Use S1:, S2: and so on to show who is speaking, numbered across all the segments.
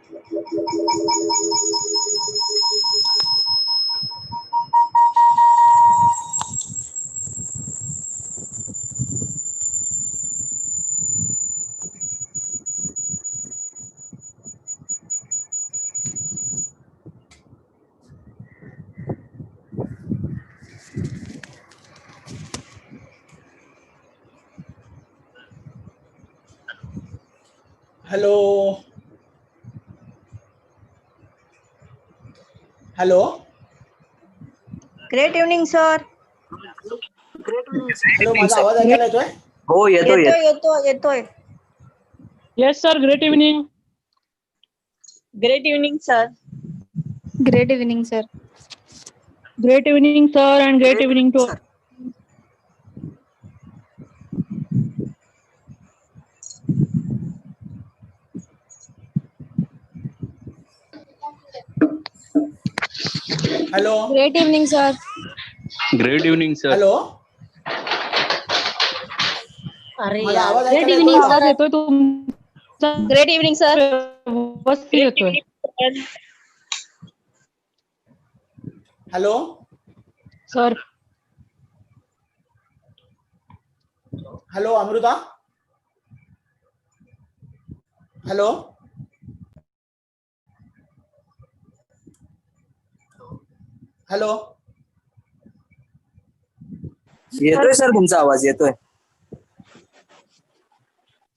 S1: Hello hello
S2: great evening sir.
S1: Hello, माझा आवाज ऐकायला येतोय?
S3: हो येतोय.
S2: येतोय.
S4: Yes sir, great evening.
S2: Great evening sir.
S5: Great evening, sir.
S4: Great evening sir and great evening too.
S1: Hello
S5: Great evening, sir.
S6: Great evening sir.
S1: Hello,
S2: अरे
S1: माझा
S2: यार.
S1: आवाज
S2: ग्रेट
S1: ऐकायला
S2: इव्हनिंग
S1: येतोय का?
S4: आवाज येतोय तुमचा,
S2: ग्रेट इव्हनिंग सर.
S4: व्यवस्थित येतोय.
S1: Hello
S4: sir
S1: hello Amrita, hello hello
S3: येतोय सर, तुमचा आवाज येतोय.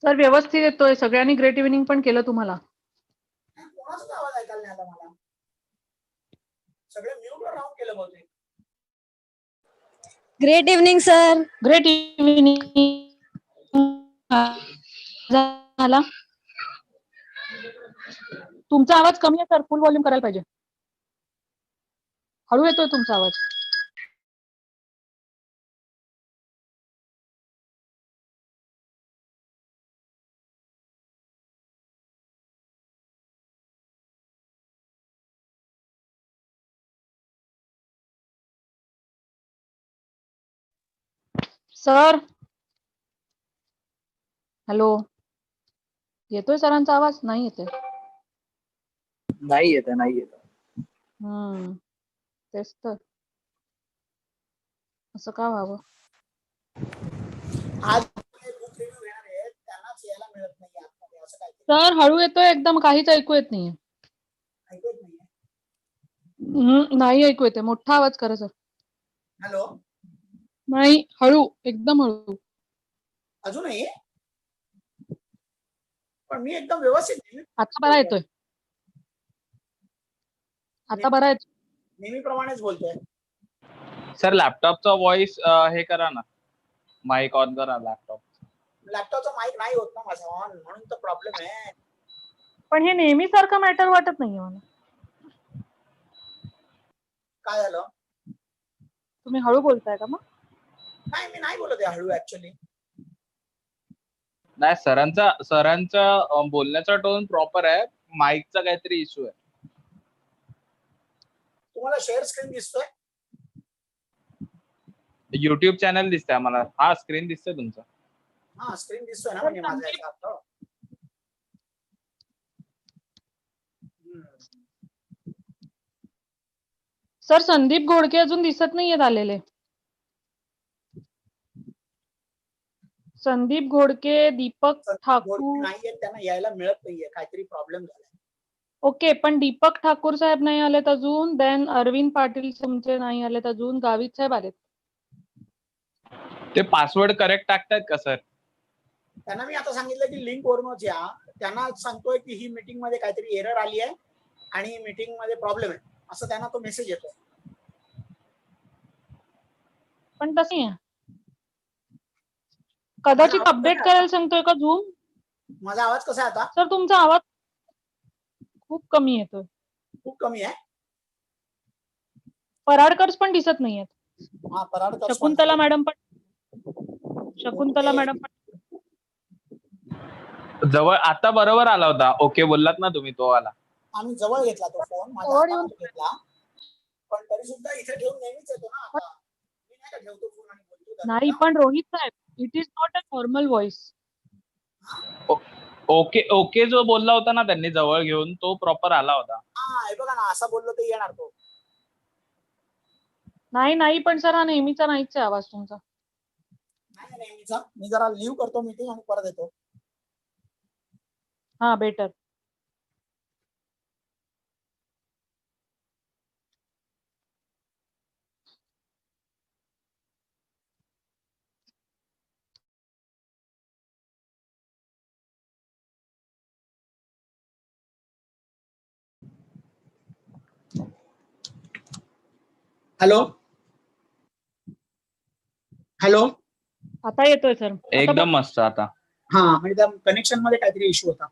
S4: सर व्यवस्थित येतोय. सगळ्यांनी ग्रेट इव्हनिंग पण केलं तुम्हाला.
S1: कोणाचाच आवाज ऐकायला नाही आला मला. सगळे म्यूट वर राहून केलं बहुतेक.
S5: Great evening, sir.
S4: Great evening झाला. तुमचा आवाज कमी आहे सर, फुल व्हॉल्यूम करायला पाहिजे. हळू येतोय तुमचा आवाज. सर हॅलो, येतोय सरांचा आवाज? नाही येतोय.
S3: नाही येत.
S4: तेच तर, असं का व्हावं.
S1: आज बुक रिव्ह्यू घेणार आहेत, त्यांनाच यायला मिळत नाही आतमध्ये, असं काय
S4: सर हळू येतोय एकदम, काहीच ऐकू येत नाहीये.
S1: ऐकू येत नाहीये.
S4: नाही ऐकू येते. मोठा आवाज करा सर.
S1: हॅलो,
S4: नाही, हळू, एकदम हळू.
S1: अजूनही पण मी एकदम व्यवस्थित
S4: आता बरा येतोय. आता बरा येतोय.
S1: नेहमीप्रमाणेच बोलतोय.
S6: सर लॅपटॉपचा व्हॉइस हे करा ना, माईक ऑन करा लॅपटॉप.
S1: लॅपटॉपचा माईक नाही होत ना माझा ऑन, म्हणून तर प्रॉब्लेम आहे.
S4: पण हे नेहमी सारखं मॅटर वाटत नाहीये मला.
S1: काय झालं?
S4: तुम्ही हळू बोलताय का मग?
S1: नाही, मी नाही बोलत आहे हळू ऍक्च्युअली.
S6: नाही, सरांचा बोलण्याचा टोन प्रॉपर आहे. माईकचा काहीतरी इश्यू आहे.
S1: तुम्हाला शेअर स्क्रीन दिसतोय?
S6: युट्यूब चॅनल दिसतंय मला. हा, स्क्रीन दिसतंय तुमचा.
S1: हा, स्क्रीन दिसतोय ना, म्हणजे माझा याचा अर्थ.
S4: सर संदीप घोडके अजून दिसत नाहीयेत आलेले. संदीप घोडके, दीपक ठाकूर
S1: नाहीये, त्यांना यायला मिळत नाहीये, काहीतरी प्रॉब्लेम झालाय.
S4: ओके, पण दीपक ठाकूर साहेब नाही आलेत अजून. देन अरविंद पाटील तुमचे नाही आलेत अजून. गावित साहेब आलेत.
S6: ते पासवर्ड करेक्ट टाकतायत का सर?
S1: त्यांना मी आता सांगितलं की लिंक वरूनच या. त्यांना सांगतोय की ही मीटिंग मध्ये काहीतरी एरर आली आहे आणि मीटिंग मध्ये प्रॉब्लेम आहे, असं त्यांना तो मेसेज येतोय.
S4: पण तशी कदाचित अपडेट करायला सांगतोय का झूम?
S1: माझा आवाज कसा आहे आता?
S4: सर तुमचा आवाज खूप कमी येतोय.
S1: खूप कमी आहे.
S4: पराडकर पण दिसत नाहीयेत.
S1: हा, पराडकर
S4: शकुंतला मॅडम पण. शकुंतला मॅडम पण.
S6: जवळ आता बरोबर आला होता. ओके बोललात ना तुम्ही, तो आला.
S1: आम्ही जवळ घेतला तो फोन, माझ्या हातामध्ये घेतला, पण तरी सुद्धा इथे ठेवून नेहमीच येतो ना. आता मी नाही का ठेवतो फोन आणि बोलतो.
S4: नाही, पण रोहित साहेब, it is not a normal voice.
S6: Okay okay जो बोलला होता ना त्यांनी जवळ घेऊन तो प्रॉपर आला होता.
S1: हा हे बघा ना, असं बोललो तर येणार तो.
S4: नाही पण सर हा नेहमीचा नाहीच आहे आवाज तुमचा.
S1: नाही नेहमीचा. मी जरा लिव्ह करतो मीटिंग आणि परत येतो.
S4: हा बेटर.
S1: Hello hello.
S4: आता येतोय सर.
S6: एकदम मस्त आता.
S1: हा म्हणजे त्या कनेक्शन मध्ये काहीतरी इश्यू होता.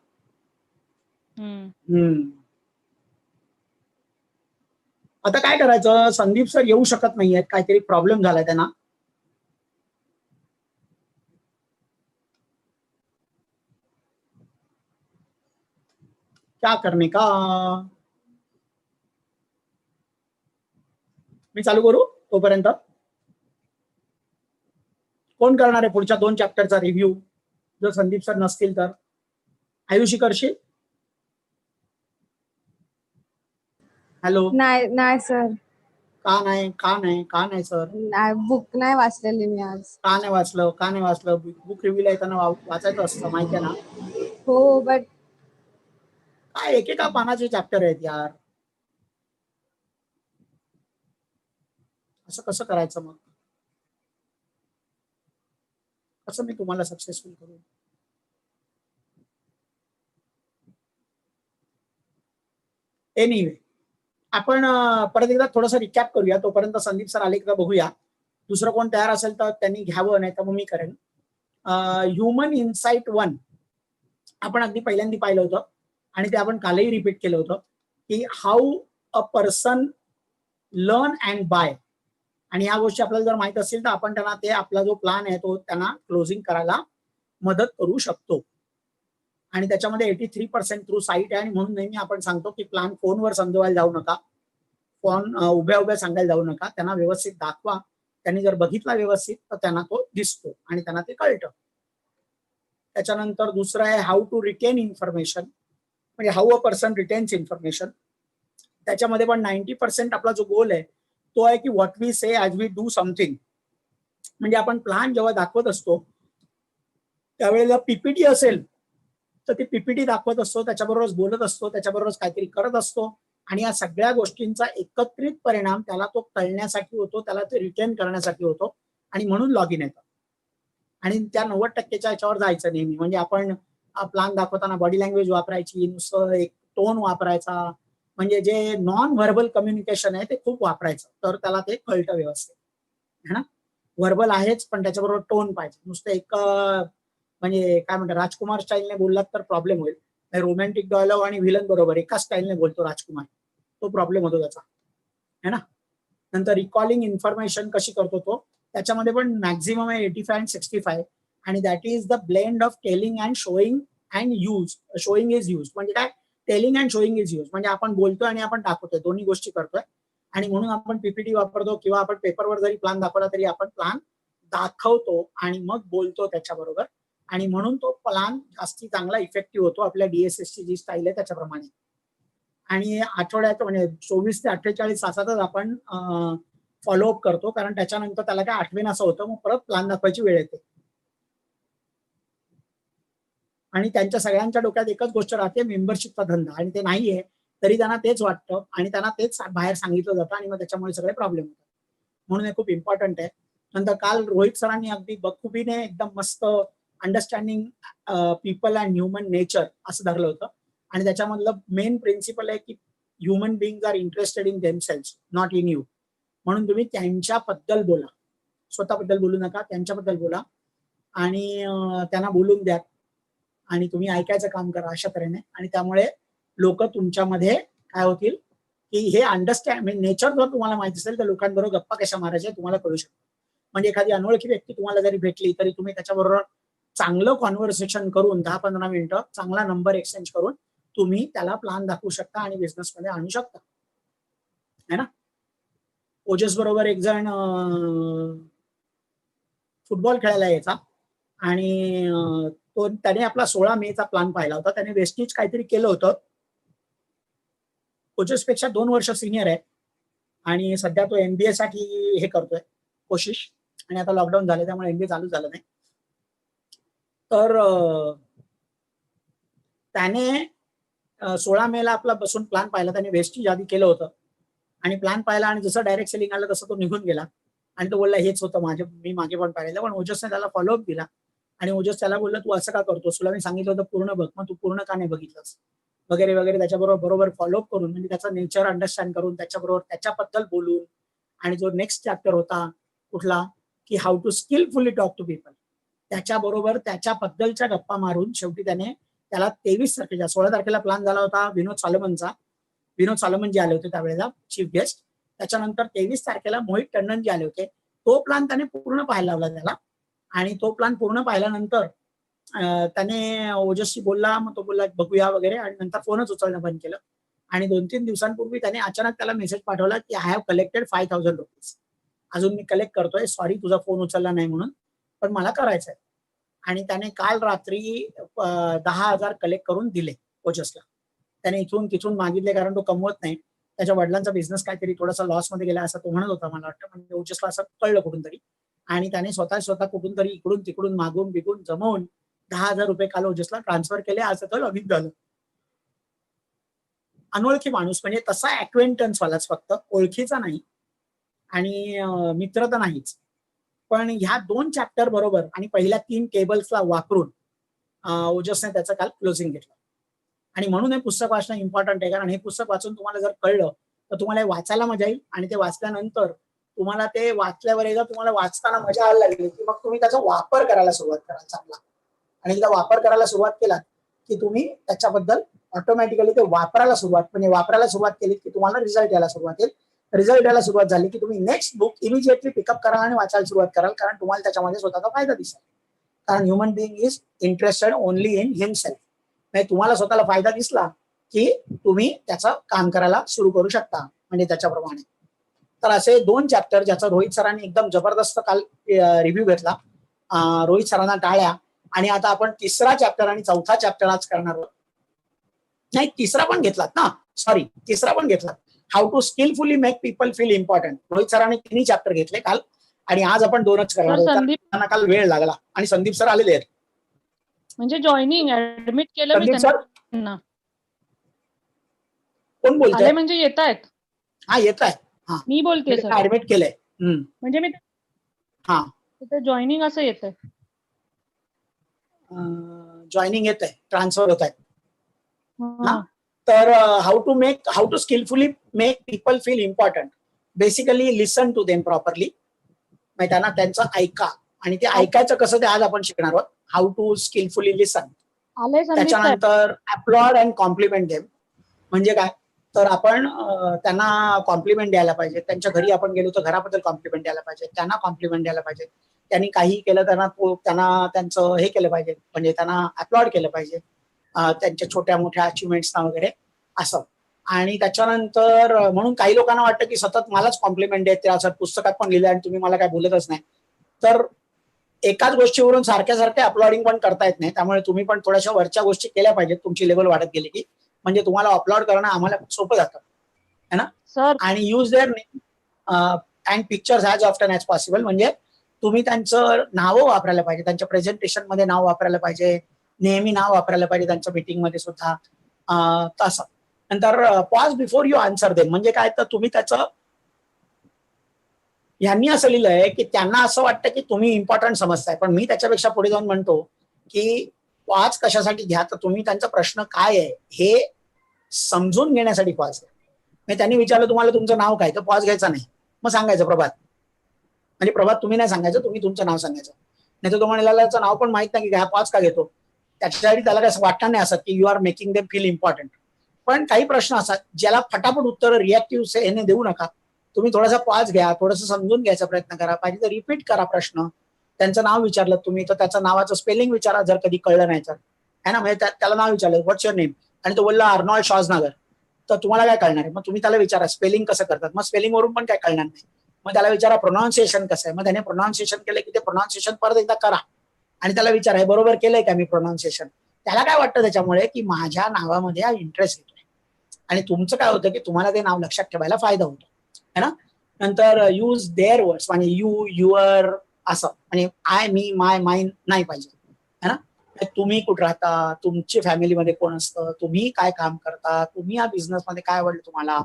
S1: आता काय करायचं, संदीप सर येऊ शकत नाहीयेत, काहीतरी प्रॉब्लेम झालाय त्यांना. क्या करणे का. मी चालू करू तोपर्यंत. कोण करणार आहे पुढच्या 2 चॅप्टरचा रिव्ह्यू जर संदीप सर नसतील तर. आयुषी करशील. हॅलो.
S5: नाही सर.
S1: का नाही सर.
S5: बुक नाही वाचलेली मी आज.
S1: का नाही वाचलं. बुक रिव्ह्यूला येताना वाचायचं असतं माहिती आहे ना.
S5: हो बट
S1: काय एकेका पानाचे चॅप्टर आहेत यार. असं कसं करायचं मग. कसं मी तुम्हाला सक्सेसफुल करू. एनिवे आपण परत एकदा थोडंसं रिकॅप करूया. तोपर्यंत संदीप सर आले का बघूया. दुसरं कोण तयार असेल तर त्यांनी घ्यावं, नाही तर मग मी करेन. ह्युमन इन्साइट 1 आपण अगदी पहिल्यांदा पाहिलं होतं आणि ते आपण कालही रिपीट केलं होतं की how a person learn and by. आणि ह्या गोष्टी आपल्याला जर माहित असतील तर आपण त्यांना ते आपला जो प्लान आहे तो त्यांना क्लोजिंग करायला मदत करू शकतो. आणि त्याच्यामध्ये 83% थ्रू साईट आहे. आणि म्हणून नेहमी आपण सांगतो की प्लान फोनवर समजवायला जाऊ नका, फोन उभ्या सांगायला जाऊ नका, त्यांना व्यवस्थित दाखवा. त्यांनी जर बघितला व्यवस्थित तर त्यांना तो दिसतो आणि त्यांना ते कळतं. त्याच्यानंतर दुसरं आहे हाऊ टू रिटेन इन्फॉर्मेशन, म्हणजे हाऊ अ पर्सन रिटेन्स इन्फॉर्मेशन. त्याच्यामध्ये पण 90% आपला जो गोल आहे तो आहे की व्हॉट वी से ॲज वी डू समथिंग. म्हणजे आपण प्लान जेव्हा दाखवत असतो त्यावेळेला पीपीटी असेल तर ती पीपीटी दाखवत असतो, त्याच्याबरोबर बोलत असतो, त्याच्याबरोबर काहीतरी करत असतो. आणि या सगळ्या गोष्टींचा एकत्रित परिणाम त्याला तो कळण्यासाठी होतो, त्याला ते रिटेन करण्यासाठी होतो. आणि म्हणून लॉग इन येतं. आणि त्या 90%च्या याच्यावर जायचं नेहमी. म्हणजे आपण प्लान दाखवताना बॉडी लँग्वेज वापरायची, नुसतं एक टोन वापरायचा, म्हणजे जे नॉन व्हर्बल कम्युनिकेशन आहे ते खूप वापरायचं, तर त्याला ते कळतं व्यवस्थित है ना. व्हर्बल आहेच पण त्याच्याबरोबर टोन पाहिजे. नुसतं एक म्हणजे काय म्हणतात राजकुमार स्टाईलने बोललात तर प्रॉब्लेम होईल. रोमॅन्टिक डायलॉग आणि व्हिलन बरोबर एका स्टाईलने बोलतो राजकुमार, तो प्रॉब्लेम होतो त्याचा है ना. नंतर रिकॉलिंग इन्फॉर्मेशन कशी करतो तो, त्याच्यामध्ये पण मॅक्झिमम आहे 85 आणि 65. आणि that is the blend of telling and showing and use. Showing is use म्हणजे काय, telling and showing is use म्हणजे आपण बोलतोय आणि आपण दाखवतोय, दोन्ही गोष्टी करतोय. आणि म्हणून आपण पीपीटी वापरतो किंवा आपण पेपरवर जरी प्लान दाखवला तरी आपण प्लान दाखवतो आणि मग बोलतो त्याच्याबरोबर. आणि म्हणून तो प्लान जास्ती चांगला इफेक्टिव्ह होतो आपल्या डीएसएसची जी स्टाईल आहे त्याच्याप्रमाणे. आणि आठवड्यात म्हणजे 24 ते 48 तासातच आपण फॉलोअप करतो, कारण त्याच्यानंतर त्याला काय आठवेन असं होतं, मग परत प्लान दाखवायची वेळ येते. आणि त्यांच्या सगळ्यांच्या डोक्यात एकच गोष्ट राहते, मेंबरशिपचा धंदा. आणि ते नाहीये तरी त्यांना तेच वाटतं आणि त्यांना तेच बाहेर सांगितलं जातं आणि मग त्याच्यामुळे सगळे प्रॉब्लेम होतात. म्हणून हे खूप इम्पॉर्टंट आहे. नंतर काल रोहित सरांनी अगदी बखुबीने एकदम मस्त understanding people and human nature असं धरलं होतं. आणि त्याच्यामधलं मेन प्रिन्सिपल आहे की human beings are interested in themselves not in you. म्हणून तुम्ही त्यांच्याबद्दल बोला, स्वतःबद्दल बोलू नका, त्यांच्याबद्दल बोला. आणि त्यांना बोलून द्या आणि तुम्ही ऐकायचं काम करा अशा तऱ्हेने. आणि त्यामुळे लोक तुमच्यामध्ये काय होतील की हे अंडरस्टँड म्हणजे नेचर जर तुम्हाला माहिती असेल तर लोकांबरोबर गप्पा कशा मारायच्या तुम्हाला कळू शकतं. म्हणजे एखादी अनोळखी व्यक्ती तुम्हाला जरी भेटली तरी तुम्ही त्याच्याबरोबर चांगलं कॉन्व्हर्सेशन करून 10-15 मिनिटं चांगला नंबर एक्सचेंज करून तुम्ही त्याला प्लान दाखवू शकता आणि बिझनेसमध्ये आणू शकता है ना. ओजस बरोबर एक जण फुटबॉल खेळायला यायचा आणि तो त्याने आपला 16 मेचा प्लॅन पाहिला होता. त्याने वेस्टिज काहीतरी केलं होतं. ओजसपेक्षा 2 वर्ष सिनियर आहे आणि सध्या तो MBA साठी हे करतोय कोशिश, आणि आता लॉकडाऊन झाले त्यामुळे MBA चालू झालं नाही. तर त्याने 16 मेला आपला बसून प्लॅन पाहिला. त्याने वेस्टिज आधी केलं होतं आणि प्लॅन पाहिला आणि जसं डायरेक्ट सेलिंग आलं तसं तो निघून गेला आणि तो बोलला हेच होतं मी मागे पण पाहिलं. पण ओजसने त्याला फॉलोअप दिला आणि ओजस त्याला बोलला तू असं का करतोस, तुला मी सांगितलं होतं पूर्ण बघ, मग तू पूर्ण का नाही बघितलंस वगैरे वगैरे. त्याच्याबरोबर फॉलोअप करून म्हणजे त्याचा नेचर अंडरस्टँड करून त्याच्याबरोबर त्याच्याबद्दल बोलून, आणि जो नेक्स्ट चॅप्टर होता कुठला की how to skillfully talk to people, त्याच्याबरोबर त्याच्याबद्दलच्या गप्पा मारून शेवटी त्याला 23 तारखेला 16 तारखेला प्लॅन झाला होता विनोद सालोमन जे आले होते त्यावेळेला चीफ गेस्ट. त्याच्यानंतर 23 तारखेला मोहित टंडन जे आले होते. तो प्लॅन त्याने पूर्ण पाहायला लावला त्याला, आणि तो प्लॅन पूर्ण पाहिल्यानंतर त्याने ओजसशी बोलला. मग तो बोलला बघूया वगैरे, आणि नंतर फोनच उचलणं बंद केलं. आणि 2-3 दिवसांपूर्वी त्याने अचानक त्याला मेसेज पाठवला की आय हॅव कलेक्टेड 5,000 रुपीज, अजून मी कलेक्ट करतोय, सॉरी तुझा फोन उचलला नाही म्हणून, पण मला करायचंय. आणि त्याने काल रात्री 10,000 कलेक्ट करून दिले ओजसला. त्याने इथून तिथून मागितले कारण तो कमवत नाही. त्याच्या वडिलांचा बिझनेस काहीतरी थोडासा लॉस मध्ये गेला असं तो म्हणत होता मला वाटतं. म्हणजे ओजसला असं कळलं कुठून तरी, आणि त्याने स्वतः कुठून तरी इकडून तिकडून मागून बिगून जमवून 10,000 रुपये काल ओजसला ट्रान्सफर केले. आज तो लॉगिन झालं. अनोळखी माणूस, म्हणजे तसा अक्वेंटन्स वालाच, फक्त ओळखीचा नाही आणि मित्र तर नाहीच. पण ह्या 2 चॅप्टर बरोबर आणि पहिल्या 3 टेबल्सला वापरून ओजसने त्याचं काल क्लोजिंग घेतलं. आणि म्हणून हे पुस्तक वाचणं इम्पॉर्टंट आहे, कारण हे पुस्तक वाचून तुम्हाला जर कळलं तर तुम्हाला हे वाचायला मजा येईल, आणि ते वाचल्यानंतर तुम्हाला ते वाचल्यावर एकदा तुम्हाला वाचताना मजा यायला लागली की मग तुम्ही त्याचा वापर करायला सुरुवात कराल चांगला. आणि एकदा वापर करायला सुरुवात केला की तुम्ही त्याच्याबद्दल ऑटोमॅटिकली ते वापरायला सुरुवात केली की तुम्हाला रिझल्ट यायला सुरुवात येईल. रिझल्ट यायला सुरुवात झाली की तुम्ही नेक्स्ट बुक इमिजिएटली पिकअप कराल आणि वाचायला सुरुवात कराल, कारण तुम्हाला त्याच्यामध्ये स्वतःचा फायदा दिसेल. कारण human being is interested only in himself. म्हणजे तुम्हाला स्वतःला फायदा दिसला की तुम्ही त्याचं काम करायला सुरू करू शकता, म्हणजे त्याच्याप्रमाणे. तर असे 2 चॅप्टर ज्याचा रोहित सरांनी एकदम जबरदस्त काल रिव्ह्यू घेतला. रोहित सरांना टाळ्या. आणि आता आपण 3रा चॅप्टर आणि 4था चॅप्टर आज करणार आहोत. नाही, 3रा पण घेतलात ना, सॉरी 3रा पण घेतला. How to skillfully make people feel important. Rohit सरांनी 3 चॅप्टर घेतले काल, आणि आज आपण 2च करणार आहोत. त्यांना काल वेळ लागला आणि संदीप सर आलेले आहेत.
S4: म्हणजे जॉईनिंग ऍडमिट केलं मी
S1: संदीप सर
S4: त्यांना.
S1: कोण बोलतोय?
S4: आले म्हणजे येत आहेत.
S1: हा, येत आहे. हा,
S4: मी बोलते सर.
S1: ऍडमिट केलंय.
S4: म्हणजे मी
S1: हा,
S4: जॉईनिंग असं येत आहे.
S1: जॉईनिंग येत आहे, ट्रान्सफर होत आहे.
S4: हा.
S1: तर how to skillfully make people feel important. Basically listen to them properly. म्हणजे त्यांना त्यांचं ऐका, आणि ते ऐकायचं कसं ते आज आपण शिकणार आहोत. How to skillfully listen.
S4: आले संदीप साहेब.
S1: त्याच्यानंतर अपलॉड अँड कॉम्प्लिमेंट देम. म्हणजे काय, तर आपण त्यांना कॉम्प्लिमेंट द्यायला पाहिजे. त्यांच्या घरी आपण गेलो तर घराबद्दल कॉम्प्लिमेंट द्यायला पाहिजे, त्यांना कॉम्प्लिमेंट द्यायला पाहिजे. त्यांनी काही केलं त्यांना त्यांचं हे केलं पाहिजे, म्हणजे त्यांना अपलॉड केलं पाहिजे त्यांच्या छोट्या मोठ्या अचिव्हमेंट्सना वगैरे असं. आणि त्याच्यानंतर म्हणून काही लोकांना वाटतं की सतत मलाच कॉम्प्लिमेंट देते, असं पुस्तकात पण लिहिलं आणि तुम्ही मला काय बोलतच नाही. तर एकाच गोष्टीवरून सारख्या अपलॉडिंग पण करता येत नाही. त्यामुळे तुम्ही पण थोड्याशा वरच्या गोष्टी केल्या पाहिजेत तुमची लेवल वाढत गेली की, म्हणजे तुम्हाला अपलोड करणं आम्हाला सोपं जातं, है ना
S4: सर.
S1: आणि use their name and pictures as often as possible. म्हणजे तुम्ही त्यांचं नावं वापरायला पाहिजे, त्यांच्या प्रेझेंटेशन मध्ये नाव वापरायला पाहिजे, नेहमी नाव वापरायला पाहिजे त्यांच्या मीटिंग मध्ये सुद्धा. तसं. नंतर pause before you answer them. म्हणजे काय, तर तुम्ही त्याचं, यांनी असं लिहिलंय की त्यांना असं वाटतं की तुम्ही इम्पॉर्टंट समजताय, पण मी त्याच्यापेक्षा पुढे जाऊन म्हणतो की पॉज कशासाठी घ्या, तर तुम्ही त्यांचा प्रश्न काय आहे हे समजून घेण्यासाठी पॉज घ्या. म्हणजे त्यांनी विचारलं तुम्हाला तुमचं नाव काय, तर पॉज घ्यायचा नाही, मग सांगायचं प्रभात. म्हणजे प्रभात तुम्ही नाही सांगायचं, तुम्ही तुमचं नाव सांगायचं. नाही तर तो म्हणाला त्याचं नाव पण माहित नाही की हा पॉज का घेतो. त्याच्यासाठी त्याला काय वाटणार नाही असं की you are making them feel important. पण काही प्रश्न असतात ज्याला फटाफट उत्तर रिॲक्टिव्ह हे देऊ नका. तुम्ही थोडासा पॉज घ्या, थोडंसं समजून घ्यायचा प्रयत्न करा, पाहिजे तर रिपीट करा प्रश्न. त्यांचं नाव विचारलं तुम्ही तर त्याचं नावाचं स्पेलिंग विचारा, जर कधी कळलं नाही तर, है ना. म्हणजे त्याला नाव विचारलं व्हॉट्स युअर नेम, आणि तो बोलला अर्नॉल्ड शॉझनगर, तर तुम्हाला काय कळणार आहे. मग तुम्ही त्याला विचारा स्पेलिंग कसं करतात, मग स्पेलिंग वरून पण काय कळणार नाही. मग त्याला विचारा प्रोनाऊन्सिएशन कसं आहे, मग त्याने प्रोनाऊन्सिएशन केलं की ते प्रोनाऊन्सिएशन परत एकदा करा, आणि त्याला विचार बरोबर केलंय का मी प्रोनाऊन्सिएशन. त्याला काय वाटतं त्याच्यामुळे की माझ्या नावामध्ये हा इंटरेस्ट येतोय. आणि तुमचं काय होतं की तुम्हाला ते नाव लक्षात ठेवायला फायदा होतो है ना. नंतर यूज देअर वर्ड्स म्हणजे यू युअर असं म्हणजे आय मी माय माइन नाही पाहिजे है ना. तुम्ही कुठं राहता, तुमची फॅमिलीमध्ये कोण असतं, तुम्ही काय काम करता, तुम्ही या बिझनेस मध्ये काय आवडलं तुम्हाला,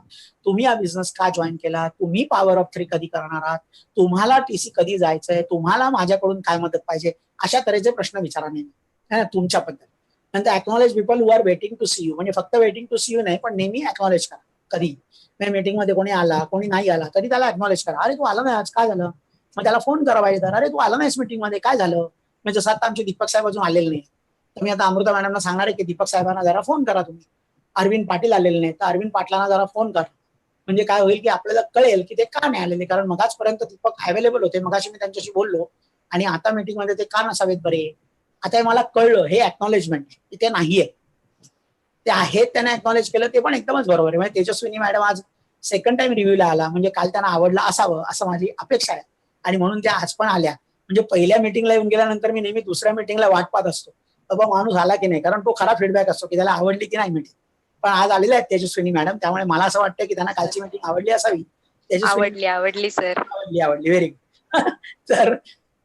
S1: तुम्ही हा बिझनेस का जॉईन केला, तुम्ही पॉवर ऑफ 3 कधी करणार आहात, तुम्हाला टीसी कधी जायचंय, तुम्हाला माझ्याकडून काय मदत पाहिजे, अशा तऱ्हेचे प्रश्न विचारा नेहमी है ना तुमच्या पद्धतीने. नंतर acknowledge people who are waiting to see you म्हणजे फक्त वेटिंग टू सी यू नाही पण नेहमी अॅक्नॉलेज करा. कधी मीटिंग मध्ये कोणी आला कोणी नाही आला तरी त्याला अॅक्नॉलेज करा. अरे तू आला नाही आज काय झालं, मग त्याला फोन करा पाहिजे. अरे तू आला नाहीस मीटिंग मध्ये काय झालं. म्हणजे जसं आता आमचे दीपक साहेब अजून आलेले नाही तर मी आता अमृता मॅडमना सांगणार आहे की दीपक साहेबांना जरा फोन करा तुम्ही. अरविंद पाटील आलेले नाही तर अरविंद पाटलांना जरा फोन करा. म्हणजे काय होईल की आपल्याला कळेल की ते का नाही आलेले. कारण मगाचपर्यंत दीपक अवेलेबल होते, मगाशी मी त्यांच्याशी बोललो आणि आता मीटिंग मध्ये ते का नसावेत बरे. आता हे मला कळलं, हे अॅक्नॉलेजमेंट की ते नाहीये, ते आहेत त्याने अॅक्नॉलेज केलं ते पण एकदमच बरोबर आहे. म्हणजे तेजस्विनी मॅडम आज सेकंड टाइम रिव्ह्यूला आला म्हणजे काल त्यांना आवडलं असावं असं माझी अपेक्षा आहे आणि म्हणून त्या आज पण आल्या. म्हणजे पहिल्या मीटिंगला येऊन गेल्यानंतर मी नेहमी दुसऱ्या मीटिंगला वाट पाहत असतो बाबा माणूस आला की नाही, कारण तो खरा फीडबॅक असतो की त्याला आवडली की नाही मीटिंग. पण आज आलेले आहेत तेजस्विनी मॅडम, त्यामुळे मला असं वाटतं की त्यांना कालची मीटिंग आवडली असावी. तेजस्विनी
S7: आवडली सर.
S1: आवडली व्हेरी गुड. तर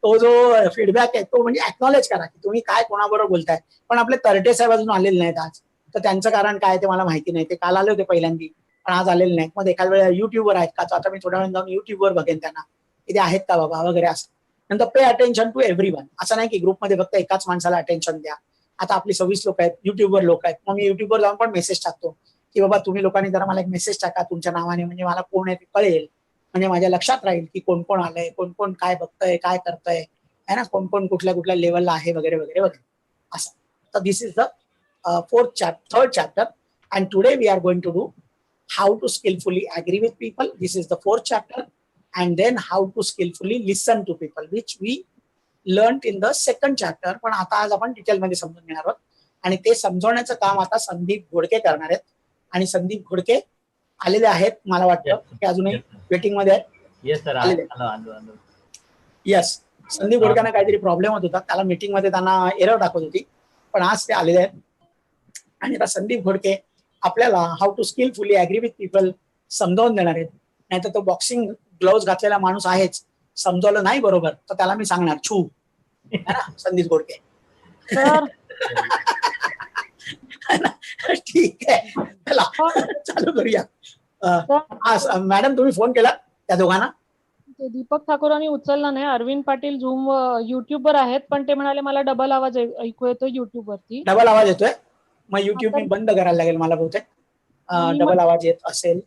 S1: तो जो फीडबॅक आहे तो म्हणजे अॅक्नॉलेज करा की तुम्ही काय कोणाबरोबर बोलताय. पण आपले तरटे साहेब अजून आलेले नाहीत आज, तर त्यांचं कारण काय ते मला माहिती नाही. ते काल आले होते पहिल्यांदी पण आज आलेले नाहीत. मग एखाद्या वेळेला युट्यूबवर आहेत का, आता मी थोड्या वेळ जाऊन युट्यूबवर बघेन त्यांना इथे आहेत का बाबा वगैरे असं. नंतर पे अटेन्शन टू एव्हरीवन, असं नाही की ग्रुपमध्ये फक्त एकाच माणसाला अटेन्शन द्या. आता आपली 26 लोक आहेत, युट्यूबवर लोक आहेत, मग मी युट्यूबवर जाऊन पण मेसेज टाकतो की बाबा तुम्ही लोकांनी जरा मला एक मेसेज टाका तुमच्या नावाने, म्हणजे मला कोण आहे ते कळेल, म्हणजे माझ्या लक्षात राहील की कोण कोण आलंय, कोण कोण काय बघतंय काय करतंय है ना, कोण कोण कुठल्या कुठल्या लेवलला आहे वगैरे वगैरे वगैरे असं. तर this is the third chapter and today we are going to do how to skillfully agree with people. This is the 4th chapter and then how to skillfully listen to people which we learned in the 2nd chapter. पण आता आज आपण detail मध्ये समजून घेणार आहोत आणि ते समजवण्याचं काम आता संदीप घोडके करणार आहेत. आणि संदीप घोडके आलेले आहेत, मला वाटतं की अजूनही वेटिंग मध्ये आहेत.
S8: येस सर, आलो.
S1: येस, संदीप घोडक्यांना काहीतरी प्रॉब्लेम होत होता, त्याला मीटिंग मध्ये त्यांना एरर दाखवत होती, पण आज ते आलेले आहेत. आणि आता संदीप घोडके आपल्याला how to skillfully agree with people समजावून देणार आहेत. नाहीतर तो बॉक्सिंग ग्लोव्ज घातलेला माणूस आहेच, समजावलं नाही बरोबर तर त्याला मी सांगणार छू है ना संदीप घोडके. ठीक आहे, चला चालू करूया. मॅडम तुम्ही फोन केला त्या दोघांना.
S4: दीपक ठाकूरांनी उचलला नाही. अरविंद पाटील झूम युट्यूबवर आहेत पण ते म्हणाले मला डबल आवाज ऐकू येतो युट्यूब वरती.
S1: डबल आवाज येतोय, मग युट्यूब मी बंद करायला लागेल मला बहुतेक. डबल आवाज येत असेल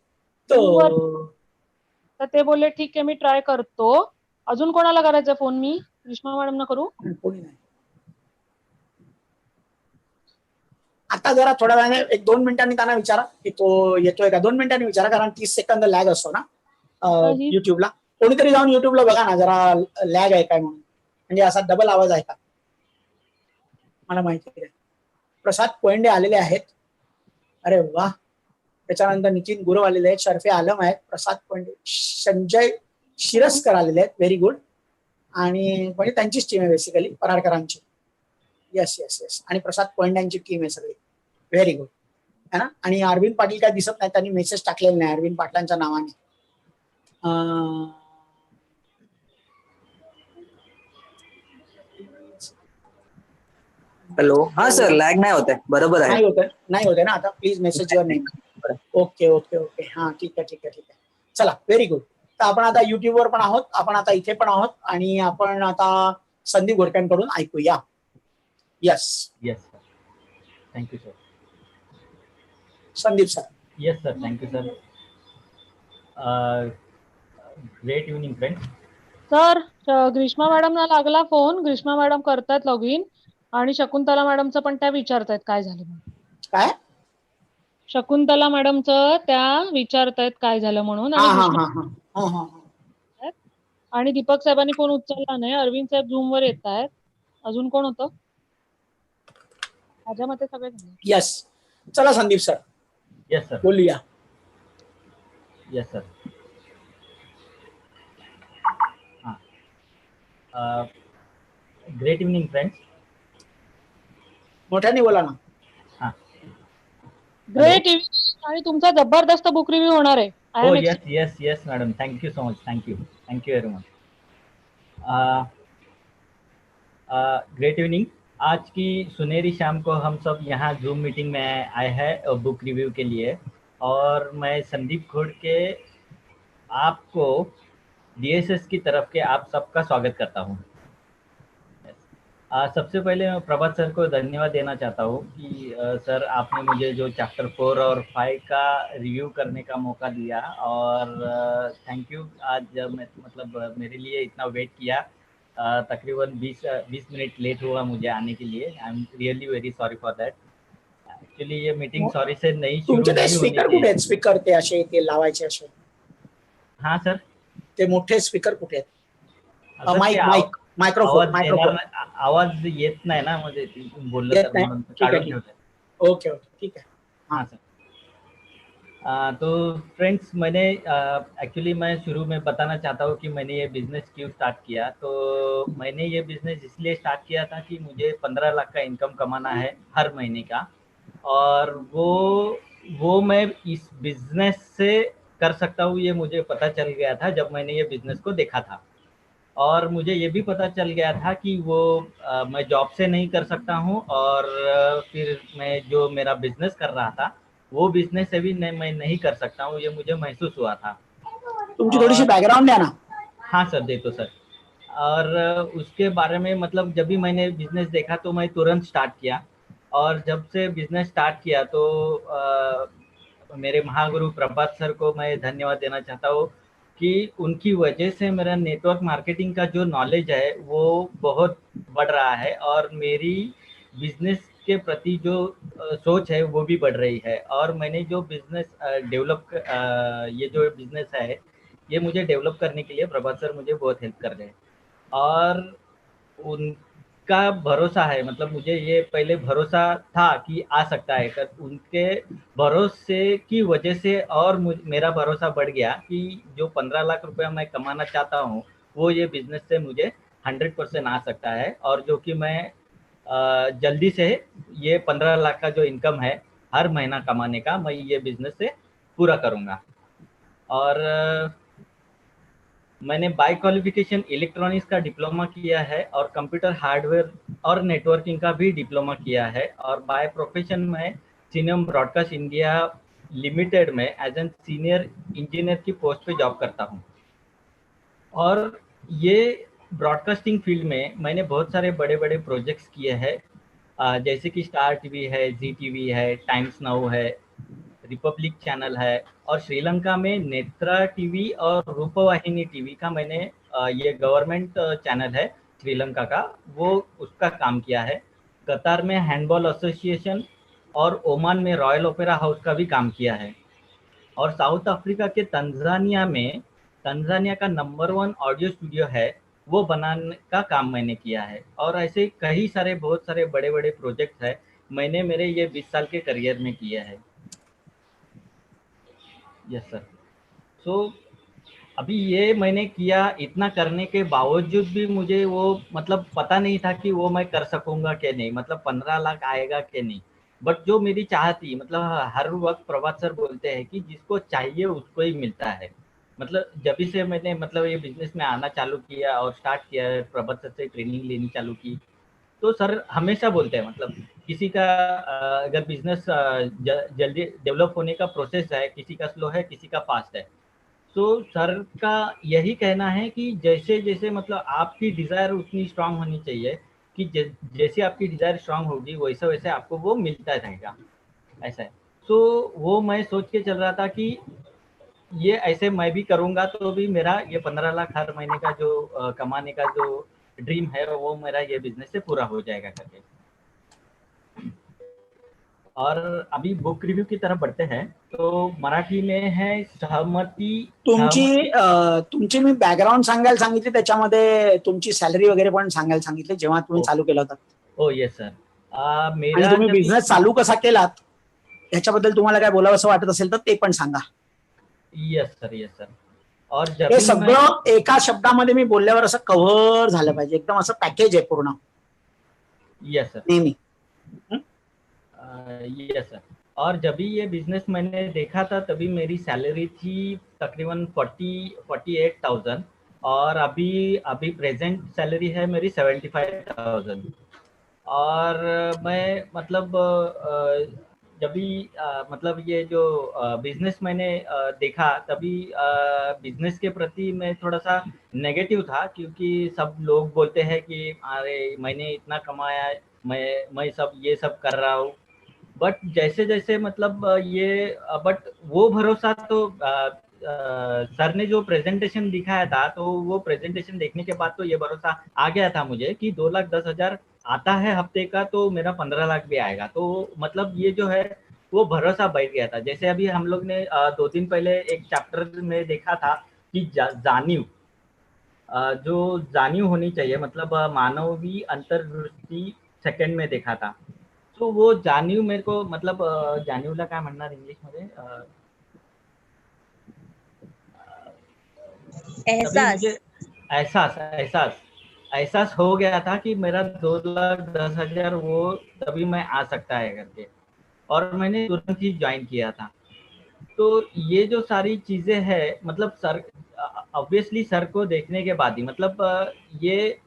S4: तर ते बोलले ठीक आहे मी ट्राय करतो. अजून कोणाला करायचा फोन, मी ग्रीष्मा मॅडम ना करू.
S1: कोणी नाही आता, जरा थोड्या वेळाने 1-2 मिनिटांनी त्यांना विचारा की तो येतोय का. 2 मिनिटांनी विचारा कारण 30 सेकंद लॅग असतो ना युट्यूबला. कोणीतरी जाऊन युट्यूबला बघा ना जरा लॅग आहे काय म्हणून, म्हणजे असा डबल आवाज आहे का मला माहिती आहे. प्रसाद कोयंडे आलेले आहेत, अरे वा. त्याच्यानंतर नितीन गुरव आलेले आहेत, शर्फे आलम आहेत, प्रसाद कोयंडे, संजय शिरस्कर आलेले आहेत, व्हेरी गुड. आणि म्हणजे त्यांचीच टीम आहे बेसिकली पराडकरांची. येस येस येस, आणि प्रसाद कोयंड्यांची टीम आहे सगळी, व्हेरी गुड है ना. आणि अरविंद पाटील काय दिसत नाही, त्यांनी मेसेज टाकलेला नाही अरविंद पाटलांच्या नावाने.
S3: हॅलो, हा सर लॅग नाही होत आहे, बरोबर आहे.
S1: नाही होत ना आता. Please message your name. Okay okay okay, हा ठीक आहे ठीक आहे ठीक आहे, चला व्हेरी गुड. तर आपण आता युट्यूबवर पण आहोत, आपण आता इथे पण आहोत आणि आपण आता संदीप घोडक्यांकडून ऐकूया. Yes
S8: yes sir, thank you sir.
S1: Sandeep sir.
S8: Yes sir, thank you sir. Great evening friend.
S4: Sir Grishma मॅडमला लागला फोन, ग्रीष्मा मॅडम करतायत लॉग इन आणि शकुंतला मॅडमचं पण त्या विचारतायत काय झालं म्हणून.
S1: काय
S4: शकुंतला मॅडमचं त्या विचारतायत काय झालं म्हणून. आणि दीपक साहेबांनी फोन उचलला नाही. अरविंद साहेब झूम वर येत आहेत. अजून कोण होतं माझ्या मते सगळे झाले.
S1: यस, चला संदीप सर.
S8: Yes sir.
S1: बोलूया.
S8: Yes sir. Great evening friends.
S1: मोठ्याने बोला ना.
S4: ग्रेट इव्हनिंग आणि तुमचा जबरदस्त बुक रिव्ह्यू होणार आहे. I
S8: Oh
S4: am
S8: yes, yes, yes, madam. Thank you so much. Thank you very much. Great evening. आज की सुनहरी शाम को हम सब यहाँ जूम मीटिंग में आए हैं बुक रिव्यू के लिए, और मैं संदीप घोड़के आपको डीएसएस की तरफ के आप सबका स्वागत करता हूँ. सबसे पहले मैं प्रभात सर को धन्यवाद देना चाहता हूँ कि सर आपने मुझे जो चैप्टर 4 और 5 का रिव्यू करने का मौका दिया, और थैंक यू. आज मैं मतलब मेरे लिए इतना वेट किया, तकरीबन 20 मिनट लेट हुआ मुझे आने के लिए. I am really very sorry for that. Actually ये मीटिंग सॉरी से नहीं शुरू
S1: तुमचे ते
S8: नहीं होनी
S1: स्पीकर कुठे
S8: थी.
S1: आहेत? स्पीकर ते असे ते लावायचे असे
S8: हाँ सर.
S1: ते मोठे स्पीकर कुठे आहेत?
S8: सर,
S1: माईक
S8: ते
S1: माईक मायक्रोफोन
S8: आवाज येणार नाही- आवाज येत नाही ना म्हणजे बोललं
S1: येत
S8: तर
S1: नाही?
S8: म्हणून
S1: ठीक आहे,
S8: काढून
S1: ठीक.
S8: ठेवलंय.
S1: ओके ओके ठीक है.
S8: हाँ सर. तो फ्रेंड्स, मैंने एक्चुअली मैं शुरू में बताना चाहता हूँ कि मैंने ये बिज़नेस क्यों स्टार्ट किया. तो मैंने ये बिज़नेस इसलिए स्टार्ट किया था कि मुझे 15 लाख का इनकम कमाना है हर महीने का, और वो मैं इस बिज़नेस से कर सकता हूँ, ये मुझे पता चल गया था जब मैंने ये बिज़नेस को देखा था. और मुझे ये भी पता चल गया था कि वो मैं जॉब से नहीं कर सकता हूँ, और फिर मैं जो मेरा बिज़नेस कर रहा था वो बिज़नेस से भी मैं नहीं कर सकता हूँ, ये मुझे महसूस हुआ था.
S1: तुमची थोडीशी बॅकग्राऊंड द्या ना.
S8: हाँ सर, देखो सर. और उसके बारे में मतलब जब भी मैंने बिज़नेस देखा तो मैं तुरंत स्टार्ट किया, और जब से बिज़नेस स्टार्ट किया तो मेरे महागुरु प्रभात सर को मैं धन्यवाद देना चाहता हूँ कि उनकी वजह से मेरा नेटवर्क मार्केटिंग का जो नॉलेज है वो बहुत बढ़ रहा है, और मेरी बिज़नेस के प्रति जो सोच है वो भी बढ़ रही है. और मैंने जो बिज़नेस ये जो बिज़नेस है ये मुझे डेवलप करने के लिए प्रभात सर मुझे बहुत हेल्प कर रहे हैं, और उनका भरोसा है. मतलब मुझे ये पहले भरोसा था कि आ सकता है, कर उनके भरोसे की वजह से और मेरा भरोसा बढ़ गया कि जो 15 लाख रुपया मैं कमाना चाहता हूँ वो ये बिज़नेस से मुझे 100% आ सकता है, और जो कि मैं जल्दी से ये 15 लाख का जो इनकम है हर महीना कमाने का मैं ये बिज़नेस से पूरा करूँगा. और मैंने बाय क्वालिफिकेशन इलेक्ट्रॉनिक्स का डिप्लोमा किया है, और कंप्यूटर हार्डवेयर और नेटवर्किंग का भी डिप्लोमा किया है, और बाय प्रोफेशन में सिनेम ब्रॉडकास्ट इंडिया लिमिटेड में एज एन सीनियर इंजीनियर की पोस्ट पे जॉब करता हूँ. और ये ब्रॉडकास्टिंग फील्ड में मैंने बहुत सारे बड़े बड़े प्रोजेक्ट्स किए हैं, जैसे कि स्टार टीवी है, जी टीवी है, टाइम्स नाउ है, रिपब्लिक चैनल है, और श्रीलंका में नेत्रा टीवी और रूपवाहिनी टीवी का मैंने ये गवर्नमेंट चैनल है श्रीलंका का, वो उसका काम किया है. कतार में हैंडबॉल एसोसिएशन और ओमान में रॉयल ओपेरा हाउस का भी काम किया है. और साउथ अफ्रीका के तंजानिया का नंबर 1 ऑडियो स्टूडियो है, वो बनाने का काम मैंने किया है. और ऐसे कई सारे बहुत सारे बड़े बड़े प्रोजेक्ट्स हैं मैंने मेरे ये 20 साल के करियर में किया है. Yes sir. सो अभी ये मैंने किया, इतना करने के बावजूद भी मुझे वो मतलब पता नहीं था कि वो मैं कर सकूंगा कि नहीं, मतलब 15 लाख आएगा कि नहीं. बट जो मेरी चाह थी, मतलब हर वक्त प्रभात सर बोलते हैं कि जिसको चाहिए उसको ही मिलता है. मतलब जब भी से मैंने मतलब ये बिजनेस में आना चालू किया और स्टार्ट किया, प्रभात सर से ट्रेनिंग लेनी चालू की, तो सर हमेशा बोलते हैं मतलब किसी का अगर बिजनेस जल्दी डेवलप होने का प्रोसेस है, किसी का स्लो है, किसी का फास्ट है. तो सर का यही कहना है कि जैसे जैसे मतलब आपकी डिज़ायर उतनी स्ट्रांग होनी चाहिए कि जैसे आपकी डिज़ायर स्ट्रांग होगी वैसे वैसे आपको वो मिलता रहेगा, ऐसा है. तो वो मैं सोच के चल रहा था कि ये ऐसे मैं भी करूँगा तो भी मेरा ये 15 लाख हर महीने का जो कमाने का जो ड्रीम है वो मेरा ये बिजनेस से पूरा हो जाएगा करके. और अभी बुक रिव्यू की तरफ बढ़ते हैं. तो मराठी में है सहमती.
S1: तुमची मी बॅकग्राऊंड सांगायला सांगितली, त्याच्यामध्ये तुमची सॅलरी वगैरे पण सांगायला सांगितले जेव्हा तुम्ही चालू केला होता.
S8: ओ येस सर.
S1: आणि तुम्ही बिझनेस चालू कसा केलात ह्याच्याबद्दल तुम्हाला काय बोलावं असं वाटत असेल तर ते पण सांगा.
S8: Yes sir, yes sir. और जब
S1: हे
S8: भी मैं
S1: सगळं एका शब्दामध्ये मी बोलल्यावर असं कव्हर झालं पाहिजे, एकदम असं पॅकेज आहे पूर्ण
S8: यस सर,
S1: नेहमी.
S8: यस सर, और जब भी ये बिजनेस मैंने देखा था तभी मेरी सैलरी थी तकरीबन 48,000 और अभी अभी प्रेजेंट सैलरी है मेरी 75,000. और मैं मतलब जब भी मतलब ये जो बिजनेस मैंने देखा तभी बिजनेस के प्रति मैं थोड़ा सा नेगेटिव था, क्योंकि सब लोग बोलते हैं कि अरे मैंने इतना कमाया है, मैं सब ये सब कर रहा हूँ. बट जैसे जैसे मतलब ये बट वो भरोसा तो सर ने जो प्रेजेंटेशन दिखाया था तो वो प्रेजेंटेशन देखने के बाद तो ये भरोसा आ गया था मुझे कि 2,10,000 आता है हफ्ते का तो मेरा 15 लाख भी आएगा. तो मतलब ये जो है वो भरोसा बैठ गया था. जैसे अभी हम लोग ने 2 दिन पहले एक चैप्टर में देखा था कि जानीव, जो जानीव होनी चाहिए, मतलब मानवी अंतर्दृष्टी सेकंड में देखा था. तो वो जाणीव मेरे को मतलब जाणीवला काय म्हणणार इंग्लिश मध्ये, तभी
S2: एहसास.
S8: मुझे एहसास एहसास एहसास हो गया था कि मेरा 2,10,000 वो तभी मैं आ सकता है करके, और मैंने तुरंत ही ज्वाइन किया था. तो ये जो सारी चीजें हैं मतलब सर ऑब्वियसली सर को देखने के बाद ही मतलब ये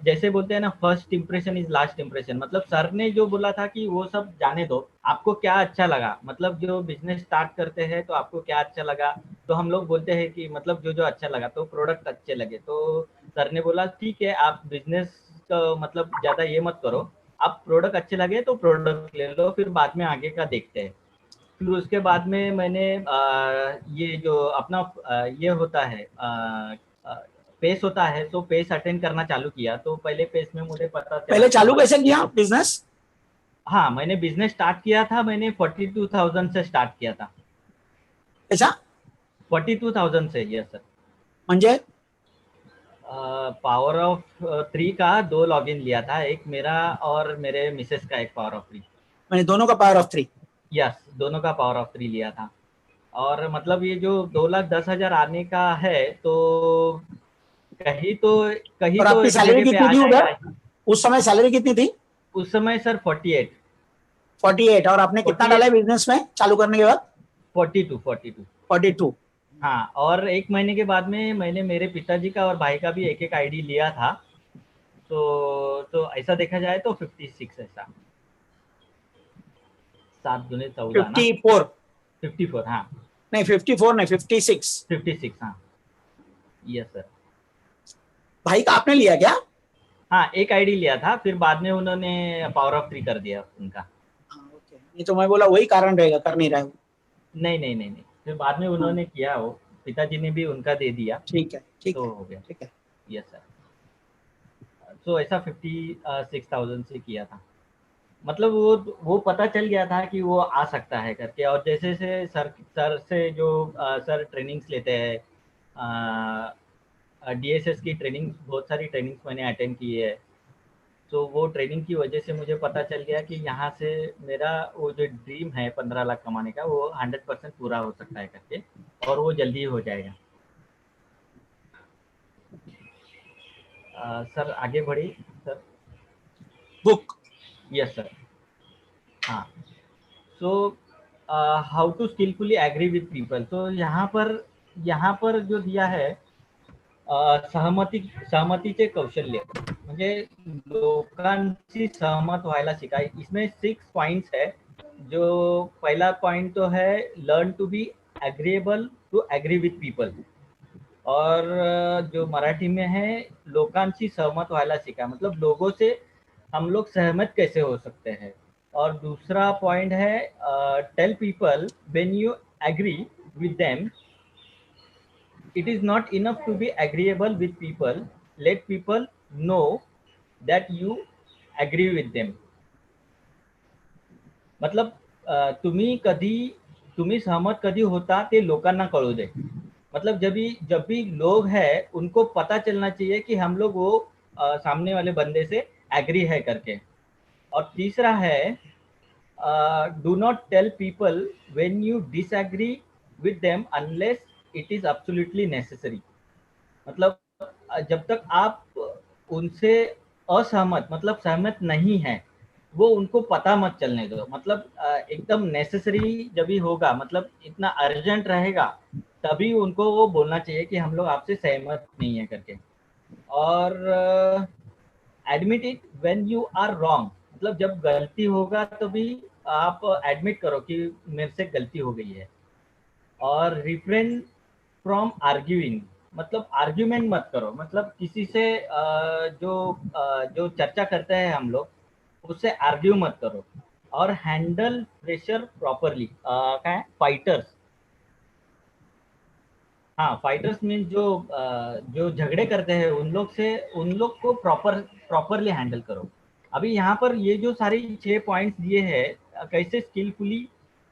S8: जैसे बोलते हैं ना, first impression is last impression. मतलब सर ने जो बोला था कि वो सब जाने दो, आपको क्या अच्छा लगा, मतलब जो बिजनेस स्टार्ट करते हैं तो आपको क्या अच्छा लगा. तो हम लोग बोलते हैं कि मतलब जो जो अच्छा लगा, तो प्रोडक्ट अच्छे लगे. तो सर ने बोला ठीक है, आप बिजनेस का मतलब ज़्यादा ये मत करो, आप प्रोडक्ट अच्छे लगे तो प्रोडक्ट ले लो, फिर बाद में आगे का देखते हैं. फिर उसके बाद में मैंने ये जो अपना ये होता है पेस होता है, तो पेस अटेंड करना चालू किया. तो पहले पेस में मुझे पता चला.
S1: पहले चालू कैसे किया बिझनेस?
S8: हाँ, मैंने बिजनेस स्टार्ट किया था, मैंने 42,000 से स्टार्ट किया था.
S1: कैसा?
S8: 42,000 से, यस सर.
S1: म्हणजे
S8: पावर ऑफ 3 का 2 लॉगिन लिया था, एक मेरा और मेरे मिसेस का एक पावर ऑफ 3.
S1: म्हणजे दोनों का पावर ऑफ 3.
S8: यस, दोनों का पावर ऑफ 3 लिया था. और मतलब ये जो 2,10,000 आने का है, तो कहीं तो
S1: और आपकी
S8: एक
S1: सैलरी
S8: जगह पे
S1: कितनी
S8: आ
S1: थी उधर?
S8: जाएगा.
S1: उस समय सैलरी कितनी थी?
S8: उस समय सर 48.
S1: 48. और आपने कितना
S8: 48
S1: डाला है बिजनेस में चालू करने के बाद?
S8: 42.
S1: 42.
S8: हाँ, और एक महीने के बाद में मैंने मेरे पिताजी का और भाई का भी एक एक आईडी लिया था. तो ऐसा देखा जाए तो 56 ऐसा, 7 दूने 14 ना,
S1: 54.
S8: 54. हाँ,
S1: नहीं 54 नहीं 56.
S8: 56. हाँ, यस सर.
S1: भाई का आपने लिया क्या?
S8: हाँ, एक आईडी लिया था, फिर बाद में उन्होंने पावर ऑफ 3 कर दिया उनका.
S1: हाँ, ओके. नहीं तो मैं बोला वही कारण रहेगा, कर नहीं रहा हूँ.
S8: नहीं, फिर बाद में उन्होंने किया, वो पिताजी ने भी उनका दे दिया.
S1: ठीक है, ठीक
S8: तो
S1: है,
S8: हो गया.
S1: ठीक है.
S8: Yes sir. तो ऐसा 56,000 से किया था. मतलब वो पता चल गया था कि वो आ सकता है करके. और जैसे से सर से जो सर ट्रेनिंग्स लेते हैं, डीएसएस की ट्रेनिंग, बहुत सारी ट्रेनिंग्स मैंने अटेंड की है. तो वो ट्रेनिंग की वजह से मुझे पता चल गया कि यहाँ से मेरा वो जो ड्रीम है 15 लाख कमाने का, वो 100% पूरा हो सकता है करके, और वो जल्दी ही हो जाएगा. सर आगे बढ़ी सर.
S1: बुक.
S8: Yes sir. हाँ, so how to skilfully agree with people. तो यहाँ पर जो दिया है सहमतीचे कौशल्य, म्हणजे लोकांशी सहमत व्हायला शिका. इसमें 6 पॉइंट्स है. जो पहला पॉइंट तो है learn to be agreeable to agree with people, और जो मराठी में है लोकांशी सहमत व्हायला शिका, मतलब लोगों से हम लोग सहमत कैसे हो सकते हैं. और दूसरा पॉइंट है tell people when you agree with them, it is not enough to be agreeable with people, let people know that you agree with them. मतलब तुम्ही सहमत कधी होता ते लोकांना कळू दे. मतलब जब भी लोग हैं उनको पता चलना चाहिए कि हम लोग वो सामने वाले बंदे से एग्री है करके. और तीसरा है do not tell people when you disagree with them unless it is absolutely necessary. मतलब जब तक आप उनसे असहमत मतलब सहमत नहीं है, वो उनको पता मत चलने दो। मतलब एकदम नेसेसरी जब भी होगा, मतलब इतना अर्जेंट रहेगा, तभी उनको वो बोलना चाहिए कि हम लोग आपसे सहमत नहीं है करके। और admit it when you are wrong, मतलब जब गलती होगा तो भी आप एडमिट करो कि मेरे से गलती हो गई है। और रिफ्रेन फ्रॉम आर्ग्यूइंग, मतलब आर्ग्यूमेंट मत करो। मतलब किसी से जो चर्चा करते हैं हम लोग, उससे आर्ग्यू मत करो। और हैंडल प्रेशर प्रॉपरली। क्या है, फाइटर्स। हाँ, फाइटर्स मीन जो झगड़े करते हैं उन लोग को प्रॉपरली हैंडल करो। अभी यहाँ पर ये जो सारी 6 पॉइंट्स दिए हैं, कैसे स्किलफुली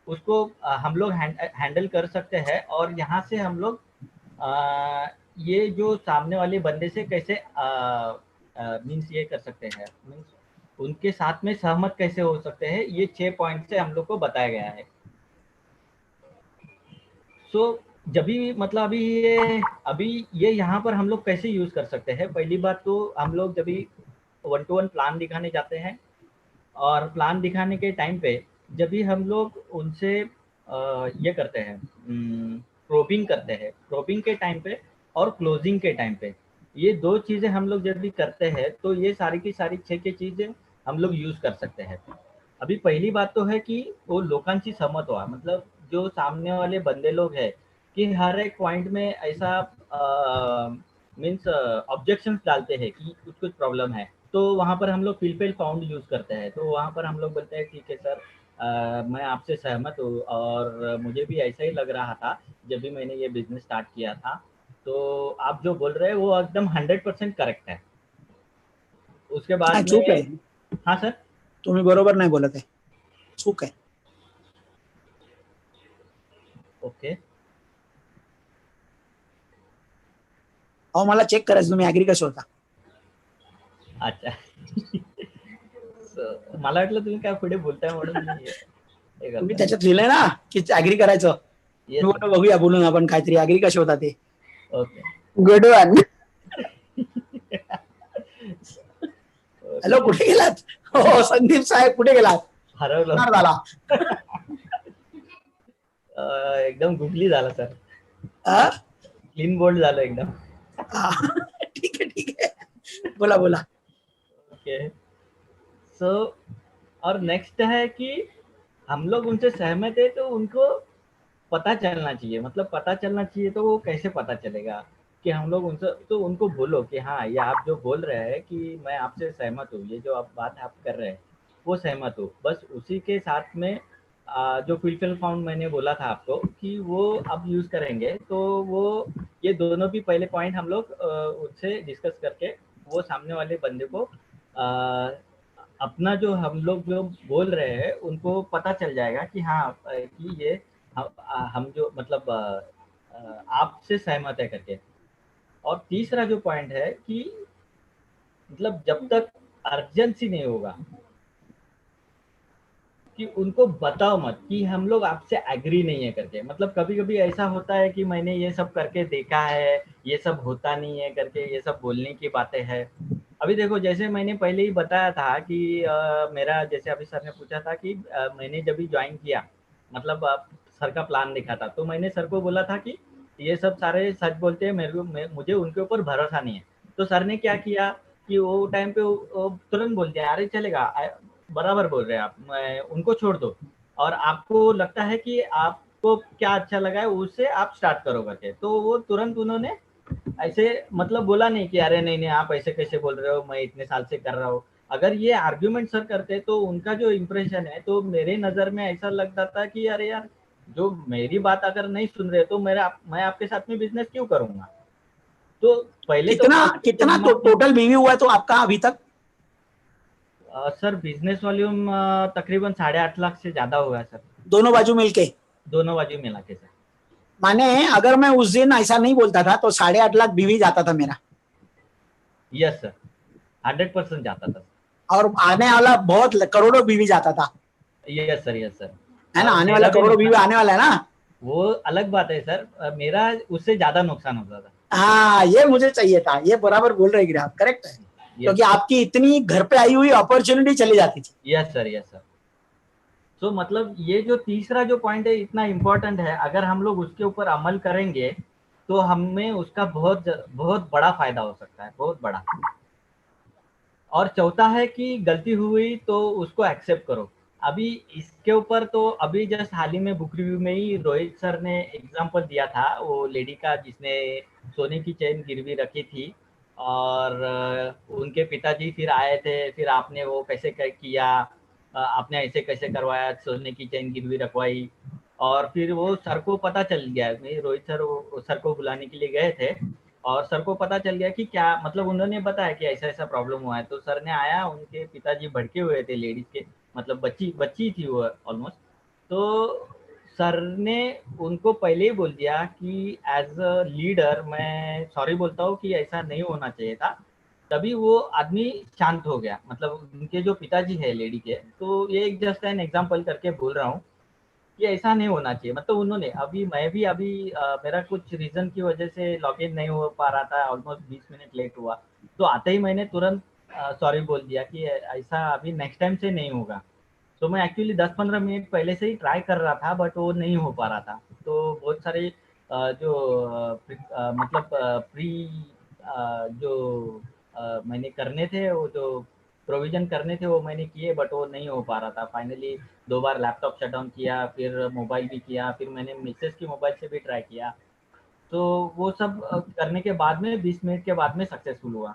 S8: उसको हम लोग हैंडल कर सकते हैं, और यहाँ से हम लोग ये जो सामने वाले बंदे से कैसे मीन्स ये कर सकते हैं, मीन्स उनके साथ में सहमत कैसे हो सकते हैं, ये 6 पॉइंट से हम लोग को बताया गया है। सो जब भी मतलब अभी ये यहाँ पर हम लोग कैसे यूज कर सकते हैं। पहली बात तो हम लोग जब भी 1-to-1 प्लान दिखाने जाते हैं, और प्लान दिखाने के टाइम पे जब भी हम लोग उनसे ये करते हैं, प्रोबिंग करते हैं, प्रोबिंग के टाइम पे और क्लोजिंग के टाइम पे, ये 2 चीजें हम लोग जब भी करते हैं तो ये सारी की सारी 6 की चीजें हम लोग यूज कर सकते हैं। अभी पहली बात तो है कि वो लोकांची सहमत हुआ, मतलब जो सामने वाले बंदे लोग हैं कि हर एक पॉइंट में ऐसा मीन्स ऑब्जेक्शंस डालते हैं कि कुछ प्रॉब्लम है, तो वहाँ पर हम लोग फील फाउंड यूज करते हैं। तो वहाँ पर हम लोग बोलते हैं ठीक है सर, मैं आपसे सहमत हूँ, और मुझे भी ऐसा ही लग रहा था जब भी मैंने ये बिजनेस स्टार्ट किया था। तो आप जो बोल रहे हैं वो एकदम 100% करेक्ट है। उसके बाद
S1: चूक आहे,
S8: में हाँ सर,
S1: तुम्ही बरोबर नाही बोलत आहे, चूक आहे.
S8: ओके।
S1: अहो मला चेक करायचं तुम्ही ऍग्री कसे होता.
S8: अच्छा So, मला वाटलं तुम्ही काय पुढे बोलताय म्हणून मी हे
S1: तुम्ही
S8: करतोय.
S1: त्याच्यात लिहिलंय ना की ऍग्री करायचं.
S8: Yes,
S1: मी बोललो बघूया बोलून आपण काहीतरी ऍग्री कसे होता ते.
S8: ओके.
S5: Good one.
S1: हॅलो, कुठे गेलात? हो संदीप साहेब कुठे गेलात?
S8: हरवलं.
S1: होणार झाला.
S8: एकदम गुगली झाला सर,
S1: हा?
S8: क्लीन बोल्ड झालं एकदम.
S1: हा. ठीक आहे बोला बोला.
S8: ओके। सो और नेक्स्ट है कि हम लोग उनसे सहमत है तो उनको पता चलना चाहिए। मतलब पता चलना चाहिए तो वो कैसे पता चलेगा कि हम लोग उनसे, तो उनको बोलो कि हाँ ये आप जो बोल रहे हैं कि मैं आपसे सहमत हूँ, ये जो आप बात आप कर रहे हैं वो सहमत हूँ। बस उसी के साथ में जो फुलफिल फाउंड मैंने बोला था आपको कि वो अब यूज करेंगे, तो वो ये दोनों भी पहले पॉइंट हम लोग उनसे डिस्कस करके वो सामने वाले बंदे को अपना जो हम लोग जो बोल रहे हैं उनको पता चल जाएगा कि हाँ कि ये हम जो मतलब आपसे सहमत है करके। और तीसरा जो पॉइंट है कि मतलब जब तक अर्जेंसी नहीं होगा कि उनको बताओ मत कि हम लोग आपसे एग्री नहीं है करके। मतलब कभी कभी ऐसा होता है कि मैंने ये सब करके देखा है, ये सब होता नहीं है करके, ये सब बोलने की बातें हैं। अभी देखो जैसे मैंने पहले ही बताया था कि मेरा जैसे अभी सर ने पूछा था कि मैंने जब भी ज्वाइन किया, मतलब सर का प्लान देखा था, तो मैंने सर को बोला था कि ये सब सारे सच बोलते हैं, मुझे उनके ऊपर भरोसा नहीं है। तो सर ने क्या किया कि वो टाइम पे वो तुरंत बोल दिया, अरे चलेगा, बराबर बोल रहे हैं आप, उनको छोड़ दो, और आपको लगता है कि आपको क्या अच्छा लगा है उससे आप स्टार्ट करो करके। तो वो तुरंत उन्होंने ऐसे मतलब बोला नहीं कि अरे नहीं नहीं आप ऐसे कैसे बोल रहे हो, मैं इतने साल से कर रहा हूँ। अगर ये आर्ग्यूमेंट सर करते तो उनका जो इम्प्रेशन है, तो मेरे नज़र में ऐसा लगता था कि अरे यार जो मेरी बात अगर नहीं सुन रहे तो मैं आपके साथ में बिजनेस क्यों करूंगा। तो पहले
S1: कितना टोटल बीवी हुआ है तो आपका अभी तक?
S8: सर बिजनेस वॉल्यूम तकरीबन 8.5 लाख से ज्यादा हुआ है सर,
S1: दोनों बाजू मिलके?
S8: दोनों बाजू मिला के सर।
S1: माने अगर मैं उस दिन ऐसा नहीं बोलता था तो 8.5 लाख बीवी जाता था मेरा।
S8: यस सर, 100% जाता था।
S1: और आने वाला बहुत करोड़ों बीवी जाता था।
S8: यस सर, यस सर,
S1: है ना, आने वाला करोड़ों बीवी आने वाला है ना।
S8: वो अलग बात है सर, मेरा उससे ज्यादा नुकसान होता था।
S1: हाँ, ये मुझे चाहिए था, ये बराबर बोल रहे गिरा, करेक्ट है, क्योंकि आपकी इतनी घर पे आई हुई अपॉर्चुनिटी चली जाती थी।
S8: Yes sir, yes sir. तो मतलब ये जो तीसरा जो पॉइंट है इतना इम्पोर्टेंट है, अगर हम लोग उसके ऊपर अमल करेंगे तो हमें उसका बहुत बहुत बड़ा फायदा हो सकता है, बहुत बड़ा। और चौथा है कि गलती हुई तो उसको एक्सेप्ट करो। अभी इसके ऊपर तो अभी जस्ट हाल ही में बुक रिव्यू में ही रोहित सर ने एग्जांपल दिया था, वो लेडी का जिसने सोने की चेन गिरवी रखी थी और उनके पिताजी फिर आए थे, फिर आपने वो कैसे किया, आपने ऐसे कैसे करवाया, सोने की चेन गिरवी रखवाई। और फिर वो सर को पता चल गया, रोहित सर सर को बुलाने के लिए गए थे और सर को पता चल गया कि क्या मतलब, उन्होंने बताया कि ऐसा ऐसा प्रॉब्लम हुआ है। तो सर ने आया, उनके पिताजी भड़के हुए थे लेडीज के, मतलब बच्ची थी वो ऑलमोस्ट। तो सर ने उनको पहले ही बोल दिया कि एज अ लीडर मैं सॉरी बोलता हूँ कि ऐसा नहीं होना चाहिए था। तभी वो आदमी शांत हो गया, मतलब उनके जो पिताजी है लेडी के। तो ये एक जस्ट एन एग्जाम्पल करके बोल रहा हूँ कि ऐसा नहीं होना चाहिए। मतलब उन्होंने मैं भी अभी मेरा कुछ रीजन की वजह से लॉगिन नहीं हो पा रहा था, ऑलमोस्ट 20 मिनट लेट हुआ। तो आते ही मैंने तुरंत सॉरी बोल दिया कि ऐसा अभी नेक्स्ट टाइम से नहीं होगा। तो मैं एक्चुअली 10-15 मिनट पहले से ही ट्राई कर रहा था, बट वो नहीं हो पा रहा था। तो बहुत सारे जो मतलब प्री जो मैंने करने थे, वो जो प्रोविजन करने थे वो मैंने किए, बट वो नहीं हो पा रहा था। फाइनली 2 बार लैपटॉप शट डाउन किया, फिर मोबाइल भी किया, फिर मैंने मिसेस की मोबाइल से भी ट्राई किया। तो वो सब करने के बाद में 20 मिनट के बाद में सक्सेसफुल हुआ,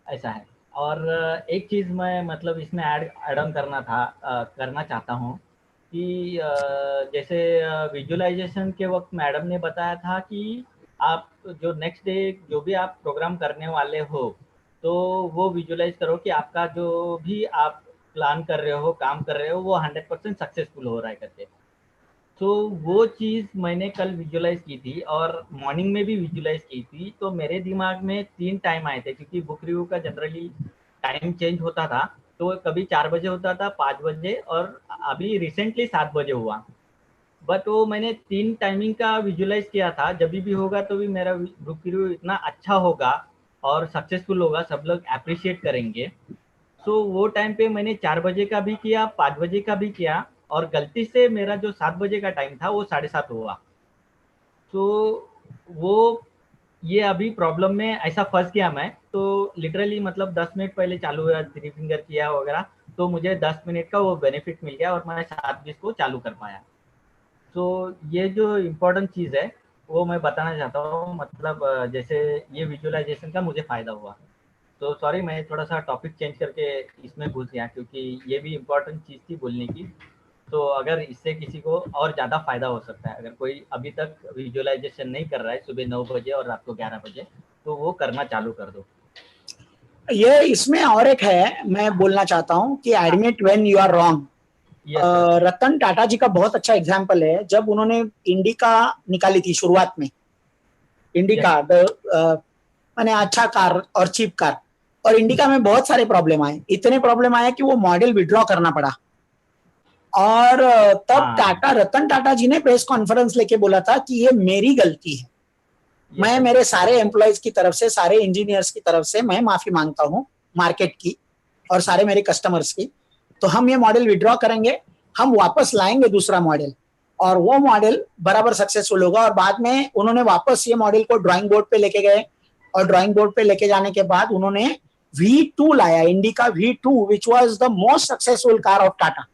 S8: ऐसा है। और एक चीज़ मैं मतलब इसमें ऐड ऑन करना चाहता हूँ कि जैसे विजुअलाइजेशन के वक्त मैडम ने बताया था कि आप जो नेक्स्ट डे जो भी आप प्रोग्राम करने वाले हो, तो वो विजुअलाइज करो कि आपका जो भी आप प्लान कर रहे हो, काम कर रहे हो, वो 100% सक्सेसफुल हो रहा है करके। तो वो चीज़ मैंने कल विजुअलाइज की थी और मॉर्निंग में भी विजुअलाइज की थी। तो मेरे दिमाग में 3 टाइम आए थे, क्योंकि बुक रिव्यू का जनरली टाइम चेंज होता था। तो कभी 4 बजे होता था, 5 बजे, और अभी रिसेंटली 7 बजे हुआ। बट वो मैंने 3 टाइमिंग का विजुअलाइज किया था, जब भी होगा तो भी मेरा बुक रिव्यू इतना अच्छा होगा और सक्सेसफुल होगा, सब लोग अप्रिशिएट करेंगे। सो वो टाइम पे मैंने 4 बजे का भी किया, 5 बजे का भी किया, और गलती से मेरा जो 7 बजे का टाइम था वो 7:30 हुआ। तो वो ये अभी प्रॉब्लम में ऐसा फंस गया मैं। तो लिटरली मतलब 10 मिनट पहले चालू हुआ, 3 फिंगर किया वगैरह, तो मुझे 10 मिनट का वो बेनिफिट मिल गया और मैं 7:20 को चालू कर पाया। तो ये जो इम्पोर्टेंट चीज़ है वो मैं बताना चाहता हूँ, मतलब जैसे ये विजुअलाइजेशन का मुझे फ़ायदा हुआ। तो सॉरी, मैं थोड़ा सा टॉपिक चेंज करके इसमें घुस गया, क्योंकि ये भी इम्पोर्टेंट चीज़ थी बोलने की। तो अगर इससे किसी को और ज़्यादा फ़ायदा हो सकता है, अगर कोई अभी तक विजुअलाइजेशन नहीं कर रहा है सुबह 9 बजे और रात को 11 बजे, तो वो करना चालू कर दो।
S1: ये इसमें और एक है, मैं बोलना चाहता हूँ कि admit when you are wrong. Ratan Tata ji का बहुत अच्छा एग्जाम्पल है। जब उन्होंने इंडिका निकाली थी शुरुआत में, इंडिका माने अच्छा कार और चीप कार, और इंडिका में बहुत सारे प्रॉब्लम आए, इतने प्रॉब्लम आए कि वो मॉडल विड्रॉ करना पड़ा। और तब रतन टाटा जी ने प्रेस कॉन्फ्रेंस लेके बोला था कि ये मेरी गलती है, मैं मेरे सारे एम्प्लॉयज की तरफ से, सारे इंजीनियर्स की तरफ से मैं माफी मांगता हूँ, मार्केट की और सारे मेरे कस्टमर्स की। तो हम ये मॉडल विड्रॉ करेंगे, हम वापस लाएंगे दूसरा मॉडल, और वो मॉडल बराबर सक्सेसफुल होगा। और बाद में उन्होंने वापस ये मॉडल को ड्राइंग बोर्ड पे लेके गए, और ड्राइंग बोर्ड पे लेके जाने के बाद उन्होंने V2 लाया, indica V2, which was the most successful car of Tata.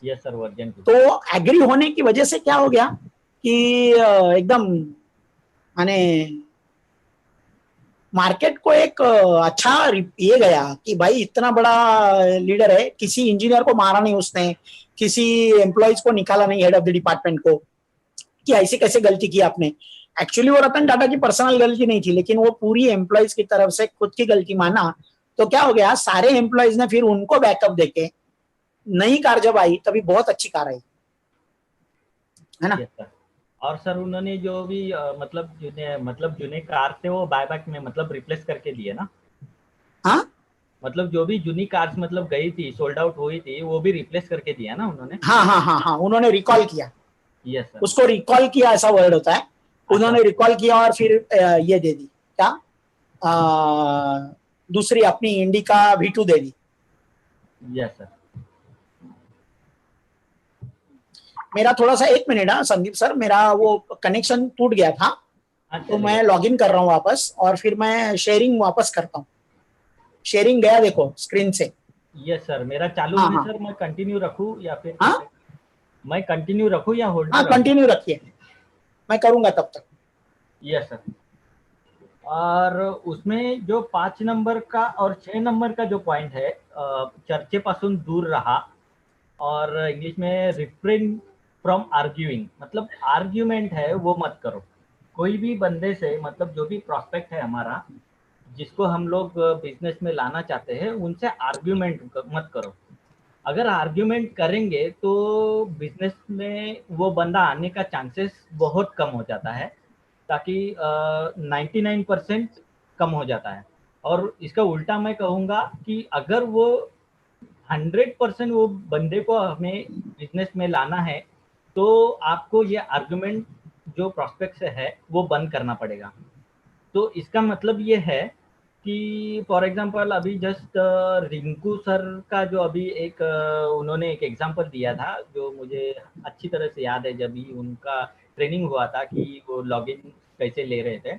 S8: Yes sir, version 2।
S1: तो एग्री होने की वजह से क्या हो गया कि एकदम माने मार्केट को एक अच्छा ये गया कि भाई इतना बड़ा लीडर है, किसी इंजीनियर को मारा नहीं उसने, किसी एम्प्लॉयज को निकाला नहीं हेड ऑफ द डिपार्टमेंट को कि ऐसे कैसे गलती की आपने। एक्चुअली वो रतन टाटा की पर्सनल गलती नहीं थी, लेकिन वो पूरी एम्प्लॉयज की तरफ से खुद की गलती माना। तो क्या हो गया, सारे एम्प्लॉयज ने फिर उनको बैकअप देके नई कार जब आई तभी बहुत अच्छी कार आई, है ना।
S8: yes, और सर उन्होंने जो भी मतलब जुने कार थे वो बायबैक में मतलब रिप्लेस करके दिए ना।
S1: हाँ,
S8: मतलब जो भी जूनी कार्स मतलब गई थी, सोल्ड आउट हुई थी, वो भी रिप्लेस करके दिया ना उन्होंने।
S1: हाँ हाँ हाँ हाँ, उन्होंने रिकॉल किया।
S8: Yes sir.
S1: उसको रिकॉल किया ऐसा वर्ड होता है, उन्होंने रिकॉल किया और फिर ये दे दी क्या, दूसरी अपनी इंडिका V2 दे दी।
S8: Yes sir.
S1: मेरा थोड़ा सा 1 मिनट संदीप सर, मेरा वो कनेक्शन टूट गया था, तो मैं लॉग इन कर रहा हूँ वापस और फिर मैं शेयरिंग वापस करता हूँ। शेयरिंग गया देखो स्क्रीन से।
S8: यस सर, मेरा चालू
S1: हाँ,
S8: है
S1: हाँ।
S8: सर, मैं कंटिन्यू रखूँ या फिर
S1: हाँ?
S8: मैं कंटिन्यू रखूँ या होल्ड?
S1: हाँ, कंटिन्यू रखिए, मैं करूंगा तब तक।
S8: Yes sir. और उसमें जो 5 नंबर का और 6 नंबर का जो पॉइंट है, चर्चेपासून दूर रहा, और इंग्लिश में रिफ्रेन फ्रॉम आर्ग्यूइंग, मतलब आर्ग्यूमेंट है वो मत करो कोई भी बंदे से, मतलब जो भी प्रॉस्पेक्ट है हमारा, जिसको हम लोग बिजनेस में लाना चाहते हैं, उनसे आर्ग्यूमेंट मत करो। अगर आर्ग्यूमेंट करेंगे तो बिजनेस में वो बंदा आने का चांसेस बहुत कम हो जाता है, ताकि 99% कम हो जाता है। और इसका उल्टा मैं कहूँगा कि अगर वो 100% वो बंदे को हमें बिजनेस में लाना है, तो आपको ये आर्गुमेंट जो प्रॉस्पेक्ट से है वो बंद करना पड़ेगा। तो इसका मतलब ये है कि फॉर एग्जांपल अभी जस्ट रिंकू सर का जो अभी एक उन्होंने एक एग्जांपल दिया था, जो मुझे अच्छी तरह से याद है, जब भी उनका ट्रेनिंग हुआ था कि वो लॉगिन कैसे ले रहे थे,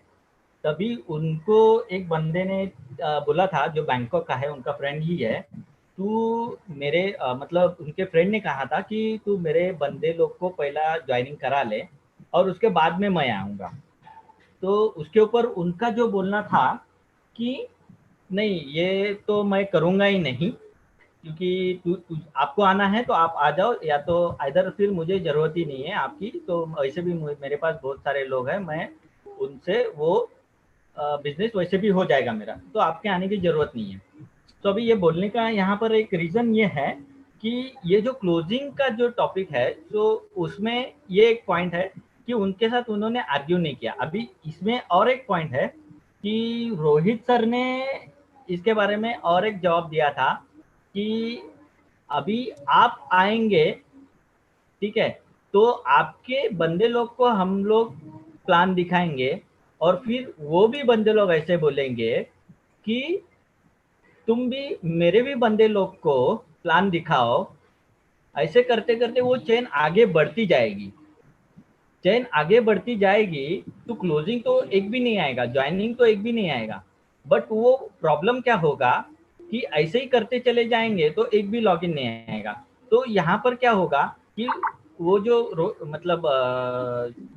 S8: तभी उनको एक बंदे ने बोला था, जो बैंकॉक का है, उनका फ्रेंड ही है, तू मेरे मतलब उनके फ्रेंड ने कहा था कि तू मेरे बंदे लोग को पहला ज्वाइनिंग करा ले और उसके बाद में मैं आऊँगा। तो उसके ऊपर उनका जो बोलना था कि नहीं, ये तो मैं करूँगा ही नहीं, क्योंकि तू आपको आना है तो आप आ जाओ, या तो इधर फिर मुझे ज़रूरत ही नहीं है आपकी, तो ऐसे भी मेरे पास बहुत सारे लोग हैं, मैं उनसे वो बिजनेस वैसे भी हो जाएगा मेरा, तो आपके आने की ज़रूरत नहीं है। तो अभी ये बोलने का यहाँ पर एक रीज़न ये है कि ये जो क्लोजिंग का जो टॉपिक है, तो उसमें ये एक पॉइंट है कि उनके साथ उन्होंने आर्ग्यू नहीं किया। अभी इसमें और एक पॉइंट है कि रोहित सर ने इसके बारे में और एक जवाब दिया था कि अभी आप आएंगे, ठीक है, तो आपके बंदे लोग को हम लोग प्लान दिखाएंगे, और फिर वो भी बंदे लोग ऐसे बोलेंगे कि तुम भी मेरे भी बंदे लोग को प्लान दिखाओ। ऐसे करते करते वो चेन आगे बढ़ती जाएगी, चेन आगे बढ़ती जाएगी, तो क्लोजिंग तो एक भी नहीं आएगा, ज्वाइनिंग तो एक भी नहीं आएगा। बट वो प्रॉब्लम क्या होगा कि ऐसे ही करते चले जाएंगे तो एक भी लॉगिन नहीं आएगा। तो यहाँ पर क्या होगा कि वो जो मतलब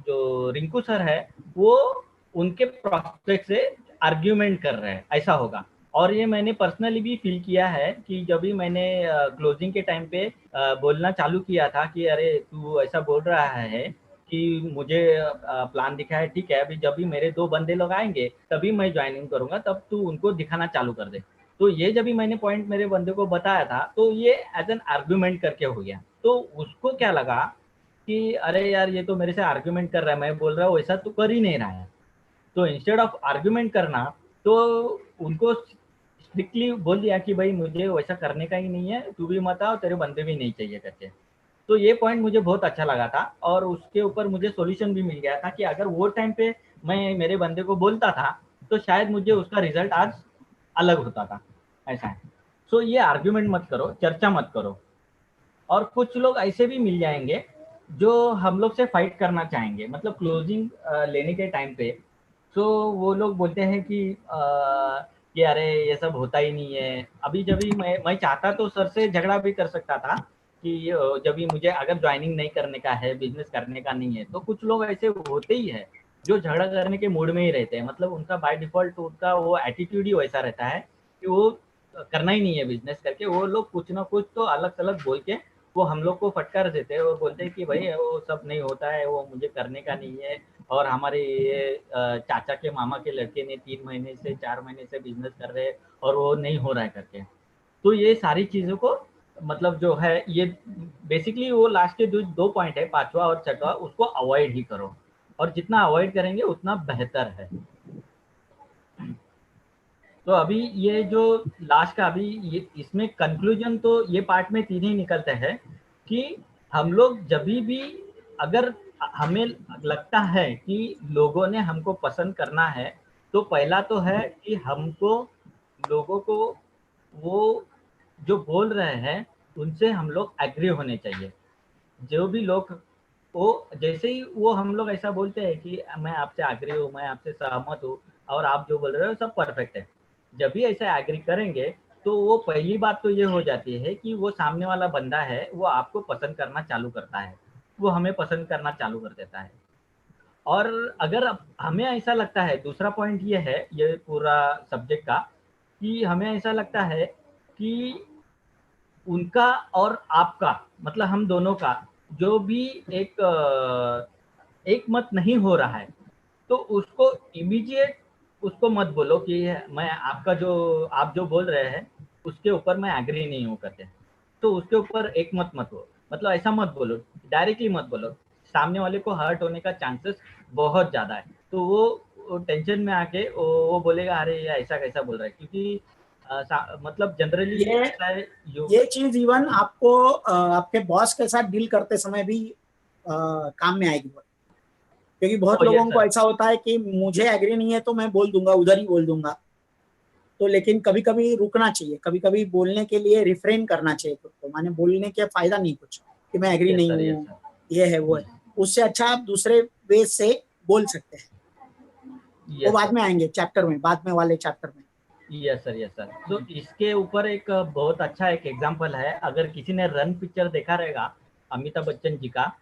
S8: जो रिंकू सर है, वो उनके प्रॉस्पेक्ट से आर्ग्यूमेंट कर रहे हैं, ऐसा होगा। और ये मैंने पर्सनली भी फील किया है कि जब भी मैंने क्लोजिंग के टाइम पे बोलना चालू किया था कि अरे तू ऐसा बोल रहा है कि मुझे प्लान दिखा है, ठीक है, अभी जब भी मेरे 2 बंदे लोग आएंगे तभी मैं ज्वाइनिंग करूंगा, तब तू उनको दिखाना चालू कर दे। तो ये जब भी मैंने पॉइंट मेरे बंदे को बताया था, तो ये एज एन आर्ग्यूमेंट करके हो गया। तो उसको क्या लगा कि अरे यार, ये तो मेरे से आर्ग्यूमेंट कर रहा है, मैं बोल रहा हूँ वैसा तो कर ही नहीं रहा है। तो इंस्टेड ऑफ आर्ग्यूमेंट करना, तो उनको स्ट्रिक्टली बोल दिया कि भाई मुझे वैसा करने का ही नहीं है, तू भी मत आओ, तेरे बंदे भी नहीं चाहिए करके। तो ये पॉइंट मुझे बहुत अच्छा लगा था, और उसके ऊपर मुझे सॉल्यूशन भी मिल गया था कि अगर वो टाइम पे मैं मेरे बंदे को बोलता था तो शायद मुझे उसका रिजल्ट आज अलग होता था। ऐसा है। सो ये आर्ग्यूमेंट मत करो, चर्चा मत करो। और कुछ लोग ऐसे भी मिल जाएंगे जो हम लोग से फाइट करना चाहेंगे, मतलब क्लोजिंग लेने के टाइम पे। तो वो लोग बोलते हैं कि अरे ये सब होता ही नहीं है। अभी जब भी मैं चाहता तो सर से झगड़ा भी कर सकता था कि जब भी मुझे अगर ज्वाइनिंग नहीं करने का है, बिजनेस करने का नहीं है, तो कुछ लोग ऐसे होते ही है जो झगड़ा करने के मूड में ही रहते हैं। मतलब उनका बाय डिफॉल्ट उनका वो एटीट्यूड ही वैसा रहता है कि वो करना ही नहीं है बिजनेस करके। वो लोग कुछ ना कुछ तो अलग अलग बोल के वो हम लोग को फटकार देते हैं और बोलते हैं कि भाई वो सब नहीं होता है, वो मुझे करने का नहीं है, और हमारे ये चाचा के मामा के लड़के ने 3 महीने से 4 महीने से बिजनेस कर रहे हैं और वो नहीं हो रहा है करके। तो ये सारी चीज़ों को मतलब जो है, ये बेसिकली वो लास्ट के 2 पॉइंट है, 5वां और 6वां, उसको अवॉइड ही करो, और जितना अवॉइड करेंगे उतना बेहतर है। तो अभी ये जो लास्ट का, अभी ये इसमें कंक्लूजन तो ये पार्ट में 3 ही निकलते हैं कि हम लोग जब भी अगर हमें लगता है कि लोगों ने हमको पसंद करना है, तो पहला तो है कि हमको लोगों को वो जो बोल रहे हैं उनसे हम लोग एग्री होने चाहिए। जो भी लोग वो जैसे ही वो हम लोग ऐसा बोलते हैं कि मैं आपसे एग्री हूँ, मैं आपसे सहमत हूँ और आप जो बोल रहे हो सब परफेक्ट है, जब भी ऐसा एग्री करेंगे तो वो पहली बात तो ये हो जाती है कि वो सामने वाला बंदा है वो आपको पसंद करना चालू करता है, वो हमें पसंद करना चालू कर देता है। और अगर हमें ऐसा लगता है, दूसरा पॉइंट ये है ये पूरा सब्जेक्ट का, कि हमें ऐसा लगता है कि उनका और आपका मतलब हम दोनों का जो भी एक मत नहीं हो रहा है, तो उसको इमीडिएट उसको मत बोलो कि मैं आपका जो आप जो बोल रहे हैं उसके ऊपर मैं एग्री नहीं हूँ करके, तो उसके ऊपर एक मत हो, मतलब ऐसा मत बोलो, डायरेक्टली मत बोलो, सामने वाले को हर्ट होने का चांसेस बहुत ज़्यादा है। तो वो टेंशन में आके वो बोलेगा अरे ये ऐसा कैसा बोल रहा है, क्योंकि मतलब जनरली ऐसा है
S1: ये चीज इवन आपको आपके बॉस के साथ डील करते समय भी काम में आएगी, क्योंकि बहुत लोगों को ऐसा होता है कि मुझे एग्री नहीं है तो मैं बोल दूंगा, उधर ही बोल दूंगा। तो लेकिन कभी कभी रुकना चाहिए, कभी कभी बोलने के लिए रिफ्रेन करना चाहिए खुद को, माने बोलने के फायदा नहीं कुछ कि मैं एग्री नहीं हूँ, ये है वो है, उससे अच्छा आप दूसरे वे से बोल सकते हैं। वो बाद में आएंगे चैप्टर में, बाद में वाले चैप्टर में।
S8: Yes sir. तो इसके ऊपर एक बहुत अच्छा एक एग्जांपल है, अगर किसी ने रन पिक्चर देखा रहेगा अमिताभ बच्चन जी का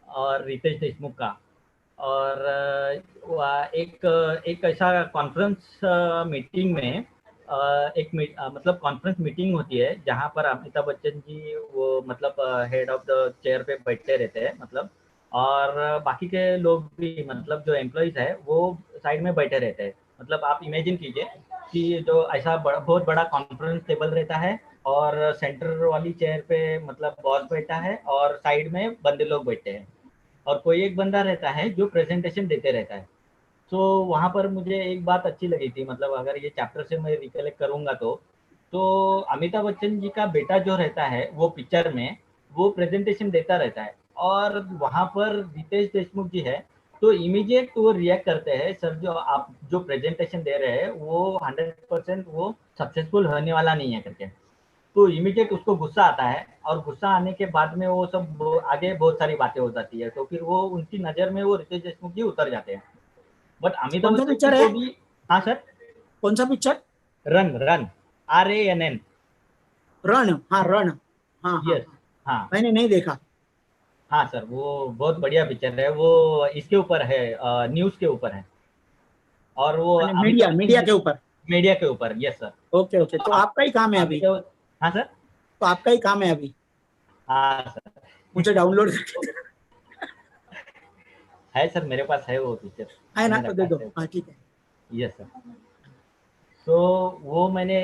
S8: और रितेश देशमुख का, और एक ऐसा कॉन्फ्रेंस मीटिंग में मतलब कॉन्फ्रेंस मीटिंग होती है जहाँ पर अमिताभ बच्चन जी वो मतलब हेड ऑफ द चेयर पे बैठते रहते हैं, मतलब और बाकी के लोग भी मतलब जो एम्प्लॉइज है वो साइड में बैठे रहते हैं। मतलब आप इमेजिन कीजिए कि जो ऐसा बहुत बड़ा कॉन्फ्रेंस टेबल रहता है और सेंटर वाली चेयर पे मतलब बॉस बैठा है और साइड में बंदे लोग बैठे हैं और कोई एक बंदा रहता है जो प्रेजेंटेशन देते रहता है। तो वहाँ पर मुझे एक बात अच्छी लगी थी, मतलब अगर ये चैप्टर से मैं रिकलेक्ट करूँगा तो अमिताभ बच्चन जी का बेटा जो रहता है वो पिक्चर में वो प्रेजेंटेशन देता रहता है और वहाँ पर रितेश देशमुख जी है तो इमीडिएट वो रिएक्ट करते हैं, सर जो आप जो प्रेजेंटेशन दे रहे हैं वो 100% वो सक्सेसफुल होने वाला नहीं है करके। तो इमीडिएट उसको गुस्सा आता है और गुस्सा आने के बाद में वो सब आगे बहुत सारी बातें हो जाती है, तो फिर वो उनकी नज़र में वो रितेश देशमुख जी उतर जाते हैं। बट अमिताभ बच्चन को भी, हाँ सर
S1: कौन सा पिक्चर?
S8: Run RANN।
S1: रण, हाँ रण, हाँ
S8: यस हाँ
S1: मैंने नहीं देखा।
S8: हाँ सर वो बहुत बढ़िया पिक्चर है, वो इसके ऊपर है न्यूज़ के ऊपर है और वो
S1: मीडिया के ऊपर,
S8: मीडिया के ऊपर। Yes sir.
S1: ओके तो आपका ही काम है अभी।
S8: हाँ सर
S1: तो आपका ही काम है अभी।
S8: हाँ सर
S1: मुझे डाउनलोड
S8: है सर, मेरे पास है वो पिक्चर
S1: है ना, तो दे दो। हाँ ठीक है।
S8: Yes sir. तो वो मैंने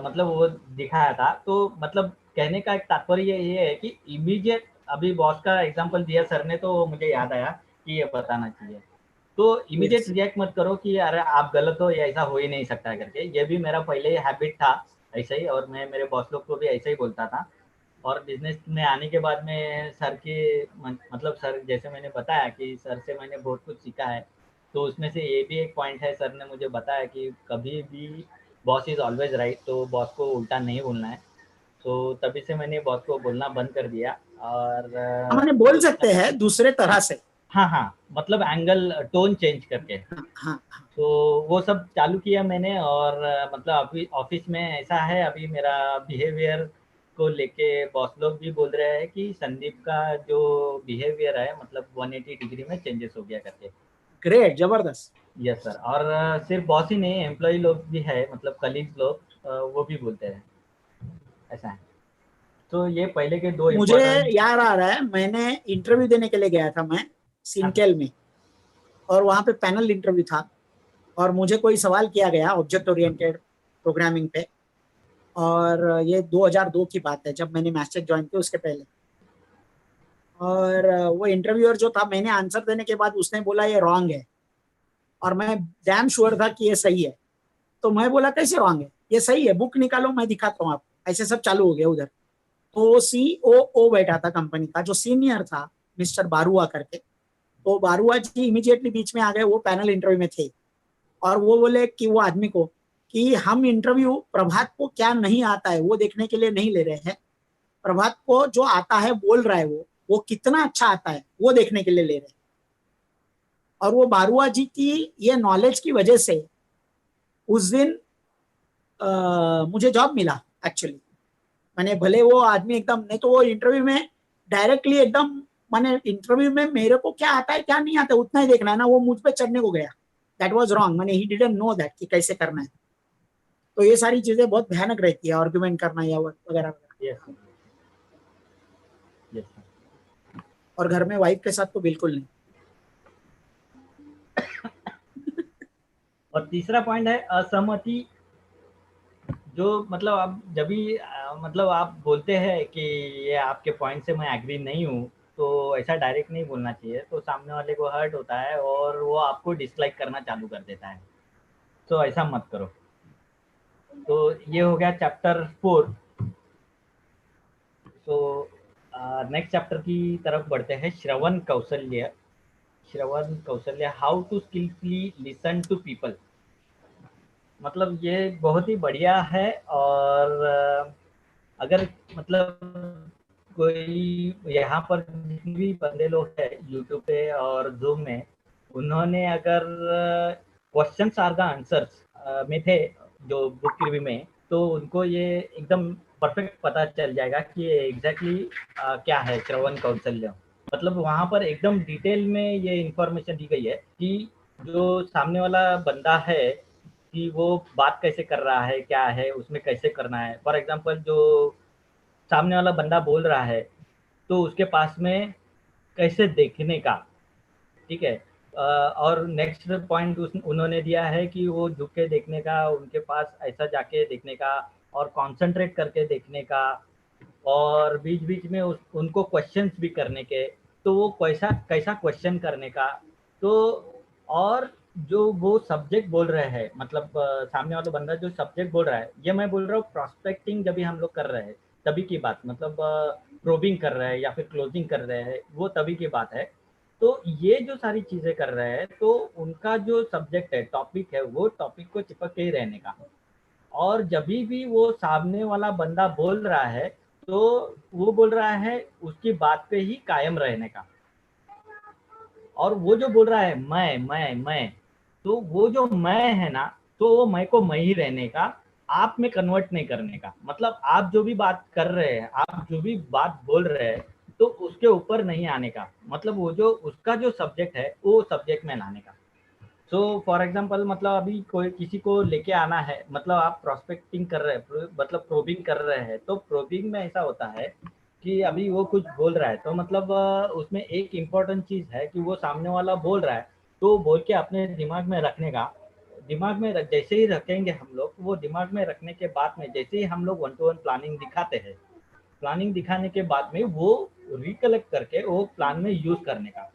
S8: मतलब वो दिखाया था, तो मतलब कहने का एक तात्पर्य ये है कि इमीडिएट, अभी बॉस का एग्जांपल दिया सर ने तो मुझे याद आया कि ये बताना चाहिए, तो इमीडिएट रिएक्ट मत करो कि अरे आप गलत हो या ऐसा हो ही नहीं सकता करके। ये भी मेरा पहले ही हैबिट था ऐसा ही, और मैं मेरे बॉस लोग को भी ऐसा ही बोलता था। और बिजनेस में आने के बाद में सर के मतलब सर जैसे मैंने बताया कि सर से मैंने बहुत कुछ सीखा है, तो उसमें से ये भी एक पॉइंट है, सर ने मुझे बताया कि कभी भी बॉस इज़ ऑलवेज राइट, तो बॉस को उल्टा नहीं बोलना है। तो तभी से मैंने बॉस को बोलना बंद कर दिया। और
S1: हमने बोल सकते हैं दूसरे तरह से,
S8: हाँ मतलब एंगल टोन चेंज करके।
S1: हाँ।
S8: तो वो सब चालू किया मैंने, और मतलब अभी ऑफिस में ऐसा है, अभी मेरा बिहेवियर को लेके बॉस लोग भी बोल रहे हैं कि संदीप का जो बिहेवियर है मतलब 180 डिग्री में चेंजेस हो गया करके।
S1: ग्रेट, जबरदस्त।
S8: Yes sir. और सिर्फ बॉस ही नहीं, एम्प्लॉय लोग भी है, मतलब कलीग्स लोग वो भी बोलते हैं ऐसा है। तो ये पहले के दो
S1: मुझे याद आ रहा है, मैंने इंटरव्यू देने के लिए गया था मैं सिंटेल में, और वहां पे पैनल इंटरव्यू था और मुझे कोई सवाल किया गया ऑब्जेक्ट ओरिएंटेड प्रोग्रामिंग पे, और ये 2002 की बात है जब मैंने मैस्टेक ज्वाइन किया, उसके पहले। और वो इंटरव्यूअर जो था, मैंने आंसर देने के बाद उसने बोला ये रॉन्ग है, और मैं डैम श्योर था कि ये सही है। तो मैं बोला कैसे रॉन्ग है, ये सही है, बुक निकालो मैं दिखाता हूँ आपको। ऐसे सब चालू हो गया उधर। तो COO बैठा था कंपनी का, जो सीनियर था, मिस्टर बारुआ करके। तो बारुआ जी इमीडिएटली बीच में आ गए, वो पैनल इंटरव्यू में थे और वो बोले कि वो आदमी को कि हम इंटरव्यू प्रभात को क्या नहीं आता है वो देखने के लिए नहीं ले रहे हैं, प्रभात को जो आता है बोल रहा है वो कितना अच्छा आता है वो देखने के लिए ले रहे हैं। और वो बारुआ जी की ये नॉलेज की वजह से उस दिन मुझे जॉब मिला एक्चुअली। मैंने भले वो आदमी एकदम, नहीं तो वो इंटरव्यू में डायरेक्टली एकदम, मैंने इंटरव्यू में मेरे को क्या आता है क्या नहीं आता है उतना ही देखना है ना, वो मुझ पे चढ़ने को गया। दैट वाज रॉन्ग, मैंने ही डिडंट नो दैट कि कैसे करना है। तो ये सारी चीजें बहुत भयानक रहती है, आर्गुमेंट करना या वगैरह वगैरह।
S8: यस यस
S1: और घर में वाइफ के साथ तो बिल्कुल नहीं।
S8: और तीसरा पॉइंट है असहमति। जो मतलब आप जब भी मतलब आप बोलते हैं कि ये आपके पॉइंट से मैं एग्री नहीं हूँ, तो ऐसा डायरेक्ट नहीं बोलना चाहिए, तो सामने वाले को हर्ट होता है और वो आपको डिसलाइक करना चालू कर देता है। तो ऐसा मत करो। तो ये हो गया चैप्टर 4। तो नेक्स्ट चैप्टर की तरफ बढ़ते हैं, श्रवण कौशल्य। श्रवण कौशल्य, how to skillfully listen to people. मतलब ये बहुत ही बढ़िया है। और अगर मतलब कोई यहाँ पर जितने भी बंदे लोग हैं यूट्यूब पे और जूम में, उन्होंने अगर क्वेश्चंस आर द आंसर्स में थे जो बुक रिव्यू में, तो उनको ये एकदम परफेक्ट पता चल जाएगा कि एग्जैक्टली क्या है श्रवण कौशल्य। मतलब वहाँ पर एकदम डिटेल में ये इंफॉर्मेशन दी गई है कि जो सामने वाला बंदा है कि वो बात कैसे कर रहा है, क्या है उसमें, कैसे करना है। फॉर एग्जांपल जो सामने वाला बंदा बोल रहा है तो उसके पास में कैसे देखने का, ठीक है। और नेक्स्ट पॉइंट उन्होंने दिया है कि वो झुक के देखने का, उनके पास ऐसा जाके देखने का और कंसंट्रेट करके देखने का, और बीच बीच में उनको क्वेश्चंस भी करने के, तो वो कैसा कैसा क्वेश्चन करने का। तो और जो वो सब्जेक्ट बोल रहे हैं, मतलब सामने वाला बंदा जो सब्जेक्ट बोल रहा है, ये मैं बोल रहा हूँ प्रोस्पेक्टिंग जब भी हम लोग कर रहे हैं तभी की बात, मतलब प्रोबिंग कर रहे हैं या फिर क्लोजिंग कर रहे हैं, वो तभी की बात है। तो ये जो सारी चीज़ें कर रहे हैं, तो उनका जो सब्जेक्ट है, टॉपिक है, वो टॉपिक को चिपक के ही रहने का। और जब भी वो सामने वाला बंदा बोल रहा है तो वो बोल रहा है उसकी बात पे ही कायम रहने का। और वो जो बोल रहा है मैं, तो वो जो मैं है ना, तो वो मैं को मैं ही रहने का, आप में कन्वर्ट नहीं करने का। मतलब आप जो भी बात कर रहे हैं, आप जो भी बात बोल रहे हैं, तो उसके ऊपर नहीं आने का। मतलब वो जो उसका जो सब्जेक्ट है वो सब्जेक्ट में लाने का। सो फॉर एग्जांपल, मतलब अभी कोई किसी को लेके आना है, मतलब आप प्रोस्पेक्टिंग कर रहे हैं, मतलब प्रोबिंग कर रहे हैं, तो प्रोबिंग में ऐसा होता है कि अभी वो कुछ बोल रहा है, तो मतलब उसमें एक इम्पॉर्टेंट चीज़ है कि वो सामने वाला बोल रहा है तो बोल के अपने दिमाग में रखने का। दिमाग में जैसे ही रखेंगे हम लोग, वो दिमाग में रखने के बाद में जैसे ही हम लोग 1-to-1 प्लानिंग दिखाते हैं, प्लानिंग दिखाने के बाद में वो रिकलेक्ट करके वो प्लान में यूज़ करने का।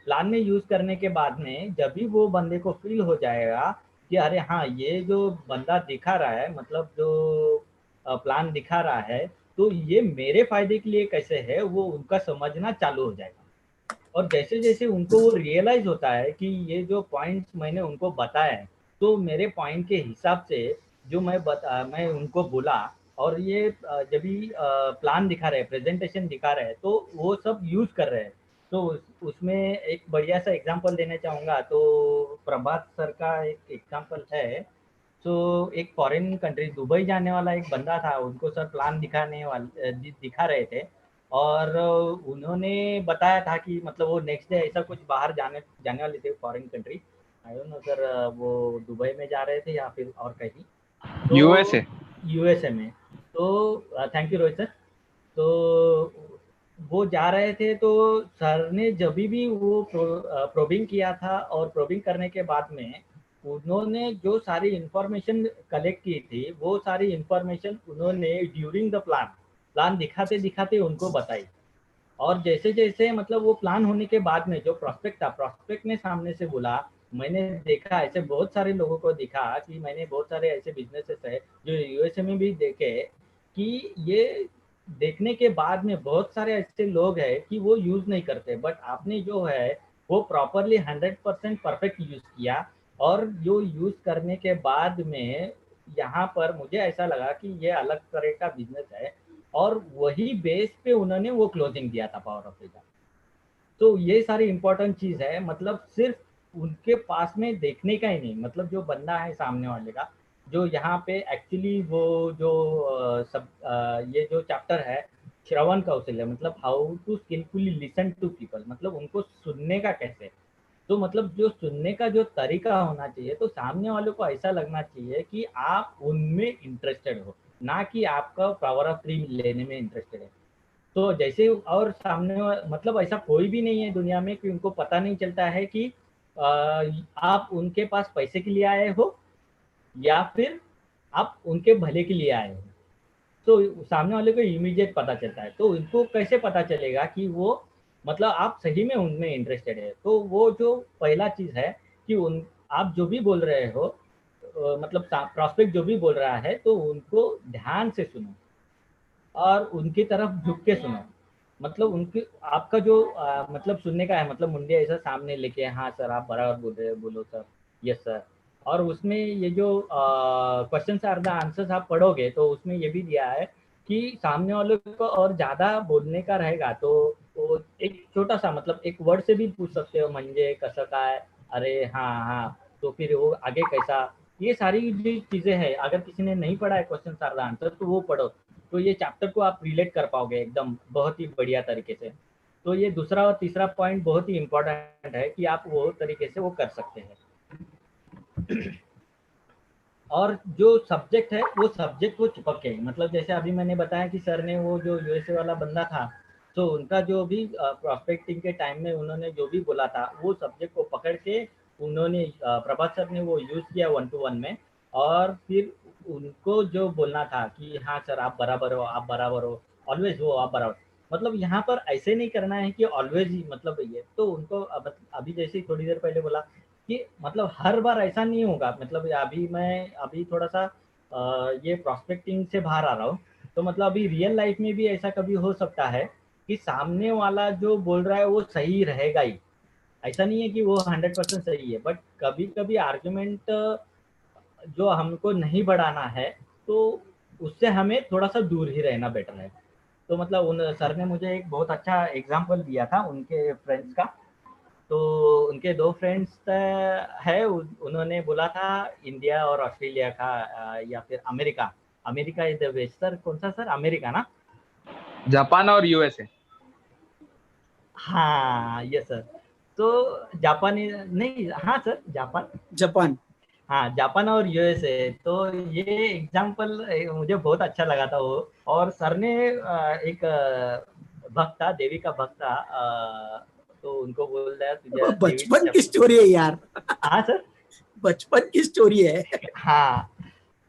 S8: प्लान में यूज़ करने के बाद में जब भी वो बंदे को फील हो जाएगा कि अरे हाँ, ये जो बंदा दिखा रहा है, मतलब जो प्लान दिखा रहा है, तो ये मेरे फायदे के लिए कैसे है, वो उनका समझना चालू हो जाएगा। और जैसे जैसे उनको वो रियलाइज होता है कि ये जो पॉइंट्स मैंने उनको बताया है, तो मेरे पॉइंट के हिसाब से जो मैं उनको बोला, और ये जब भी प्लान दिखा रहे हैं, प्रेजेंटेशन दिखा रहे हैं, तो वो सब यूज़ कर रहे हैं। तो उसमें एक बढ़िया सा एग्जांपल देना चाहूँगा। तो प्रभात सर का एक एग्जांपल है। तो एक फॉरेन कंट्री दुबई जाने वाला एक बंदा था, उनको सर प्लान दिखा रहे थे, और उन्होंने बताया था कि मतलब वो नेक्स्ट डे ऐसा कुछ बाहर जाने वाले थे, foreign country. I don't know sir, वो दुबई में जा रहे थे या फिर और कहीं, तो यूएसए में। तो थैंक यू रोहित सर। तो वो जा रहे थे, तो सर ने जब भी वो प्रोबिंग किया था, और प्रोबिंग करने के बाद में उन्होंने जो सारी इंफॉर्मेशन कलेक्ट की थी, वो सारी इंफॉर्मेशन उन्होंने ड्यूरिंग द प्लान दिखाते दिखाते उनको बताई। और जैसे जैसे मतलब वो प्लान होने के बाद में जो प्रोस्पेक्ट था, प्रोस्पेक्ट ने सामने से बोला, मैंने देखा ऐसे बहुत सारे लोगों को दिखा कि मैंने बहुत सारे ऐसे बिजनेसेस है जो यूएसए में भी देखे कि ये देखने के बाद में बहुत सारे ऐसे लोग हैं कि वो यूज नहीं करते, बट आपने जो है वो प्रॉपरली 100% परफेक्ट यूज किया। और जो यूज करने के बाद में यहाँ पर मुझे ऐसा लगा कि ये अलग तरह का बिजनेस है, और वही बेस पे उन्होंने वो क्लोजिंग दिया था पावर ऑफ रिजल्ट। तो ये सारी इंपॉर्टेंट चीज है, मतलब सिर्फ उनके पास में देखने का ही नहीं, मतलब जो बंदा है सामने वाले का, जो यहाँ पे एक्चुअली वो जो ये जो चैप्टर है श्रवण कौशल्य, मतलब how to skillfully listen to people, मतलब उनको सुनने का कैसे। तो मतलब जो सुनने का जो तरीका होना चाहिए, तो सामने वाले को ऐसा लगना चाहिए कि आप उनमें इंटरेस्टेड हो, ना कि आपका पावर ऑफ ड्रीम लेने में इंटरेस्टेड है। तो जैसे और सामने मतलब ऐसा कोई भी नहीं है दुनिया में कि उनको पता नहीं चलता है कि आप उनके पास पैसे के लिए आए हो या फिर आप उनके भले के लिए आए हो। तो सामने वाले को इमीडिएट पता चलता है। तो उनको कैसे पता चलेगा कि वो मतलब आप सही में उनमें इंटरेस्टेड है। तो वो जो पहला चीज है कि उन आप जो भी बोल रहे हो, मतलब प्रॉस्पेक्ट जो भी बोल रहा है, तो उनको ध्यान से सुनो और उनकी तरफ झुक के सुनो। मतलब उनकी आपका जो मतलब सुनने का है, मतलब मुंडे ऐसा सामने लेके, हाँ सर आप बराबर बोल रहे हो, बोलो सर, यस सर। और उसमें ये जो क्वेश्चन आर द आंसर्स आप पढ़ोगे तो उसमें ये भी दिया है कि सामने वाले को और ज्यादा बोलने का रहेगा तो वो एक छोटा सा मतलब एक वर्ड से भी पूछ सकते हो, म्हणजे कसं काय, अरे हाँ हाँ, तो फिर वो आगे कैसा, ये सारी जो चीजें हैं। अगर किसी ने नहीं पढ़ा है क्वेश्चन आर द आंसर तो वो पढ़ो, तो ये चैप्टर को आप रिलेट कर पाओगे एकदम बहुत ही बढ़िया तरीके से। तो ये दूसरा और तीसरा पॉइंट बहुत ही इम्पोर्टेंट है कि आप वो तरीके से वो कर सकते हैं। और जो सब्जेक्ट है वो सब्जेक्ट को चिपक के, मतलब जैसे अभी मैंने बताया कि सर ने वो जो यूएसए वाला बंदा था, तो उनका जो भी प्रोस्पेक्टिंग के टाइम में उन्होंने जो भी बोला था वो सब्जेक्ट को पकड़ के उन्होंने प्रभात सर ने वो यूज किया 1-to-1 में। और फिर उनको जो बोलना था कि हाँ सर आप बराबर हो, आप बराबर हो, ऑलवेज हो आप बराबर। मतलब यहाँ पर ऐसे नहीं करना है कि ऑलवेज ही मतलब ये, तो उनको अभी जैसे थोड़ी देर पहले बोला कि मतलब हर बार ऐसा नहीं होगा। मतलब अभी थोड़ा सा ये प्रोस्पेक्टिंग से बाहर आ रहा हूँ, तो मतलब अभी रियल लाइफ में भी ऐसा कभी हो सकता है कि सामने वाला जो बोल रहा है वो सही रहेगा ही, ऐसा नहीं है कि वो 100% सही है, बट कभी कभी आर्ग्यूमेंट जो हमको नहीं बढ़ाना है तो उससे हमें थोड़ा सा दूर ही रहना बेटर है। तो मतलब उन सर ने मुझे एक बहुत अच्छा एग्जाम्पल दिया था उनके फ्रेंड्स का। तो उनके 2 फ्रेंड्स है, उन्होंने बोला था इंडिया और ऑस्ट्रेलिया का या फिर America. America is the best. Sir कौन सा सर? अमेरिका ना?
S6: जापान और यूएसए।
S8: हाँ ये सर। तो जापान नहीं, हाँ सर जापान,
S1: जापान।
S8: हाँ जापान और यूएसए। तो ये एग्जाम्पल मुझे बहुत अच्छा लगा था वो। और सर ने एक भक्त था, देवी का भक्त था, तो उनको बोल रहा है तुझे
S1: बचपन की स्टोरी है यार।
S8: हाँ सर,
S1: बचपन की स्टोरी है।
S8: हाँ।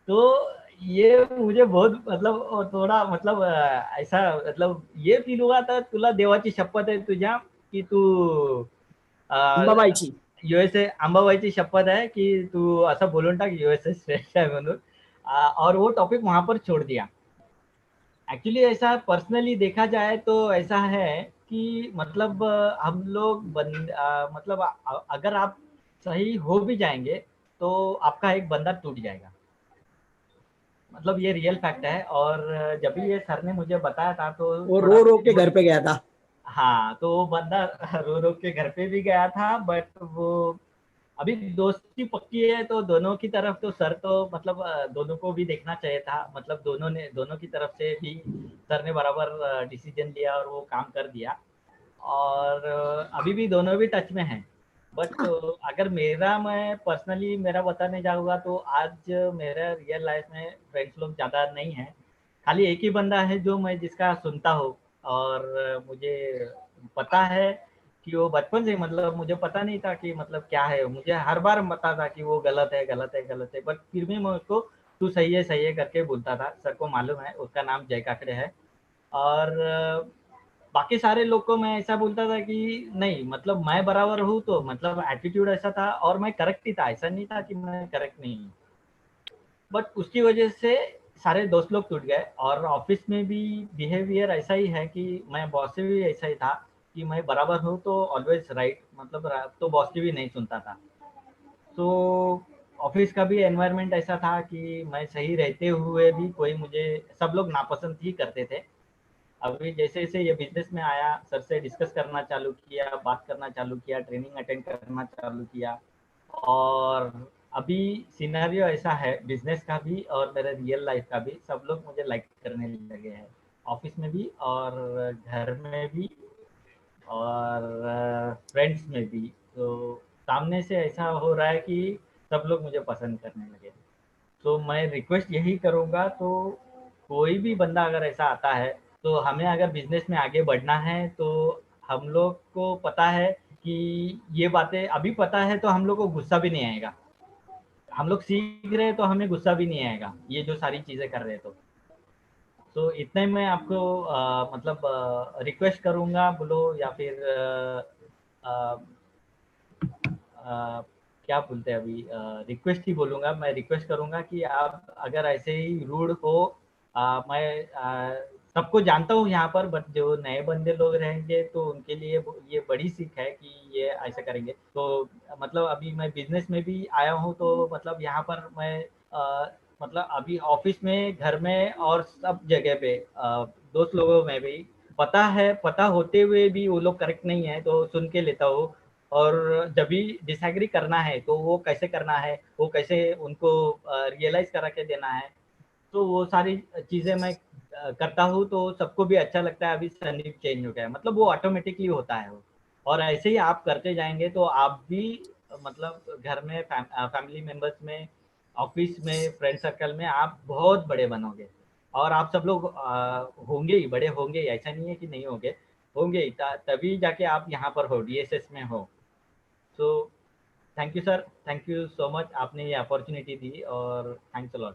S8: तो ये मुझे बहुत मतलब थोड़ा मतलब ऐसा मतलब ये फील हुआ था, तुला देवाची शपथ आहे तुझ्या की तू
S1: अंबाबाईची.
S8: यूएसए, अंबाबाईची शपथ है कि तू ऐसा बोलून टाक यूएसए श्रेष्ठ है म्हणून। और वो टॉपिक वहां पर छोड़ दिया। एक्चुअली ऐसा पर्सनली देखा जाए तो ऐसा है कि मतलब हम लोग मतलब अगर आप सही हो भी जाएंगे तो आपका एक बंदा टूट जाएगा, मतलब ये रियल फैक्ट है। और जब भी ये सर ने मुझे बताया था तो
S1: वो रो रो के घर पे गया था.
S8: हाँ, तो वो बंदा रो रो के घर पे भी गया था, बट वो अभी दोस्ती पक्की है तो दोनों की तरफ तो सर तो मतलब दोनों को भी देखना चाहिए था। मतलब दोनों की तरफ से भी सर ने बराबर डिसीजन लिया और वो काम कर दिया। और अभी भी दोनों भी टच में हैं। बट अगर मैं पर्सनली मेरा बताने जाऊँगा तो आज मेरा रियल लाइफ में फ्रेंड्स लोग ज़्यादा नहीं है। खाली एक ही बंदा है जो मैं जिसका सुनता हूँ। और मुझे पता है कि वो बचपन से, मतलब मुझे पता नहीं था कि मतलब क्या है, मुझे हर बार पता था कि वो गलत है गलत है गलत है, बट फिर भी मैं उसको तू सही है करके बोलता था। सर को मालूम है, उसका नाम जय काकड़े है। और बाकी सारे लोग को मैं ऐसा बोलता था कि नहीं, मतलब मैं बराबर हूँ, तो मतलब एटीट्यूड ऐसा था और मैं करेक्ट ही था, ऐसा नहीं था कि मैं करेक्ट नहीं हूँ। बट उसकी वजह से सारे दोस्त लोग टूट गए और ऑफिस में भी बिहेवियर ऐसा ही है कि मैं बॉस से भी ऐसा ही था कि मैं बराबर हूँ तो ऑलवेज राइट, मतलब तो बॉस की भी नहीं सुनता था। तो ऑफिस का भी एनवायरनमेंट ऐसा था कि मैं सही रहते हुए भी कोई मुझे, सब लोग नापसंद ही करते थे। अभी जैसे जैसे ये बिजनेस में आया, सर से डिस्कस करना चालू किया, बात करना चालू किया, ट्रेनिंग अटेंड करना चालू किया, और अभी सिनेरियो ऐसा है बिजनेस का भी और मेरे रियल लाइफ का भी, सब लोग मुझे लाइक करने लगे हैं, ऑफिस में भी और घर में भी और फ्रेंड्स में भी। तो सामने से ऐसा हो रहा है कि सब लोग मुझे पसंद करने लगे। तो मैं रिक्वेस्ट यही करूँगा, तो कोई भी बंदा अगर ऐसा आता है तो हमें अगर बिजनेस में आगे बढ़ना है तो हम लोग को पता है कि ये बातें अभी पता है तो हम लोग को गुस्सा भी नहीं आएगा। हम लोग सीख रहे हैं तो हमें गुस्सा भी नहीं आएगा ये जो सारी चीज़ें कर रहे हैं। तो इतना ही मैं आपको मतलब रिक्वेस्ट करूँगा बोलो, या फिर अ, क्या बोलते हैं अभी, रिक्वेस्ट ही बोलूँगा। मैं रिक्वेस्ट करूँगा कि आप अगर ऐसे ही रूड हो, मैं सबको जानता हूँ यहाँ पर, बट जो नए बंदे लोग रहेंगे तो उनके लिए ये बड़ी सीख है कि ये ऐसा करेंगे। तो मतलब अभी मैं बिजनेस में भी आया हूँ तो मतलब यहाँ पर मैं मतलब अभी ऑफिस में, घर में और सब जगह पे दोस्त लोगों में भी पता है, पता होते हुए भी वो लोग करेक्ट नहीं है तो सुन के लेता हूँ। और जब भी डिसएग्री करना है तो वो कैसे करना है, वो कैसे उनको रियलाइज करा के देना है, तो वो सारी चीज़ें मैं करता हूँ तो सबको भी अच्छा लगता है। अभी संदीप चेंज हो गया है, मतलब वो ऑटोमेटिकली होता है वो। और ऐसे ही आप करते जाएंगे तो आप भी मतलब घर में फैमिली मेंबर्स में, ऑफिस में, फ्रेंड सर्कल में आप बहुत बड़े बनोगे। और आप सब लोग होंगे ही, बड़े होंगे ही, ऐसा नहीं है कि नहीं होंगे, होंगे ही, तभी जाके आप यहाँ पर हो, डीएसएस में हो। So thank you sir, thank you so much, आपने ये अपॉर्चुनिटी दी और थैंक्स अ लॉट।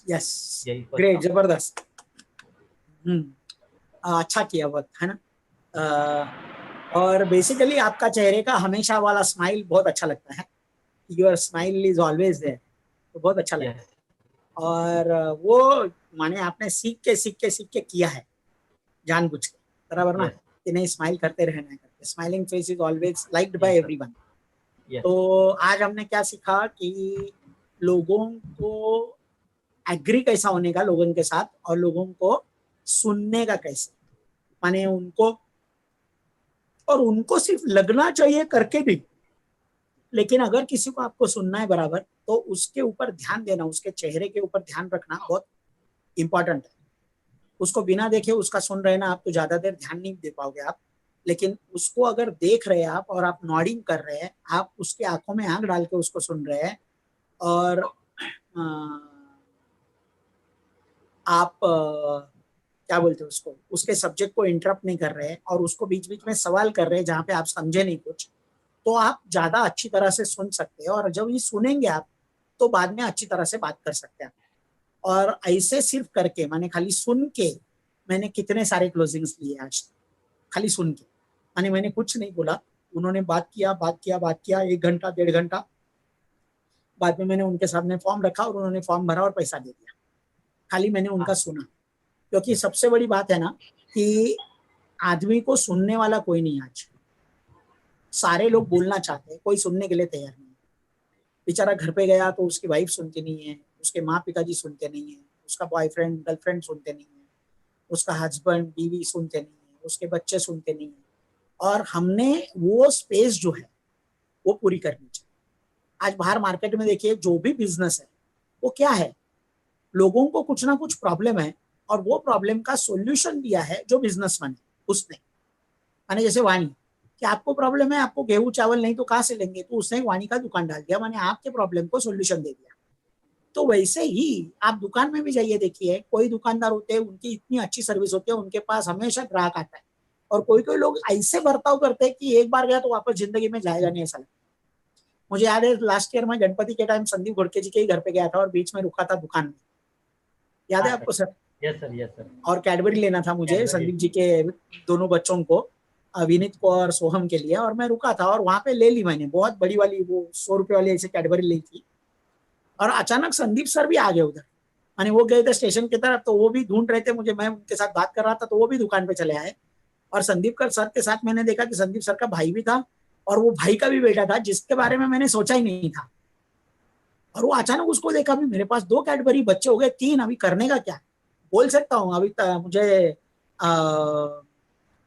S1: यस,
S8: यही
S1: ग्रेट, जबरदस्त। अच्छा किया बहुत, है ना। और बेसिकली आपका चेहरे का हमेशा वाला स्माइल बहुत अच्छा लगता है। Your smile is always there, तो बहुत अच्छा लगता है। और वो माने आपने सीख के किया है जानबूझ के, बराबर ना, कि नहीं स्माइल करते रहना है करके। Smiling face is always liked by everyone. तो आज हमने क्या सीखा कि लोगों को एग्री कैसा होने का लोगों के साथ, और लोगों को सुनने का कैसे, माने उनको, और उनको सिर्फ लगना चाहिए करके भी, लेकिन अगर किसी को आपको सुनना है बराबर तो उसके ऊपर ध्यान देना, उसके चेहरे के ऊपर ध्यान रखना बहुत इंपॉर्टेंट है। उसको बिना देखे उसका सुन रहे ना आप तो ज्यादा देर ध्यान नहीं दे पाओगे आप, लेकिन उसको अगर देख रहे हैं आप और आप नॉडिंग कर रहे हैं, आप उसके आंखों में आंख डाल के उसको सुन रहे हैं, और आप क्या बोलते हैं उसको, उसके सब्जेक्ट को इंटरप्ट नहीं कर रहे हैं और उसको बीच बीच में सवाल कर रहे हैं जहाँ पे आप समझे नहीं कुछ, तो आप ज्यादा अच्छी तरह से सुन सकते हैं। और जब ये सुनेंगे आप तो बाद में अच्छी तरह से बात कर सकते हैं। और ऐसे सिर्फ करके, माने खाली सुन के, मैंने कितने सारे क्लोजिंग्स लिए आज, खाली सुन के, माने मैंने कुछ नहीं बोला, उन्होंने बात किया 1 घंटा 1.5 घंटा, बाद में मैंने उनके सामने फॉर्म रखा और उन्होंने फॉर्म भरा और पैसा दे दिया, खाली मैंने उनका सुना। क्योंकि सबसे बड़ी बात है ना कि आदमी को सुनने वाला कोई नहीं आज, सारे लोग बोलना चाहते हैं, कोई सुनने के लिए तैयार नहीं। बेचारा घर पे गया तो उसकी वाइफ सुनती नहीं है, उसके माँ पिताजी सुनते नहीं है, उसका बॉयफ्रेंड गर्लफ्रेंड सुनते नहीं है, उसका हस्बैंड बीवी सुनते नहीं है, उसके बच्चे सुनते नहीं है। और हमने वो स्पेस जो है वो पूरी करनी चाहिए। आज बाहर मार्केट में देखिए, जो भी बिजनेस है वो क्या है, लोगों को कुछ ना कुछ प्रॉब्लम है और वो प्रॉब्लम का सॉल्यूशन दिया है जो बिजनेसमैन है उसने। माने जैसे वाणी, कि आपको प्रॉब्लम है, आपको गेहूं चावल नहीं तो कहाँ से लेंगे, तो उसने वाणी का दुकान डाल दिया, माने आपके प्रॉब्लम को सॉल्यूशन दे दिया। तो वैसे ही आप दुकान में भी जाइए, देखिए कोई दुकानदार होते हैं, उनकी इतनी अच्छी सर्विस होती है, उनके पास हमेशा ग्राहक आता है। और कोई कोई लोग ऐसे बर्ताव करते हैं कि एक बार गया तो वापस जिंदगी में जाएगा नहीं, ऐसा लगता। मुझे याद है लास्ट ईयर में गणपति के टाइम संदीप घोड़के जी के ही घर पे गया था और बीच में रुका था दुकान में, याद है आपको sir?
S8: Yes sir, yes sir.
S1: और कैडबरी लेना था मुझे संदीप जी के दोनों बच्चों को, विनीत को और सोहम के लिए, और मैं रुका था और वहां पे ले ली मैंने, बहुत बड़ी वाली वो 100 रुपए वाली ऐसे कैडबरी ली थी। और अचानक संदीप सर भी आ गए उधर, मैंने वो गए थे स्टेशन की तरफ, तो वो भी ढूंढ रहे थे मुझे, मैं उनके साथ बात कर रहा था तो वो भी दुकान पे चले आए। और संदीप कर सर के साथ मैंने देखा कि संदीप सर का भाई भी था और वो भाई का भी बेटा था जिसके बारे में मैंने सोचा ही नहीं था। और वो अचानक उसको देखा, भी मेरे पास 2 कैडबरी, बच्चे हो गए 3, अभी करने का क्या? बोल सकता हूँ अभी मुझे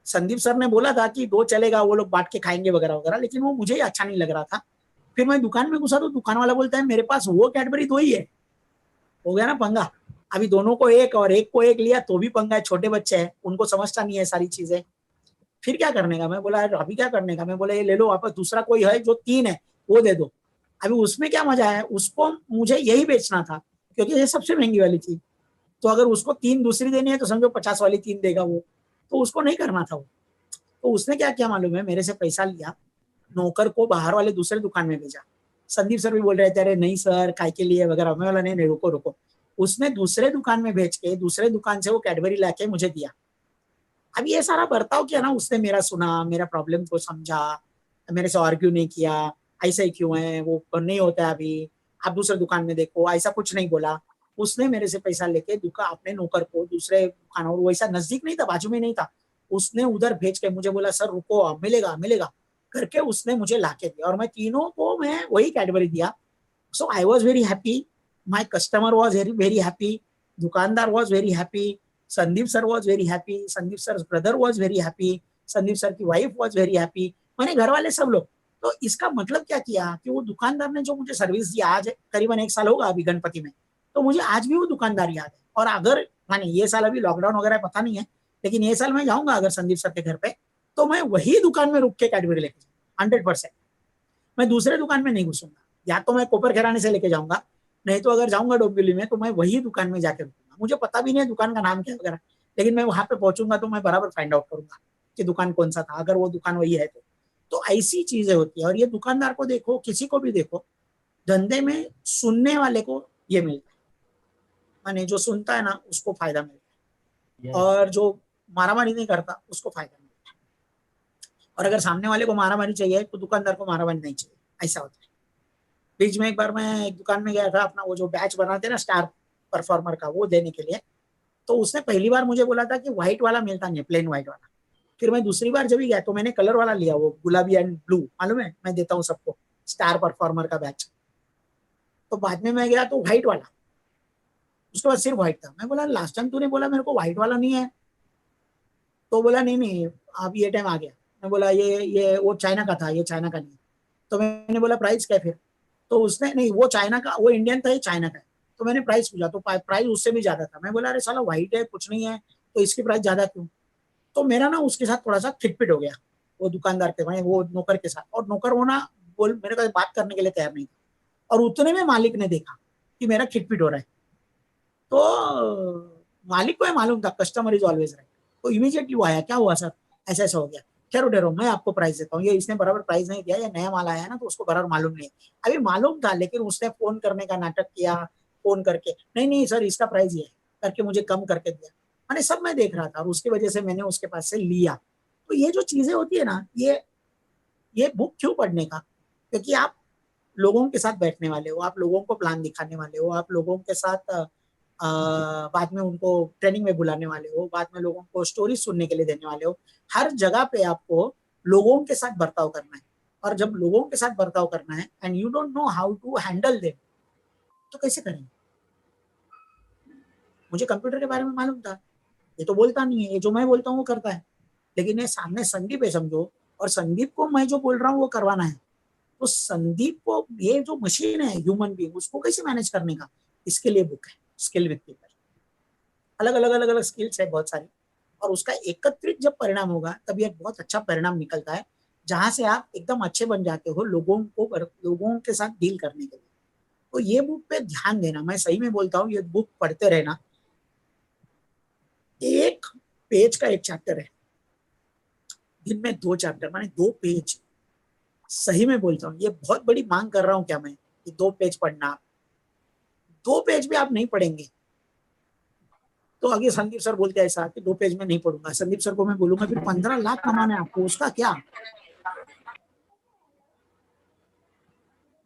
S1: संदीप सर ने बोला था कि 2 चलेगा, वो लोग बांट के खाएंगे वगैरह वगैरह, लेकिन वो मुझे ही अच्छा नहीं लग रहा था। फिर मैं दुकान में घुसा तो दुकान वाला बोलता है मेरे पास वो कैडबरी 2 ही है। हो गया ना पंगा। अभी दोनों को एक और एक को एक लिया तो भी पंगा है, छोटे बच्चे हैं, उनको समझता नहीं है सारी चीजें। फिर क्या करने का? मैं बोला अभी क्या करने का? मैं बोला ये ले लो, वापस दूसरा कोई है जो 3 है वो दे दो। अभी उसमें क्या मजा है, उसको मुझे यही बेचना था क्योंकि ये सबसे महंगी वाली थी। तो अगर उसको 3 दूसरी देनी है तो समझो 50 वाली 3 देगा वो, तो उसको नहीं करना था वो। तो उसने क्या किया मालूम है, मेरे से पैसा लिया, नौकर को बाहर वाले दूसरे दुकान में भेजा। संदीप सर भी बोल रहे थे अरे नहीं सर काय के लिए वगैरह। मैं बोला नहीं नहीं रुको रुको। उसने दूसरे दुकान में भेज के दूसरे दुकान से वो कैडबरी लाके मुझे दिया। अब ये सारा बर्ताव किया ना उसने, मेरा सुना, मेरा प्रॉब्लम को समझा, मेरे से आर्ग्यू नहीं किया, ऐसा ही क्यों है, वो नहीं होता है अभी, आप दूसरे दुकान में देखो, ऐसा कुछ नहीं बोला। उसने मेरे से पैसा लेके दुकान अपने नौकर को दूसरे दुकान, और वैसा नजदीक नहीं था, बाजू में नहीं था, उसने उधर भेज के मुझे बोला सर रुको मिलेगा मिलेगा करके उसने मुझे लाके दिया। और मैं तीनों को मैं वही कैडबरी दिया। So I was very happy, my customer was very very happy, दुकानदार was very happy, Sandeep sir was very happy, Sandeep sir brother was very happy, Sandeep sir की वाइफ वॉज वेरी हैप्पी, मैंने घर वाले सब लोग। तो इसका मतलब क्या किया कि वो दुकानदार ने जो मुझे सर्विस दी, आज करीबन 1 साल होगा अभी गणपति में, तो मुझे आज भी वो दुकानदार याद है। और अगर माने ये साल अभी लॉकडाउन वगैरह पता नहीं है, लेकिन ये साल मैं जाऊंगा अगर संदीप सर के घर पे, तो मैं वही दुकान में रुक के कैडबरी लेके जाऊंगा 100%। मैं दूसरे दुकान में नहीं घुसूंगा, या तो मैं कोपर खैराने से लेके जाऊंगा, नहीं तो अगर जाऊंगा डोंबिवली में तो मैं वही दुकान में जाकर रुकूंगा। मुझे पता भी नहीं है दुकान का नाम क्या वगैरह, लेकिन मैं वहां पे पहुंचूंगा तो मैं बराबर फाइंड आउट करूंगा कि दुकान कौन सा था, अगर वो दुकान वही है तो ऐसी चीजें होती है। और ये दुकानदार को देखो, किसी को भी देखो, धंधे में सुनने वाले को ये मिलता है, माने जो सुनता है ना उसको फायदा मिलता है, और जो मारामारी नहीं करता उसको फायदा मिलता है। और अगर सामने वाले को मारामारी चाहिए तो दुकानदार को मारामारी नहीं चाहिए, ऐसा होता है। बीच में एक बार मैं एक दुकान में गया था, अपना वो जो बैच बनाते ना स्टार परफॉर्मर का, वो देने के लिए। तो उसने पहली बार मुझे बोला था कि व्हाइट वाला मिलता नहीं है, प्लेन व्हाइट वाला। फिर मैं दूसरी बार जब भी गया तो मैंने कलर वाला लिया, वो गुलाबी एंड ब्लू, मालूम है मैं देता हूँ सबको स्टार परफॉर्मर का बैच। तो बाद में मैं गया तो व्हाइट वाला, उसके बाद सिर्फ व्हाइट था। मैं बोला लास्ट टाइम तूने बोला मेरे को व्हाइट वाला नहीं है, तो बोला नहीं नहीं अब ये टाइम आ गया। मैं बोला ये वो चाइना का था, ये चाइना का नहीं। तो मैंने बोला प्राइस क्या फिर? तो उसने नहीं वो चाइना का, वो इंडियन था, ये चाइना का है। तो मैंने प्राइस पूछा तो प्राइस उससे भी ज्यादा था। मैं बोला अरे साला व्हाइट है कुछ नहीं है तो इसकी प्राइस ज्यादा क्यों? तो मेरा ना उसके साथ थोड़ा सा खिटपिट हो गया, वो दुकानदार के भाई वो नौकर के साथ। और नौकर वो ना बोल मेरे को बात करने के लिए तैयार नहीं था, और उतने में मालिक ने देखा कि मेरा खिटपिट हो रहा है। तो मालिक को मालूम था कस्टमर इज ऑलवेज राइट। तो इमीडिएटली वो आया, क्या हुआ सर, ऐसा ऐसा हो गया, खैर डरो मैं आपको प्राइस देता हूँ, ये इसने बराबर प्राइस नहीं दिया, ये नया माल आया है ना तो उसको बराबर मालूम नहीं है। अभी मालूम था लेकिन उसने फोन करने का नाटक किया, फोन करके नहीं नहीं सर इसका प्राइस ये है करके मुझे कम करके दिया। मैंने सब मैं देख रहा था और उसकी वजह से मैंने उसके पास से लिया। तो ये जो चीजें होती है ना, ये बुक क्यों पढ़ने का? क्योंकि आप लोगों के साथ बैठने वाले हो, आप लोगों को प्लान दिखाने वाले हो, आप लोगों के साथ बाद में उनको ट्रेनिंग में बुलाने वाले हो, बाद में लोगों को स्टोरी सुनने के लिए देने वाले हो। हर जगह पे आपको लोगों के साथ बर्ताव करना है, और जब लोगों के साथ बर्ताव करना है and you don't know how to handle them, तो कैसे करेंगे? मुझे कंप्यूटर के बारे में मालूम था, ये तो बोलता नहीं है, ये जो मैं बोलता हूँ वो करता है, लेकिन ये सामने संदीप है समझो, और संदीप को मैं जो बोल रहा हूँ वो करवाना है। तो संदीप को ये जो मशीन है ह्यूमन बीइंग, उसको कैसे मैनेज करने का, इसके लिए बुक है स्किल विद पीपल। अलग अलग अलग अलग स्किल्स है बहुत सारी, और उसका एकत्रित जब परिणाम होगा तभी एक बहुत अच्छा परिणाम निकलता है, जहां से आप एकदम अच्छे बन जाते हो लोगों के साथ डील करने के लिए। तो ये बुक पे ध्यान देना, मैं सही में बोलता हूँ, ये बुक पढ़ते रहना। एक पेज का एक चैप्टर है, दिन में 2 चैप्टर माने 2 पेज। सही में बोलता हूँ, ये बहुत बड़ी मांग कर रहा हूँ क्या मैं कि 2 पेज पढ़ना? 2 पेज भी आप नहीं पढ़ेंगे तो आगे संदीप सर बोलते हैं ऐसा कि 2 पेज में नहीं पढ़ूंगा। संदीप सर को मैं बोलूंगा फिर 15 लाख कमाना है आपको, उसका क्या?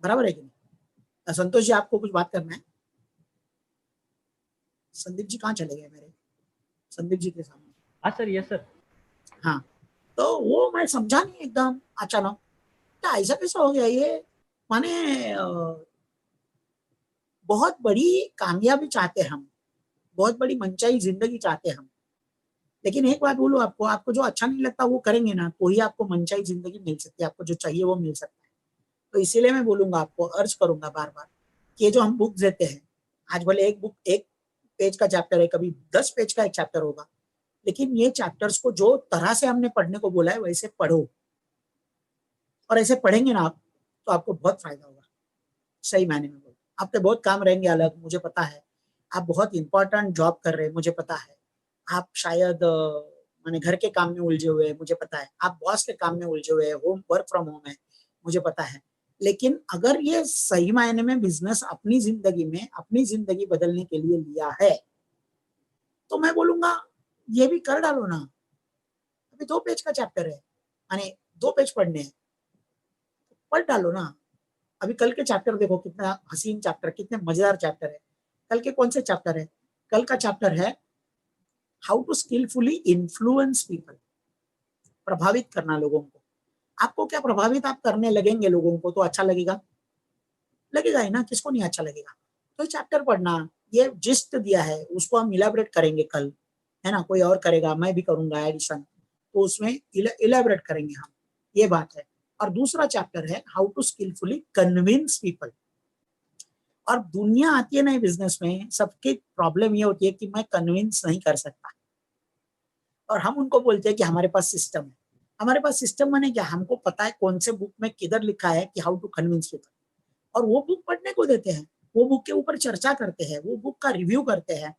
S1: बराबर है कि नहीं? संतोष जी आपको कुछ बात करना है? संदीप जी कहाँ चले गए मेरे? संदीप जी के सामने।
S8: हाँ सर, यस सर।
S1: हाँ, तो वो मैं समझा नहीं एकदम अचानक, क्या ऐसा कैसा हो गया ये? माने बहुत बड़ी कामयाबी चाहते हम, बहुत बड़ी मनचाही जिंदगी चाहते हम, लेकिन एक बात बोलूं आपको, आपको जो अच्छा नहीं लगता वो करेंगे ना, तो ही आपको मनचाही जिंदगी मिल सकती है, आपको जो चाहिए वो मिल सकता है। तो इसीलिए मैं बोलूंगा आपको, अर्ज करूंगा बार बार कि ये जो हम बुक देते हैं, आज भले एक बुक 1 पेज का चैप्टर है, कभी 10 पेज का एक चैप्टर होगा, लेकिन ये चैप्टर्स को जो तरह से हमने पढ़ने को बोला है वैसे पढ़ो, और ऐसे पढ़ेंगे ना आप, तो आपको बहुत फायदा होगा। सही मायने में बोलो, आपके बहुत काम रहेंगे अलग, मुझे पता है। आप बहुत इंपॉर्टेंट जॉब कर रहे हैं, मुझे पता है। आप शायद माने घर के काम में उलझे हुए हैं, मुझे पता है। आप बॉस के काम में उलझे हुए हैं, होम वर्क फ्रॉम होम है, मुझे पता है। लेकिन अगर ये सही मायने में बिजनेस अपनी जिंदगी में अपनी जिंदगी बदलने के लिए लिया है, तो मैं बोलूंगा ये भी कर डालो ना। अभी 2 पेज का चैप्टर है, माने 2 पेज पढ़ने हैं, पढ़ डालो ना। अभी कल के चैप्टर देखो, कितना हसीन चैप्टर, कितने मजेदार चैप्टर है। कल के कौन से चैप्टर है? कल का चैप्टर है how to skillfully influence people, प्रभावित करना लोगों को। आपको क्या प्रभावित आप करने लगेंगे लोगों को तो अच्छा लगेगा, लगेगा ही ना, किसको नहीं अच्छा लगेगा। तो ये चैप्टर पढ़ना, ये जिस्ट दिया है, उसको हम इलेबरेट करेंगे कल, है ना, कोई और करेगा, मैं भी करूंगा एडिशन, तो उसमें इलेबरेट करेंगे हम, ये बात है। और दूसरा चैप्टर है how to skillfully convince people. और दुनिया आती है ना बिजनेस में, सबकी प्रॉब्लम ये होती है कि मैं कन्विंस नहीं कर सकता, और हम उनको बोलते हैं कि हमारे पास सिस्टम है। हमारे पास सिस्टम माने क्या? हमको पता है कौन से बुक में किधर लिखा है कि हाउ टू कन्विंस पीपल, और वो बुक पढ़ने को देते हैं, वो बुक के ऊपर चर्चा करते हैं, वो बुक का रिव्यू करते हैं।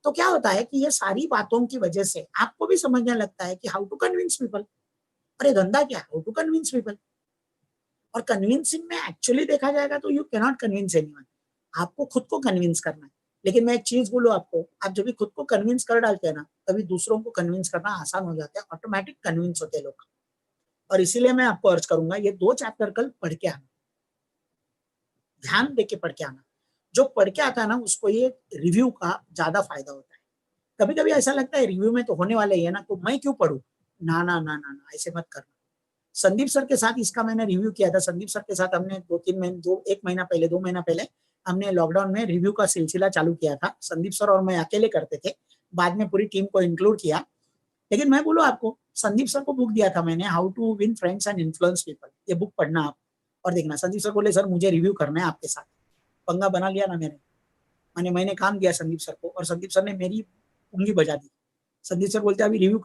S1: तो क्या होता है कि ये सारी बातों की वजह से आपको भी समझने लगता है कि हाउ टू कन्विंस पीपल। अरे धंधा क्या है? How to convince people. और कन्विंसिंग में एक्चुअली देखा जाएगा तो you can not convince anyone, आपको खुद को कन्विंस करना है। लेकिन मैं एक चीज बोलूं आपको, आप जब भी खुद को कन्विंस कर डालते हैं ना, तभी दूसरों को कन्विंस करना आसान हो जाता है, ऑटोमेटिक कन्विंस होते हैं लोग। और इसीलिए मैं आपको अर्ज करूंगा, ये 2 चैप्टर कल पढ़ के आना, ध्यान देके पढ़ के आना। जो पढ़ के आता है ना, उसको ये रिव्यू का ज्यादा फायदा होता है। कभी कभी ऐसा लगता है रिव्यू में तो होने वाले ही है ना, तो मैं क्यों पढ़ूं? ना ना ना ना ना, ऐसे मत करना। संदीप सर के साथ इसका मैंने रिव्यू किया था। संदीप सर के साथ हमने 2-3 महीने 1 महीना पहले 2 महीना पहले हमने लॉकडाउन में रिव्यू का सिलसिला चालू किया था। संदीप सर और मैं अकेले करते थे, बाद में पूरी टीम को इंक्लूड किया। लेकिन मैं बोलूं आपको, संदीप सर को बुक दिया था मैंने, how to win friends and influence people. ये बुक पढ़ना आप और देखना। संदीप सर बोले सर मुझे रिव्यू करना है आपके साथ। पंगा बना लिया ना मैंने काम दिया संदीप सर को, और संदीप सर ने मेरी उंगली बजा दी। संदीप सर बोलते अभी रिव्यू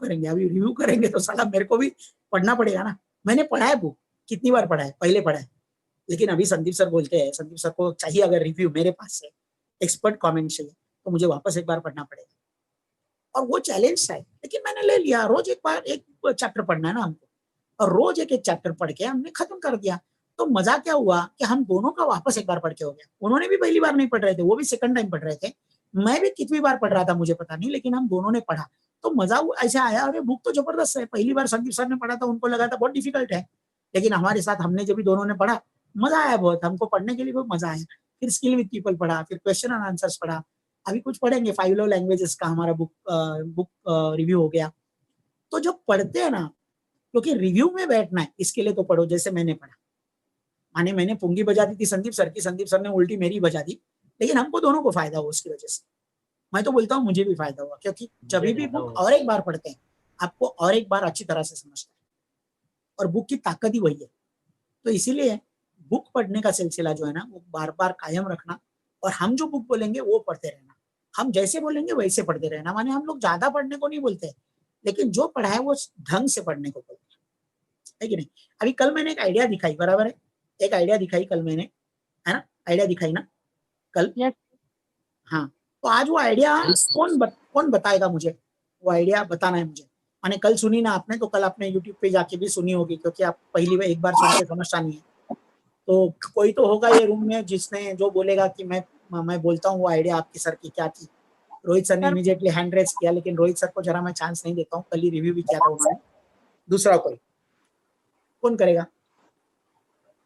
S1: करेंगे तो साला मेरे को भी पढ़ना पड़ेगा ना। मैंने पढ़ा है बुक, कितनी बार पढ़ा है, पहले पढ़ा है, लेकिन अभी संदीप सर बोलते हैं, संदीप सर को चाहिए अगर रिव्यू मेरे पास से एक्सपर्ट कमेंट चाहिए तो मुझे वापस एक बार पढ़ना पड़ेगा, और वो चैलेंज है। लेकिन मैंने ले लिया, रोज एक बार एक चैप्टर पढ़ना है ना हमको, और रोज एक चैप्टर पढ़ के हमने खत्म कर दिया। तो मजा क्या हुआ कि हम दोनों का वापस एक बार पढ़ के हो गया। उन्होंने भी पहली बार नहीं पढ़ रहे थे, वो भी सेकंड टाइम पढ़ रहे थे, मैं भी कितनी बार पढ़ रहा था मुझे पता नहीं, लेकिन हम दोनों ने पढ़ा। तो मजा ऐसे आया, अरे बुक तो जबरदस्त है। पहली बार संदीप सर ने पढ़ा था, उनको लगा था बहुत डिफिकल्ट है, लेकिन हमारे साथ हमने जब भी दोनों ने पढ़ा, मजा आया बहुत, हमको पढ़ने के लिए बहुत मजा आया। फिर स्किल विद पीपल पढ़ा, फिर क्वेश्चन एंड आंसर्स पढ़ा, अभी कुछ पढ़ेंगे 5 लव लैंग्वेजेस का हमारा बुक रिव्यू हो गया। तो जब पढ़ते हैं ना, क्योंकि रिव्यू में बैठना है, इसके लिए तो पढ़ो जैसे मैंने पढ़ा। माने मैंने पुंगी बजा दी थी संदीप सर की, संदीप सर ने उल्टी मेरी बजा दी, लेकिन हमको दोनों को फायदा हुआ उसकी वजह से। मैं तो बोलता हूँ मुझे भी फायदा हुआ, क्योंकि जब भी बुक और एक बार पढ़ते हैं आपको और एक बार अच्छी तरह से समझता है, और बुक की ताकत ही वही है। तो इसीलिए बुक पढ़ने का सिलसिला जो है ना, वो बार बार कायम रखना, और हम जो बुक बोलेंगे वो पढ़ते रहना। हम जैसे बोलेंगे वैसे पढ़ते रहना। माने हम लोग ज्यादा पढ़ने को नहीं बोलते, लेकिन जो पढ़ा है वो ढंग से पढ़ने को बोलते है कि नहीं। अभी कल मैंने एक आइडिया दिखाई, बराबर है, एक आइडिया दिखाई कल मैंने, है ना, आइडिया दिखाई ना कल।
S4: Yes.
S1: हाँ, तो आज वो आइडिया कौन बताएगा मुझे? वो आइडिया बताना है मुझे। मैंने कल सुनी ना आपने, तो कल आपने यूट्यूब पे जाके भी सुनी होगी, क्योंकि आप पहली बार एक बार सुन के समझता नहीं है। तो कोई तो होगा ये रूम में जिसने जो बोलेगा कि मैं बोलता हूँ वो आइडिया आपकी सर की क्या थी। रोहित सर ने
S4: सर
S1: इमीडिएटली हैंड रेस किया, लेकिन रोहित सर को जरा मैं चांस नहीं देता हूँ, कल ही रिव्यू भी किया था उन्होंने। दूसरा कोई कौन करेगा?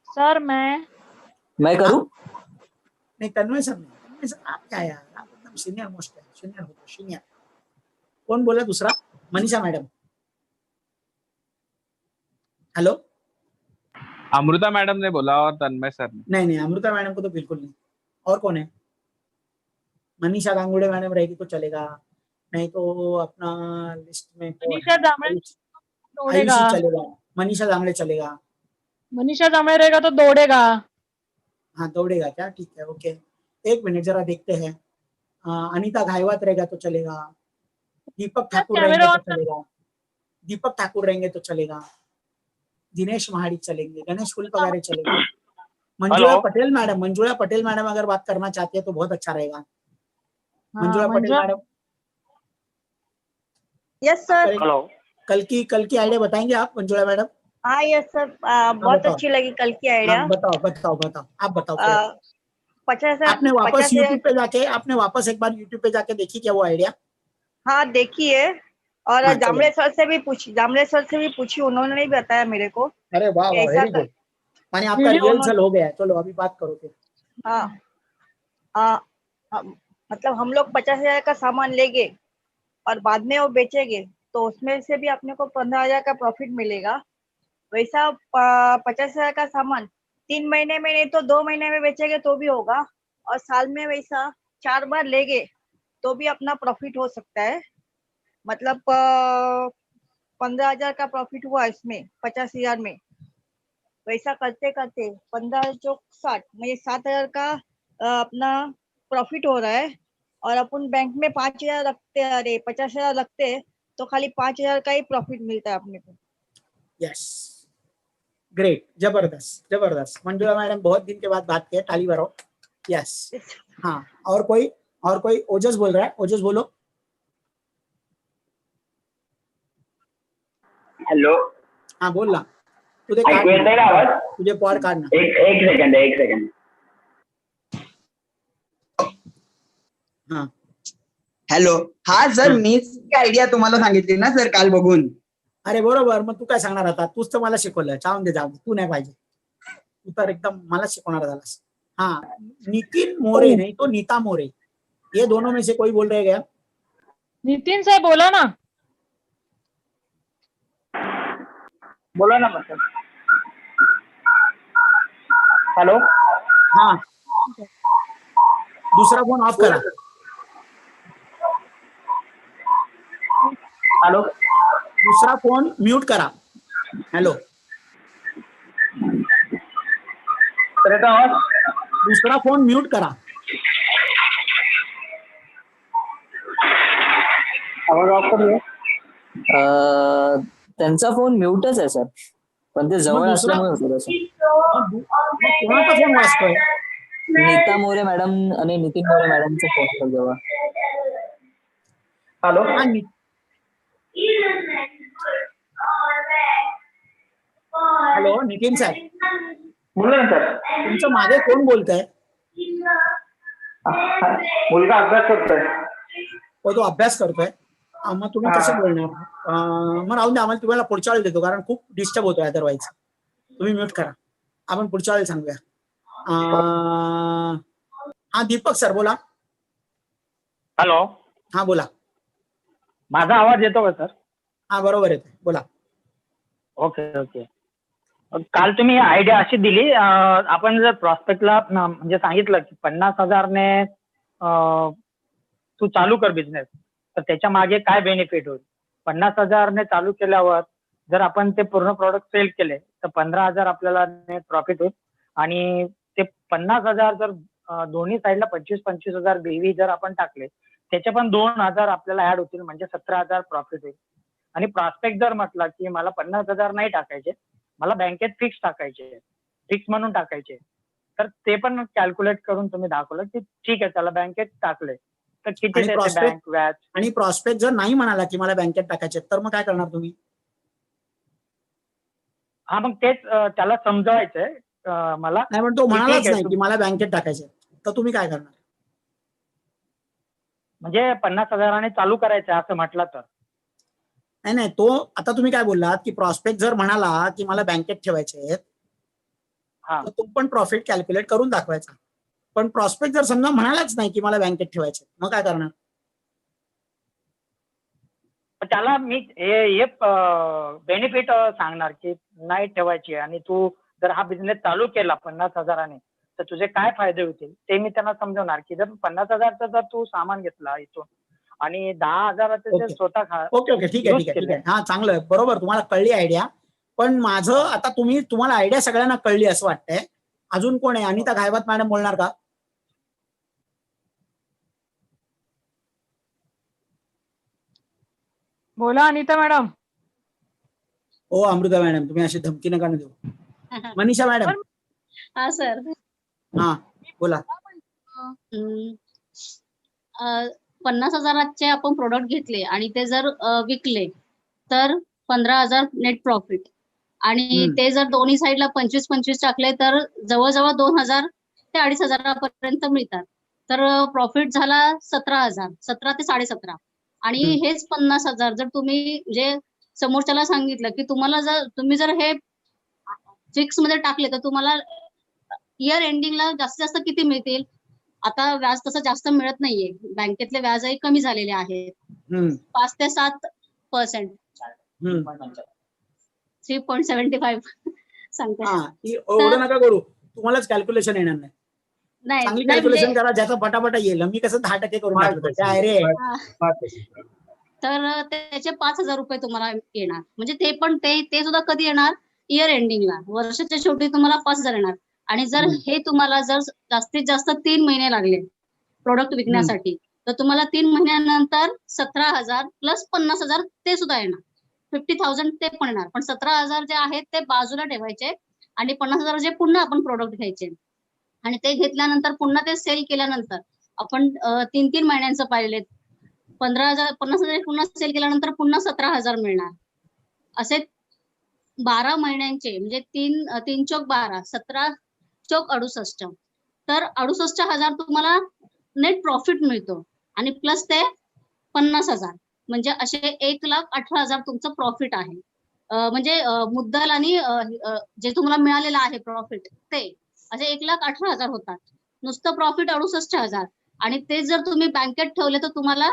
S4: सर मैं
S3: मैं करूं?
S1: नहीं, तन्मय सर नहीं। तन्मय सर आप क्या यार, आप एकदम सिनियर मोस्ट आहे, सिनियर होतो सिनियर. कोण बोला दुसरा? Manisha madam. Hello,
S6: Amrita madam ने बोला और तन्मय सर ने.
S1: नहीं नहीं, अमृता मैडम को तो बिल्कुल नहीं. और कौन है? मनीषा गांगुड़े मैडम रहेगी तो चलेगा, नहीं तो अपना लिस्ट में कौन है?
S4: मनीषा जांभळे दौड़ेगा.
S1: आयुषी चलेगा, मनीषा जांगड़े चलेगा.
S4: मनीषा जांभळे रहेगा तो दौड़ेगा.
S1: हाँ दौड़ेगा क्या? ठीक है, ओके. एक मिनट जरा देखते हैं. अनीता घायवात रहेगा तो चलेगा. दीपक ठाकुर
S4: कैमरा
S1: रहेंगे
S4: ऑन
S1: तो चलेगा. दीपक ठाकुर रहेंगे तो चलेगा. दिनेश महाड़ी चलेंगे. गणेश फुलपगारे चलेगा. Manjula
S6: hello.
S1: Patel madam, Manjula Patel madam अगर बात करना चाहती है तो बहुत अच्छा रहेगा. Manjula Patel madam
S2: yes sir.
S6: Hello.
S1: कल की आइडिया बताएंगे आप मंजुला मैडम?
S2: हाँ यस सर, बहुत
S1: बताओ.
S2: अच्छी लगी कल की आइडिया.
S1: हाँ, बताओ आप बताओ फिर.
S2: 50,000.
S1: आपने वापस
S2: 50,000
S1: यूट्यूब पे जाके एक बार यूट्यूब पे जाके देखी क्या वो आइडिया?
S2: हाँ देखी है. और
S1: हाँ, चलो.
S2: जांभळे सर से भी पूछी, उन्होंने भी बताया मेरे को.
S1: अरे वाह वाह,
S2: ऐसा
S1: वेरी
S2: कर-
S1: गुड. माने आपका
S4: वीडियो
S1: रिहर्सल हो गया है. चलो अभी बात करो फिर.
S2: हाँ. मतलब हम लोग 50,000 का सामान लेंगे और बाद में वो बेचेंगे, तो उसमें से भी अपने को 15,000 का प्रॉफिट मिलेगा. वैसा 50,000 का सामान 3 महीने में नहीं तो 2 महीने में बेचेंगे तो भी होगा. और साल में वैसा 4 बार लेंगे तो भी अपना प्रॉफिट हो सकता है. मतलब 15,000 का प्रॉफिट हुआ इसमें 50,000 में. वैसा करते करते 15 चौक 60 म्हणजे 7,000 का अपना प्रॉफिट हो रहा है. और अपन बैंक में 5,000 रखते, अरे 50,000 रखते तो खाली 5,000 का ही प्रॉफिट मिलता है अपने को.
S1: यस, ग्रेट, जबरदस्त. मंजुला मैडम बहुत दिन के बाद बात की है, ताली बजाओ. यस. हाँ, और कोई ओजस बोल रहा है. ओजस बोलो.
S7: हॅलो,
S1: हाँ बोल ना.
S7: ऐकू येतंय का आवाज?
S1: तुझे पॉड काढना.
S7: एक सेकंड.
S1: हाँ
S9: हॅलो. हा सर,
S1: हा.
S9: मीच आयडिया तुम्हाला सांगितली ना सर काल बघून.
S1: अरे बरोबर. मग तू काय सांगणार आता? तूच तर मला शिकवलं. जाऊन दे. तू नाही पाहिजे. तू तर एकदम मला शिकवणार झालास. हाँ, नितिन मोरे नहीं तो नीता मोरे, ये दोनों में से कोई बोल रहे क्या?
S4: नितीन साहेब बोला ना.
S7: बोला ना मतलब. हॅलो.
S1: हाँ, दूसरा फोन ऑफ करा.
S7: हॅलो.
S1: दूसरा फोन म्यूट करा. हेलो.
S7: तर येतो आवाज?
S1: दूसरा फोन म्यूट करा.
S7: आवाज ऑफ करूया.
S3: त्यांचा फोन म्यूटच आहे सर, पण ते जवळ
S1: मग दुसरा-
S3: असल्यामुळे होतं तसं.
S1: मग कोणाचा फोन वाजतोय?
S3: नीता मोरे मॅडम आणि नितीन मोरे मॅडमचा फोन होता जवळ.
S7: हॅलो.
S1: हा, हॅलो नितीन साहेब,
S7: बोला ना सर.
S1: तुमच्या मागे कोण बोलतंय?
S7: मुलगा अभ्यास करतोय.
S1: तो अभ्यास करतोय. मग तुम्ही
S7: हा.
S1: कसे बोलणार? मग राहून द्या, आम्हाला तुम्हाला पुढच्या वेळेला देतो, कारण खूप डिस्टर्ब होतोय अदरवाईज. तुम्ही म्यूट करा, आपण पुढच्या वेळेला सांगूया. हा दीपक सर बोला.
S7: हॅलो.
S1: हा बोला.
S7: माझा आवाज येतो का सर?
S1: हा बरोबर येतोय, बोला.
S7: ओके. काल तुम्ही आयडिया अशी दिली, आपण जर प्रॉस्पेक्टला म्हणजे सांगितलं की 50,000ने तू चालू कर बिझनेस, तर त्याच्या मागे काय बेनिफिट होईल. 50,000ने चालू केल्यावर जर आपण ते पूर्ण प्रोडक्ट सेल केले तर 15,000 आपल्याला नेट प्रॉफिट होईल. आणि ते 50,000 जर दोन्ही साईडला 25,000 बीव्ही जर आपण टाकले, त्याचे पण 2,000 आपल्याला ऍड होतील, म्हणजे 17,000 प्रॉफिट होईल. आणि प्रॉस्पेक्ट जर म्हटलं की मला 50,000 नाही टाकायचे, मला बँकेत फिक्स टाकायचे, फिक्स म्हणून टाकायचे, तर ते पण कॅल्क्युलेट करून तुम्ही दाखवलं की ठीक आहे त्याला बँकेत टाकले तर किती
S1: आणि
S7: देते
S1: prospect-
S7: बँक व्याज.
S1: आणि प्रॉस्पेक्ट जर नाही म्हणाला की मला बँकेत टाकायचे, तर मग काय करणार तुम्ही?
S7: हा, मग तेच त्याला समजवायचंय मला.
S1: नाही, पण तो
S7: ठीक
S1: म्हणालाच
S7: आहे,
S1: नाही की मला बँकेत टाकायचे, तर तुम्ही काय करणार?
S7: म्हणजे 50,000ने चालू करायचं असं म्हटलं तर.
S1: नाही, तो आता तुम्ही काय बोललात की प्रॉस्पेक्ट जर म्हणाला की मला बँकेत ठेवायचे,
S7: हा.
S1: तर तो पण प्रॉफिट कॅल्क्युलेट करून दाखवायचा. पण प्रॉस्पेक्ट जर समजा म्हणालाच नाही की मला बँकेत ठेवायचं, मग काय करणार?
S7: त्याला मी हे बेनिफिट सांगणार की नाही ठेवायची, आणि तू जर हा बिझनेस चालू केला 50,000ने तर तुझे काय फायदे होतील ते मी त्यांना समजवणार. की जर 50,000चं जर तू सामान घेतला इथून आणि 10,000चं जे
S1: ओके.
S7: स्वतः
S1: ओके ठीक आहे. हा, चांगलं आहे, बरोबर, तुम्हाला कळली आयडिया. पण माझं आता तुम्हाला आयडिया सगळ्यांना कळली असं वाटतंय. अजून कोण आहे? अनिता घायवत मॅडम बोलणार का?
S4: बोला अनिता मॅडम.
S1: हो अमृता मॅडम, तुम्ही अशी धमकी नका देऊ. मनीषा मॅडम.
S10: हा सर.
S1: हा बोला.
S10: 50,000चे आपण प्रोडक्ट घेतले आणि ते जर विकले तर 15,000 नेट प्रॉफिट, आणि ते जर दोन्ही साईडला 25-25 टाकले तर जवळजवळ 2,000 ते 2,500 मिळतात. तर प्रॉफिट झाला 17,000, 17 ते 17.5. आणि हेच 50,000 जर तुम्ही म्हणजे समोरच्याला सांगितलं की तुम्ही जर हे फिक्स मध्ये टाकले तर तुम्हाला इयर एंडिंगला जास्तीत जास्त किती मिळतील? आता व्याज तसं जास्त मिळत नाहीये, बँकेतले व्याजही कमी झालेले आहेत, 5 ते 7%, 3.75 सांगते.
S1: एवढं नका करू, तुम्हालाच कॅल्क्युलेशन येणार नाही. चांगली कॅल्क्युलेशन करा, ज्याचं पटापटा येईल. मी कसं 10% करून टाकलं रे.
S10: तर त्याचे 5,000 रुपये तुम्हाला येणार. म्हणजे ते पण ते सुद्धा कधी येणार? इयर एंडिंगला, वर्षाच्या शेवटी तुम्हाला 5,000 येणार. आणि जर हे तुम्हाला जर जास्तीत जास्त 3 महिने लागले प्रोडक्ट विकण्यासाठी, तर तुम्हाला 3 महिन्यानंतर 17,000 प्लस 50,000 ते सुद्धा येणार. 50,000 ते पण येणार. पण 17,000 जे आहेत ते बाजूला ठेवायचे आणि 50,000 जे पुन्हा आपण प्रोडक्ट घ्यायचे, आणि ते घेतल्यानंतर पुन्हा ते सेल केल्यानंतर आपण 3-3 महिन्यांचं पाहिले 15,000 50,000 पुन्हा सेल केल्यानंतर पुन्हा 17,000 मिळणार. असे 12 महिन्यांचे, म्हणजे 3 चौक 12, 17 चौक 68. तर 68,000 तुम्हाला नेट प्रॉफिट मिळतो, आणि प्लस ते 50,000, म्हणजे असे 1,18,000 तुमचं प्रॉफिट आहे. म्हणजे मुद्दल आणि जे तुम्हाला मिळालेलं आहे प्रॉफिट ते असे 1,18,000 होतात. नुसतं प्रॉफिट 68,000, आणि ते जर तुम्ही बँकेत ठेवले तर तुम्हाला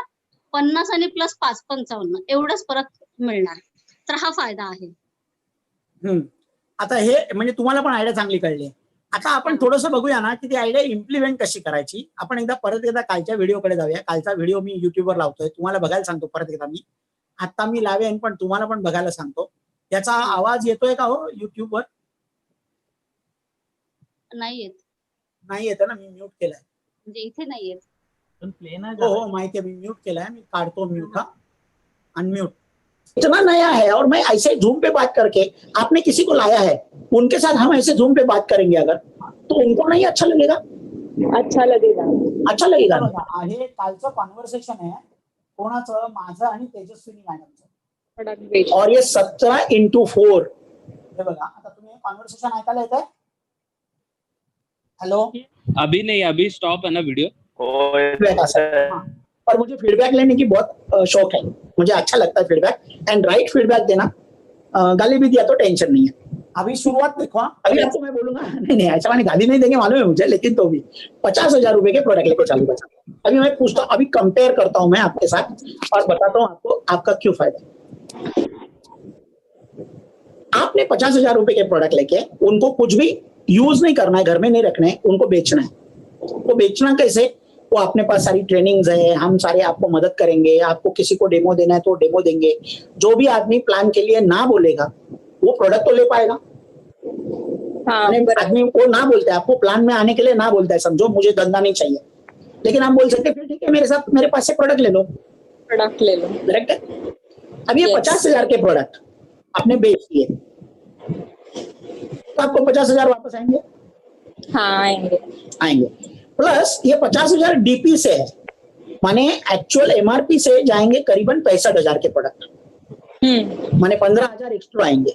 S10: 50 आणि प्लस 5 55 एवढंच परत मिळणार. तर हा फायदा आहे.
S1: आता हे म्हणजे तुम्हाला पण आयडिया चांगली कळली. आता आपण थोडंसं बघूया ना की ती आयडिया इम्प्लिमेंट कशी करायची. आपण परत एकदा कालच्या व्हिडिओकडे जाऊया. कालचा व्हिडिओ मी युट्यूबवर लावतोय, तुम्हाला बघायला सांगतो परत एकदा. मी आता लावेन, पण तुम्हाला पण बघायला सांगतो. याचा आवाज येतोय का हो युट्यूबवर?
S10: नाही येत.
S1: नाही येत ना, मी म्यूट केलाय.
S10: म्हणजे इथे नाही येत.
S1: हो माहिती है, मैं म्यूट केला है, मैं काटतो म्यूट। हाँ, अनम्यूट। इतना नया है, और मैं ऐसे जूम पे बात करके, आपने किसी को लाया है, उनके साथ हम ऐसे जूम पे बात करेंगे अगर, तो उनको नहीं अच्छा लगेगा? अच्छा लगेगा ना? हे कालचं कॉन्व्हर्सेशन आहे कोणाचं? माझं आणि तेजस्विनी मॅडमचं. और ये 17x4. हे बघा, आता तुम्ही कॉन्व्हर्सेशन ऐकायला येत आहे? हेलो,
S6: अभी नहीं, अभी स्टॉप है ना वीडियो.
S1: और मुझे फीडबैक लेने की बहुत शौक है, मुझे अच्छा लगता है फीडबैक, एंड राइट फीडबैक देना. गाली भी दिया तो टेंशन नहीं है. अभी शुरुआत देखो, अभी आपको मैं बोलूंगा, नहीं ऐसा मैंने गाली नहीं देंगे मालूम है मुझे, लेकिन तो भी 50,000 रुपए के प्रोडक्ट लेके चालू कर सकते. अभी मैं पूछता हूँ, अभी कंपेयर करता हूँ मैं आपके साथ और बताता हूँ आपको आपका क्यों फायदा. आपने 50,000 रुपए के प्रोडक्ट लेके उनको कुछ भी यूज नहीं करना है, घर में नहीं रखना है, उनको बेचना है. तो बेचना कैसे? वो अपने पास सारी ट्रेनिंग्स है, हम सारे आपको मदद करेंगे. आपको किसी को डेमो देना है तो डेमो देंगे. जो भी आदमी प्लान के लिए ना बोलेगा वो प्रोडक्ट तो ले पाएगा. आदमी को ना बोलता है, आपको प्लान में आने के लिए ना बोलता है, समझो मुझे धंधा नहीं चाहिए, लेकिन आप बोल सकते फिर ठीक है मेरे पास से प्रोडक्ट ले लो. करेक्ट है? अब ये 50,000 के प्रोडक्ट आपने बेच दिए तो आपको 50,000 वापस आएंगे. हाँ आएंगे. प्लस ये 50,000 डीपी से है, माने एक्चुअल एमआरपी से जाएंगे करीबन 65,000 के प्रोडक्ट. माने 15,000 एक्स्ट्रा आएंगे.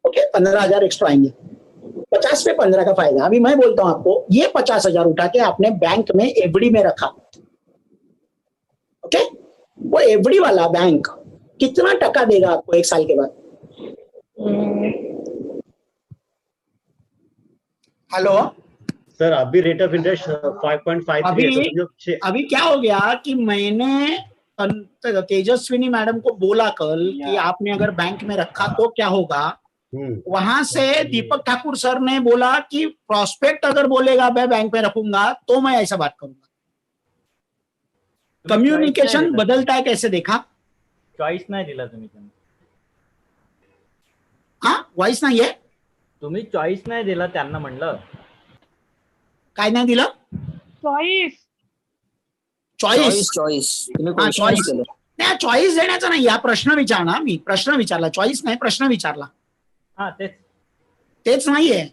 S1: ओके, 15,000 एक्स्ट्रा आएंगे. 50 पे 15 का फायदा. अभी मैं बोलता हूं आपको, ये 50,000 उठा के आपने बैंक में एफडी में रखा. ओके, वो एफडी वाला बैंक कितना टका देगा आपको 1 साल के बाद? हेलो,
S11: सर अभी रेट ऑफ इंटरेस्ट 5.53
S1: अभी क्या हो गया कि मैंने तेजस्विनी मैडम को बोला कल कि आपने अगर बैंक में रखा तो क्या होगा, वहां से दीपक ठाकुर सर ने बोला कि प्रॉस्पेक्ट अगर बोलेगा मैं बैंक में रखूंगा तो मैं ऐसा बात करूंगा। कम्युनिकेशन बदलता है कैसे देखा?
S8: चॉईस नाही दिला तुम्ही त्यांना.
S1: हा वॉइस नाहीये,
S8: तुम्ही चॉईस नाही दिला त्यांना म्हणलं.
S1: काय नाही दिलं? चॉईस नाही, चॉईस देण्याचा नाही, हा प्रश्न विचारणार मी, प्रश्न विचारला, चॉईस नाही प्रश्न विचारला.
S8: हा
S1: तेच नाहीये,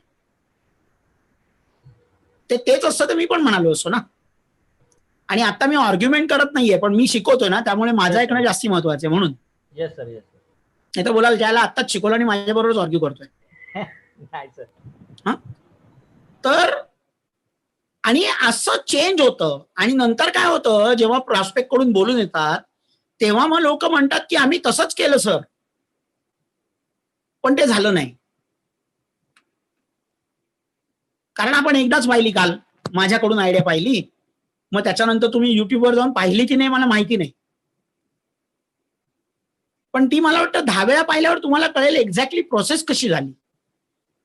S1: तेच असतं तर मी पण म्हणालो असतो ना. आणि आता मी आर्ग्युमेंट करत नाहीये, पण मी शिकवतोय ना, त्यामुळे माझं ऐकणं जास्ती महत्वाचं आहे म्हणून.
S8: Yes sir.
S1: नाही तर बोलाल त्याला आत्ताच शिकवलं आणि माझ्या बरोबरच आर्ग्यू करतोय.
S8: नाही सर.
S1: हा तर आणि असं चेंज होतं. आणि नंतर काय होतं, जेव्हा प्रॉस्पेक्ट कडून बोलून येतात तेव्हा मग लोक म्हणतात की आम्ही तसंच केलं सर, पण ते झालं नाही. कारण आपण एकदाच पाहिली, काल माझ्याकडून आयडिया पाहिली, मग त्याच्यानंतर तुम्ही युट्यूबवर जाऊन पाहिली की नाही मला माहिती नाही, पण ती मला वाटतं 10 वेळा पाहिल्यावर तुम्हाला कळेल एक्झॅक्टली प्रोसेस कशी झाली.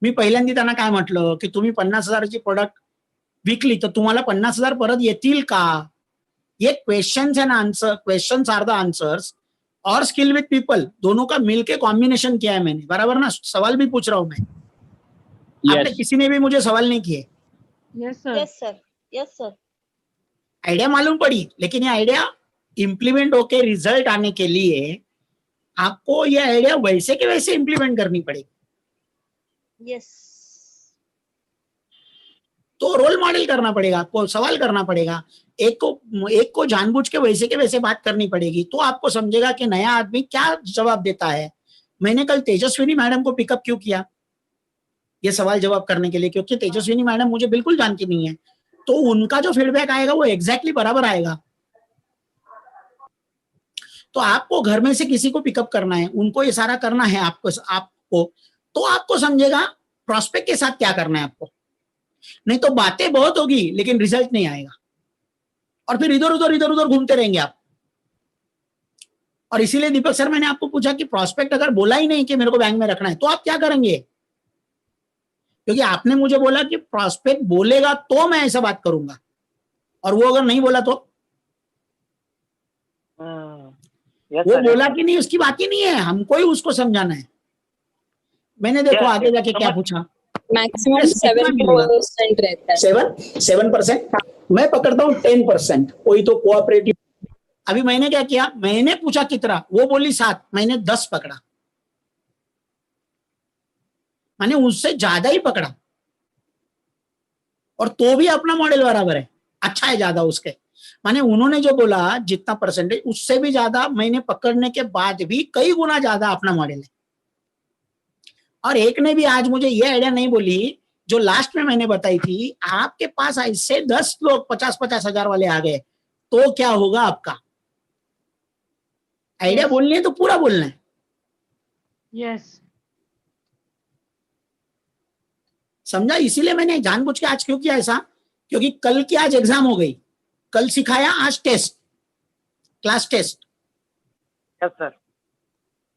S1: मी पहिल्यांदा त्यांना काय म्हटलं की तुम्ही 50,000ची प्रोडक्ट विकली तर तुम्हाला 50,000 परत येतील का? ये questions and answer, questions are the answers और स्किल विथ पीपल, दोनों का मिलके कॉम्बिनेशन किया है मैंने. बराबर ना? सवाल भी पूछ रहा हूं मैं. आपने किसी ने भी मुझे सवाल नहीं किए.
S2: Yes sir.
S1: आइडिया मालूम पड़ी, लेकिन ये आइडिया इंप्लीमेंट होके रिजल्ट आने के लिए आपको ये आइडिया वैसे के वैसे इंप्लीमेंट करनी पड़ेगी.
S2: यस.
S1: तो रोल मॉडल करना पड़ेगा, आपको सवाल करना पड़ेगा, एक को जानबूझ के वैसे के वैसे बात करनी पड़ेगी, तो आपको समझेगा कि नया आदमी क्या जवाब देता है. मैंने कल तेजस्विनी मैडम को पिकअप क्यों किया ये सवाल जवाब करने के लिए? क्योंकि तेजस्विनी मैडम मुझे बिल्कुल जानती नहीं है, तो उनका जो फीडबैक आएगा वो एग्जैक्टली बराबर आएगा. तो आपको घर में से किसी को पिकअप करना है, उनको ये सारा करना है आपको तो आपको समझेगा प्रॉस्पेक्ट के साथ क्या करना है आपको. नहीं तो बातें बहुत होगी लेकिन रिजल्ट नहीं आएगा, और फिर इधर उधर घूमते रहेंगे आप. और इसीलिए दीपक सर मैंने आपको पूछा कि प्रॉस्पेक्ट अगर बोला ही नहीं कि मेरे को बैंक में रखना है तो आप क्या करेंगे? क्योंकि आपने मुझे बोला कि प्रॉस्पेक्ट बोलेगा तो मैं ऐसा बात करूंगा, और वो अगर नहीं बोला तो वो बोला कि नहीं उसकी बात ही नहीं है, हमको ही उसको समझाना है. मैंने देखो आगे जाके क्या पूछा.
S12: मैक्सिमम 7% रहता है.
S1: 7%. मैं पकड़ता हूँ 10%. कोई तो कोऑपरेटिव. अभी मैंने क्या किया, मैंने पूछा कितना, वो बोली 7, मैंने 10 पकड़ा, मैंने उससे ज्यादा ही पकड़ा, और तो भी अपना मॉडल बराबर है, अच्छा है ज्यादा उसके. माने उन्होंने जो बोला जितना परसेंटेज उससे भी ज्यादा मैंने पकड़ने के बाद भी कई गुना ज्यादा अपना मॉडल है. और एक ने भी आज मुझे ये आइडिया नहीं बोली जो लास्ट में मैंने बताई थी, आपके पास ऐसे 10 लोग 50-50 हजार वाले आ गए तो क्या होगा आपका? आइडिया बोलनी है तो पूरा बोलना है.
S4: यस.
S1: समझा? इसीलिए मैंने जानबूझ के आज क्यों किया ऐसा, क्योंकि कल की आज एग्जाम हो गई, कल सिखाया, आज test, class test.
S7: Yes sir.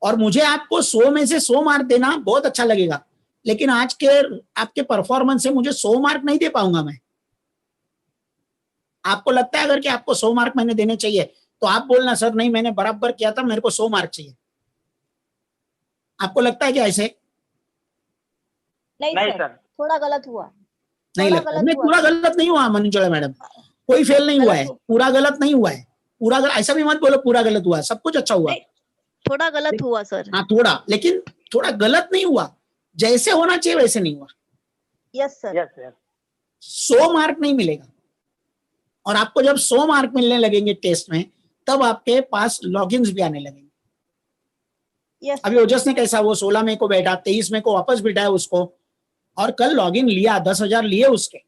S1: और मुझे आपको 100 में से 100 मार्क देना बहुत अच्छा लगेगा, लेकिन आज के आपके परफॉर्मेंस से मुझे 100 मार्क नहीं दे पाऊंगा मैं. आपको लगता है अगर कि आपको 100 मार्क मैंने देने चाहिए तो आप बोलना सर नहीं मैंने बराबर किया था, मेरे को 100 मार्क चाहिए. आपको लगता है क्या ऐसे?
S2: नहीं सर, थोड़ा गलत हुआ.
S1: नहीं लगता. नहीं, पूरा गलत नहीं हुआ मंजुला मैडम, कोई फेल नहीं हुआ है, पूरा गलत नहीं हुआ है. पूरा ऐसा भी मत बोलो पूरा गलत हुआ, सब कुछ अच्छा हुआ.
S2: थोड़ा गलत हुआ सर.
S1: हाँ थोड़ा, लेकिन थोड़ा गलत नहीं हुआ, जैसे होना चाहिए वैसे नहीं हुआ.
S2: Yes sir.
S1: 100 मार्क नहीं मिलेगा, और आपको जब 100 मार्क मिलने लगेंगे टेस्ट में तब आपके पास लॉगिन्स भी आने लगेंगे.
S2: यस.
S1: अभी ओजस ने कैसा, वो 16 मई को बैठा, 23 मई को वापस बिठाया उसको, और कल लॉगिन लिया, 10,000 लिए उसके.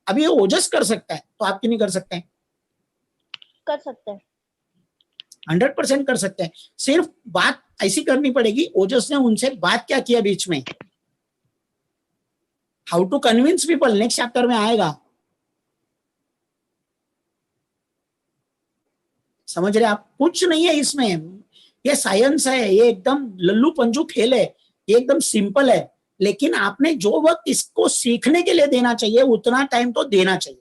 S1: अभी वो ओजस कर सकता है तो आप क्यों नहीं कर सकते हैं?
S2: कर सकते हैं.
S1: 100% कर सकते हैं. सिर्फ बात ऐसी करनी पड़ेगी, ओजस ने उनसे बात क्या किया बीच में, how to convince people next chapter में आएगा। समझ रहे आप? कुछ नहीं है इसमें, ये साइंस है, ये एकदम लल्लू पंजू खेल है, ये एकदम सिंपल है। लेकिन आपने जो वक्त इसको सीखने के लिए देना चाहिए उतना टाइम तो देना चाहिए।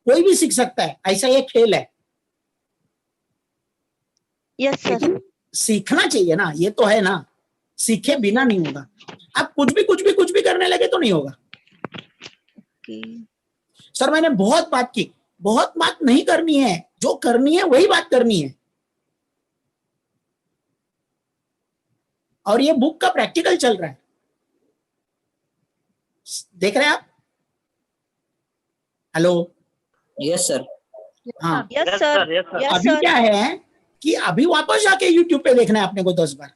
S1: कोई भी सीख सकता है, ऐसा ये खेल है।
S2: Yes sir.
S1: लेकिन सीखना चाहिए ना, ये तो है ना, सीखे बिना नहीं होगा। आप कुछ भी करने लगे तो नहीं होगा। सर मैंने बहुत बात की, बहुत बात नहीं करनी है, जो करनी है वही बात करनी है। और ये बुक का प्रैक्टिकल चल रहा है, देख रहे हैं आप? हेलो?
S3: Yes sir.
S1: हाँ
S2: यस सर। यस
S1: अभी
S2: सर।
S1: क्या है कि अभी वापस जाके यूट्यूब पे देखना है अपने को 10 बार,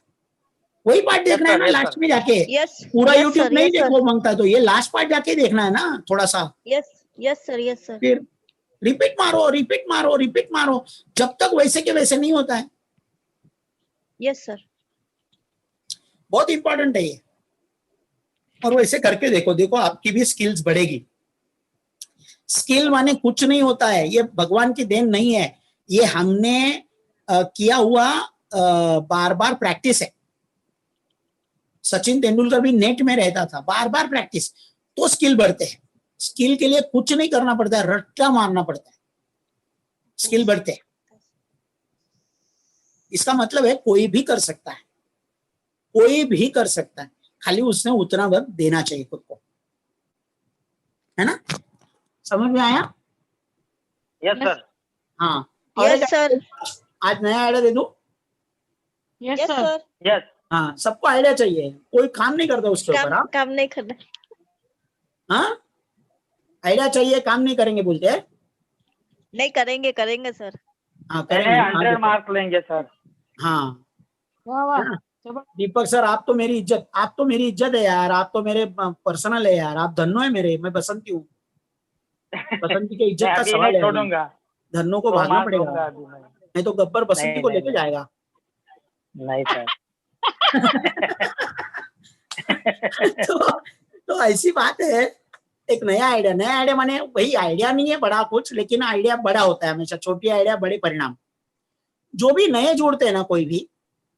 S1: वही पार्ट देखना है ना लास्ट में जाके।
S2: यस
S1: पूरा
S2: yes,
S1: यूट्यूब
S2: sir,
S1: नहीं
S2: yes, sir.
S1: देखो मांगता तो ये लास्ट पार्ट जाके देखना है ना थोड़ा सा।
S2: Yes yes sir. Yes sir.
S1: फिर रिपीट मारो रिपीट मारो रिपीट मारो, जब तक वैसे के वैसे नहीं होता है।
S2: Yes sir.
S1: बहुत इंपॉर्टेंट है ये, और वैसे करके देखो, देखो आपकी भी स्किल्स बढ़ेगी। स्किल माने कुछ नहीं होता है, ये भगवान की देन नहीं है, ये हमने किया हुआ बार बार प्रैक्टिस है। सचिन तेंदुलकर भी नेट में रहता था, बार बार प्रैक्टिस, तो स्किल बढ़ते हैं। स्किल के लिए कुछ नहीं करना पड़ता है, रट्टा मारना पड़ता है, स्किल बढ़ते हैं। इसका मतलब है कोई भी कर सकता है, कोई भी कर सकता है, खाली उसने उतना वक्त देना चाहिए खुद को, है ना? समझ में आया?
S7: Yes sir.
S1: हाँ और
S2: यस सर।
S1: आज नया आइडिया दे दूं?
S2: Yes sir.
S7: यस।
S1: हाँ सबको आइडिया चाहिए, कोई काम नहीं करता उसके ऊपर। हाँ
S2: काम नहीं करना।
S1: हाँ आइडिया चाहिए, काम नहीं करेंगे बोलते हैं।
S2: नहीं करेंगे, करेंगे सर।
S1: हाँ करेंगे,
S7: 100 मार्क्स लेंगे सर।
S1: हाँ
S4: वाह वाह।
S1: है ना? दीपक सर आप तो मेरी इज्जत, आप तो मेरी इज्जत है यार, आप तो मेरे पर्सनल है यार, आप धन्नो है मेरे, मैं बसंती हूँ। बसंती के इज्जत
S7: मैं
S1: का
S7: अभी
S1: सवाल
S7: नहीं
S1: है,
S7: छोड़ूंगा,
S1: धन्नो को
S7: 2
S1: भागना
S7: मार्क्स लूंगा
S1: पड़ेगा,
S7: अभी मैं।
S1: नहीं तो गब्बर बसंती
S7: नहीं,
S1: को
S7: नहीं,
S1: लेके
S7: नहीं।
S1: जाएगा।
S7: नहीं सर।
S1: तो ऐसी बात है। एक नया आइडिया माने वही आइडिया नहीं है बड़ा कुछ, लेकिन आइडिया बड़ा होता है हमेशा, छोटी आइडिया बड़े परिणाम। जो भी नए जोड़ते हैं ना, कोई भी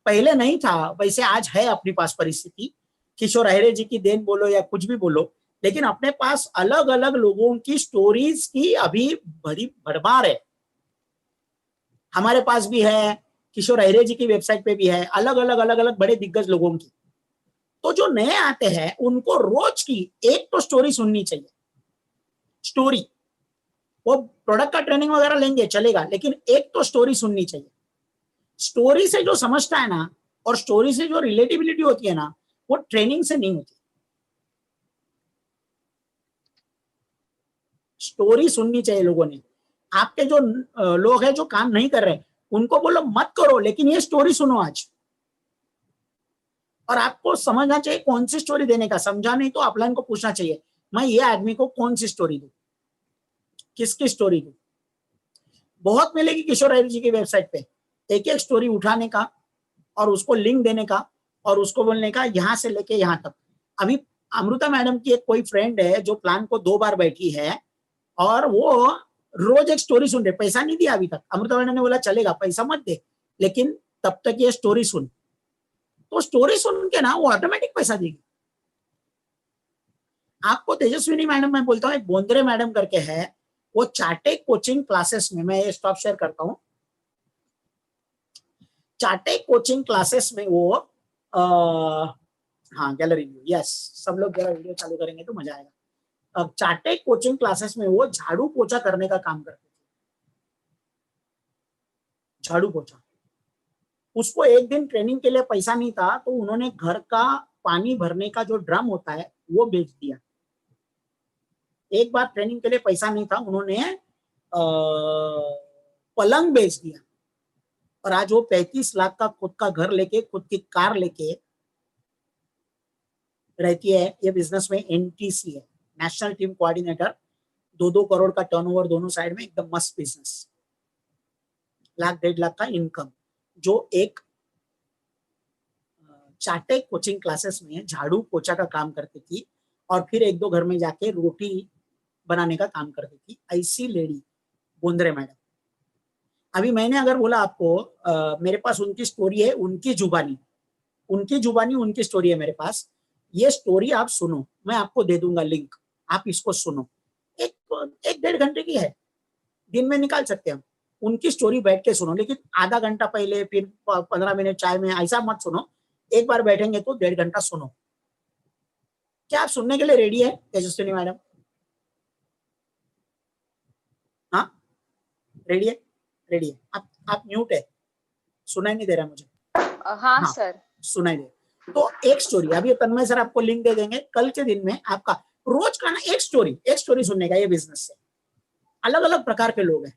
S1: पहले नहीं था वैसे आज है अपने पास परिस्थिति, किशोर अहिरे जी की देन बोलो या कुछ भी बोलो, लेकिन अपने पास अलग अलग लोगों की स्टोरीज की अभी बड़ी भरमार है। हमारे पास भी है, किशोर अहिरे जी की वेबसाइट पे भी है, अलग अलग बड़े दिग्गज लोगों की। तो जो नए आते हैं उनको रोज की एक तो स्टोरी सुननी चाहिए। स्टोरी, वो प्रोडक्ट का ट्रेनिंग वगैरह लेंगे चलेगा, लेकिन एक तो स्टोरी सुननी चाहिए। स्टोरी से जो समझता है ना, और स्टोरी से जो रिलेटिबिलिटी होती है ना, वो ट्रेनिंग से नहीं होती। स्टोरी सुननी चाहिए लोगों ने। आपके जो लोग हैं जो काम नहीं कर रहे, उनको बोलो मत करो, लेकिन ये स्टोरी सुनो आज। और आपको समझना चाहिए कौन सी स्टोरी देने का, समझा नहीं तो अपलाइन को पूछना चाहिए, मैं ये आदमी को कौन सी स्टोरी दूं, किसकी स्टोरी दूं। बहुत मिलेगी किशोर अहिरे जी की वेबसाइट पे, एक एक स्टोरी उठाने का और उसको लिंक देने का और उसको बोलने का यहां से लेके यहां तक। अभी अमृता मैडम की एक कोई फ्रेंड है जो प्लान को 2 बार बैठी है और वो रोज एक स्टोरी सुन रहे, पैसा नहीं दिया अभी तक। अमृता मैडम ने बोला चलेगा पैसा मत दे, लेकिन तब तक ये स्टोरी सुन। तो स्टोरी सुन के ना वो ऑटोमेटिक पैसा देगी आपको। तेजस्विनी मैडम मैं बोलता हूँ, एक बोंद्रे मैडम करके है, वो चार्टेक कोचिंग क्लासेस में, मैं ये स्टॉप शेयर करता हूँ, चार्टेक कोचिंग क्लासेस में वो हाँ गैलरी व्यू, यस सब लोग जरा वीडियो चालू करेंगे तो मजा आएगा। अब चार्टेक कोचिंग क्लासेस में वो झाड़ू पोछा करने का काम करते थे, झाड़ू पोछा। उसको एक दिन ट्रेनिंग के लिए पैसा नहीं था, तो उन्होंने घर का पानी भरने का जो ड्रम होता है वो बेच दिया। एक बार ट्रेनिंग के लिए पैसा नहीं था, उन्होंने पलंग बेच दिया, और आज वो 35 लाख का खुद का घर लेके, खुद की कार लेके रहती है। ये बिजनेस में एनटीसी है, नेशनल टीम कोऑर्डिनेटर, 2-2 करोड़ का टर्नओवर दोनों साइड में, एकदम मस्त बिजनेस, 1-1.5 लाख का इनकम। जो एक चार्टेक कोचिंग क्लासेस में झाड़ू पोछा का काम करती थी, और फिर एक दो घर में जाके रोटी बनाने का काम करती थी। ऐसी लेडी बोंद्रे मैडम। अभी मैंने अगर बोला आपको मेरे पास उनकी स्टोरी है, उनकी जुबानी उनकी स्टोरी है मेरे पास। ये स्टोरी आप सुनो, मैं आपको दे दूंगा लिंक, आप इसको सुनो। एक 1.5 घंटे की है, दिन में निकाल सकते हैं हम। उनकी स्टोरी बैठ के सुनो, लेकिन आधा घंटा पहले फिर 15 मिनट चाय में ऐसा मत सुनो। एक बार बैठेंगे तो 1.5 घंटा सुनो। क्या आप सुनने के लिए रेडी है तेजस्विनी मैडम? हाँ, रेडी है? रेडी है। आप म्यूट है, सुनाई नहीं दे रहा मुझे।
S12: हाँ सर।
S1: सुनाई दे तो एक स्टोरी अभी तन्मय सर आपको लिंक दे देंगे। कल के दिन में आपका रोज का ना एक स्टोरी सुनने का। ये बिजनेस से अलग अलग प्रकार के लोग हैं।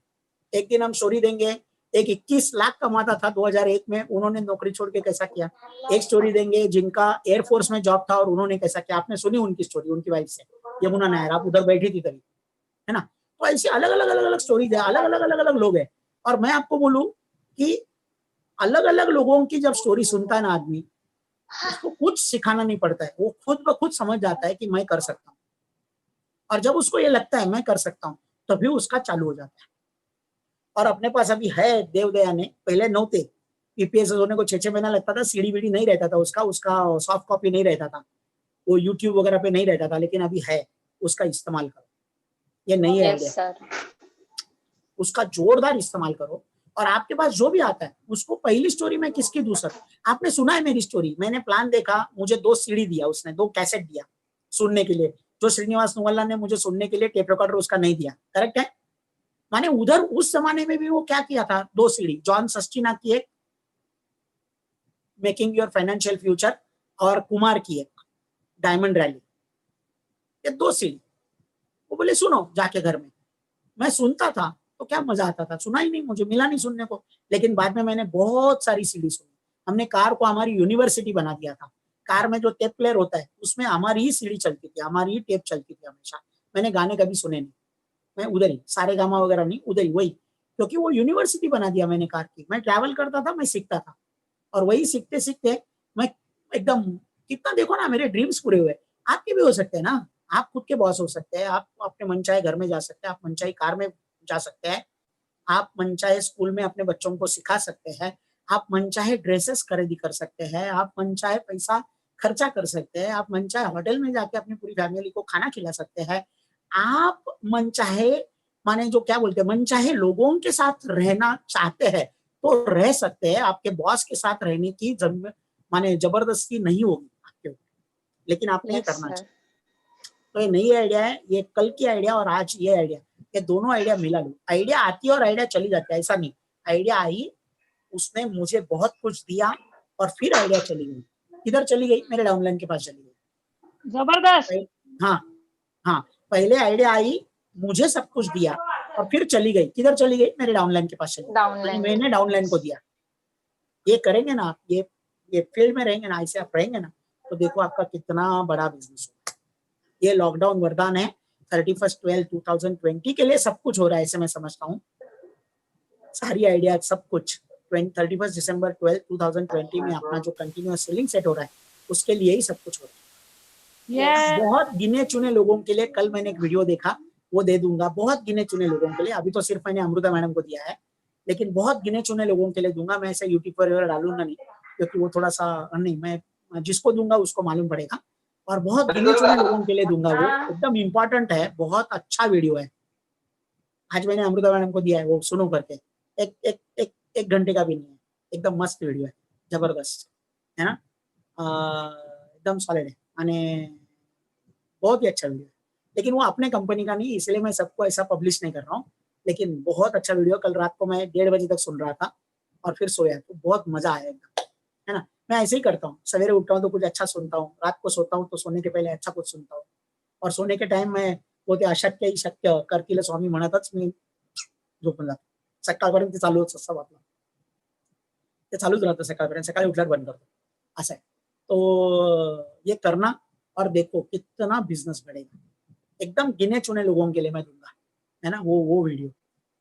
S1: एक दिन हम स्टोरी देंगे, एक 21 लाख कमाता था 2001 में, उन्होंने नौकरी छोड़ के कैसा किया। एक स्टोरी देंगे जिनका एयरफोर्स में जॉब था और उन्होंने कैसा किया। आपने सुनी उनकी स्टोरी, उनकी वाइफ से, यमुना नायर, आप उधर बैठी थी तभी, है ना। तो ऐसे अलग अलग स्टोरीज है, अलग अलग लोग हैं। और मैं आपको बोलूं कि अलग अलग लोगों की जब स्टोरी सुनता है ना आदमी, उसको कुछ सिखाना नहीं पड़ता है, वो खुद ब खुद समझ जाता है कि मैं कर सकता हूँ। और जब उसको ये लगता है मैं कर सकता हूँ, तभी उसका चालू हो जाता है। और अपने पास अभी है देव दया ने, पहले नौते पीपीएस होने को 6 महीना लगता था, सीडी बीडी नहीं रहता था उसका सॉफ्ट कॉपी नहीं रहता था, वो यूट्यूब वगैरह पे नहीं रहता था, लेकिन अभी है, उसका इस्तेमाल करो। ये नहीं है, उसका जोरदार इस्तेमाल करो। और आपके पास जो भी आता है उसको पहली स्टोरी में किसकी दूसरा, आपने सुना है मेरी स्टोरी, मैंने प्लान देखा, मुझे 2 सीडी दिया उसने, 2 कैसेट दिया सुनने के लिए। जो श्रीनिवास नुवल्ला ने मुझे सुनने के लिए टेप रिकॉर्डर उसका नहीं दिया, करेक्ट है। माने उधर उस जमाने में भी वो क्या किया था, 2 सीडी, जॉन सस्टिना की एक मेकिंग योर फाइनेंशियल फ्यूचर और कुमार की एक डायमंड रैली, ये 2 सीडी। वो बोले सुनो जाके घर में। मैं सुनता था तो क्या मजा आता था, सुना ही नहीं, मुझे मिला नहीं सुनने को। लेकिन बाद में मैंने बहुत सारी सीडी सुनी। हमने कार को हमारी यूनिवर्सिटी बना दिया था। कार में जो टेप प्लेयर होता है उसमें हमारी ही सीडी चलती थी, हमारी ही टेप चलती थी हमेशा। मैंने गाने कभी सुने नहीं, मैं उधर ही सारे गामा वगैरह नहीं, उधर ही वही, क्योंकि वो यूनिवर्सिटी बना दिया मैंने कार की। मैं ट्रैवल करता था, मैं सीखता था, और वही सीखते सीखते मैं एकदम, कितना देखो ना मेरे ड्रीम्स पूरे हुए। आपके भी हो सकते हैं ना, आप खुद के बॉस हो सकते हैं, आप अपने मनचाहे घर में जा सकते हैं, आप मनचाहे कार में जा सकते हैं, आप मनचाहे स्कूल में अपने बच्चों को सिखा सकते हैं, आप मनचाहे ड्रेसेस खरीदी कर सकते हैं, आप मनचाहे पैसा खर्चा कर सकते हैं, आप मनचाहे होटल में जाके अपनी पूरी फैमिली को खाना खिला सकते हैं, आप मनचाहे, माने जो क्या बोलते हैं, मनचाहे लोगों के साथ रहना चाहते हैं तो रह सकते हैं। आपके बॉस के साथ रहने की माने जबरदस्ती नहीं होगी आपके ऊपर, लेकिन आपने ये करना चाहिए। तो ये नई आइडिया है, ये कल की आइडिया और आज ये आइडिया, ये दोनों आइडिया मिला लो। आइडिया आती है और आइडिया चली जाती है, ऐसा नहीं। आइडिया आई, उसने मुझे बहुत कुछ दिया और फिर आइडिया चली गई। किधर चली गई? मेरे डाउनलाइन के पास चली गई।
S4: जबरदस्त।
S1: हाँ, पहले आइडिया आई, मुझे सब कुछ दिया और फिर चली गई। किधर चली गई? मेरे डाउनलाइन के पास चली गई। मैंने डाउनलाइन को दिया। ये करेंगे ना, ये फील्ड में रहेंगे ना, ऐसे आप रहेंगे ना, तो देखो आपका कितना बड़ा बिजनेस होगा। ये लॉकडाउन वरदान है। 31/12/2020 के लिए सब कुछ हो रहा है, ऐसे मैं समझता हूँ। सारी आइडिया, सब कुछ 31 दिसंबर 2020 में अपना जो कंटिन्यूअस सेलिंग सेट हो रहा है, उसके लिए ही सब कुछ हो रहा है। बहुत गिने चुने लोगों के लिए, कल मैंने एक वीडियो देखा, वो दे दूंगा। बहुत गिने चुने लोगों के लिए, अभी तो सिर्फ मैंने अमृता मैडम को दिया है, लेकिन बहुत गिने चुने लोगों के लिए दूंगा। मैं ऐसे यूट्यूब पर डालूंगा नहीं, क्योंकि वो थोड़ा सा नहीं, मैं जिसको दूंगा उसको मालूम पड़ेगा। और बहुत गिने चुने लोगों के लिए दूंगा, वो एकदम इंपॉर्टेंट है, बहुत अच्छा वीडियो है। आज मैंने अमृता मैडम को दिया है, वो सुनो करके। एक घंटे का भी नहीं है, एकदम मस्त वीडियो है, जबरदस्त है ना, एकदम सॉलिड है, यानी बहुत ही अच्छा वीडियो है। लेकिन वो अपने कंपनी का नहीं, इसलिए मैं सबको ऐसा पब्लिश नहीं कर रहा हूँ, लेकिन बहुत अच्छा वीडियो। कल रात को मैं 1:30 बजे तक सुन रहा था और फिर सोया, तो बहुत मजा आया एकदम, है ना। मैं ऐसे ही करता हूँ, सवेरे उठता हूँ तो कुछ अच्छा सुनता हूँ, रात को सोता हूँ तो सोने के पहले अच्छा कुछ सुनता हूँ, और सोने के टाइम मैं वो ते अशक्य ही शक्य करतील स्वामी म्हणतच मी झोपून जातो। सकाळपर्यंत चालू होत असतं आपलं, ते चालूच राहतं सकाळपर्यंत, सकाळी उठल्यावर बंद करतो, असं आहे। तो ये करना और देखो कितना बिजनेस बढ़ेगा। एकदम गिने चुने लोगों के लिए मैं दूंगा, है ना, वो वीडियो।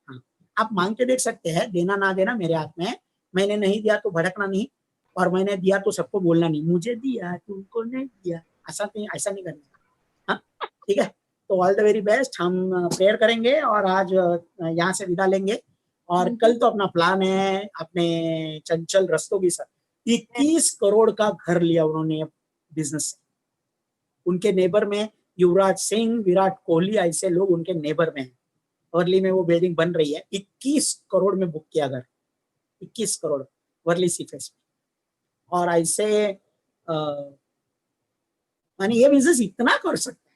S1: हाँ, आप मांग के देख सकते हैं, देना ना देना मेरे हाथ में है। मैंने नहीं दिया तो भड़कना नहीं, और मैंने दिया तो सबको बोलना नहीं, मुझे दिया तुमको नहीं दिया, ऐसा नहीं करना। हाँ, ठीक है, तो ऑल द वेरी बेस्ट। हम प्रेयर करेंगे और आज यहाँ से विदा लेंगे, और कल तो अपना प्लान है अपने चंचल रस्तोगी सर 21 करोड़ का घर लिया उन्होंने बिजनेस से। उनके नेबर में युवराज सिंह, विराट कोहली, ऐसे लोग उनके नेबर में हैं। वर्ली में वो बिल्डिंग बन रही है, 21 करोड़ में बुक किया घर, 21 करोड़ वर्ली सीफेस में। और ऐसे माने ये बिजनेस इतना कर सकता है,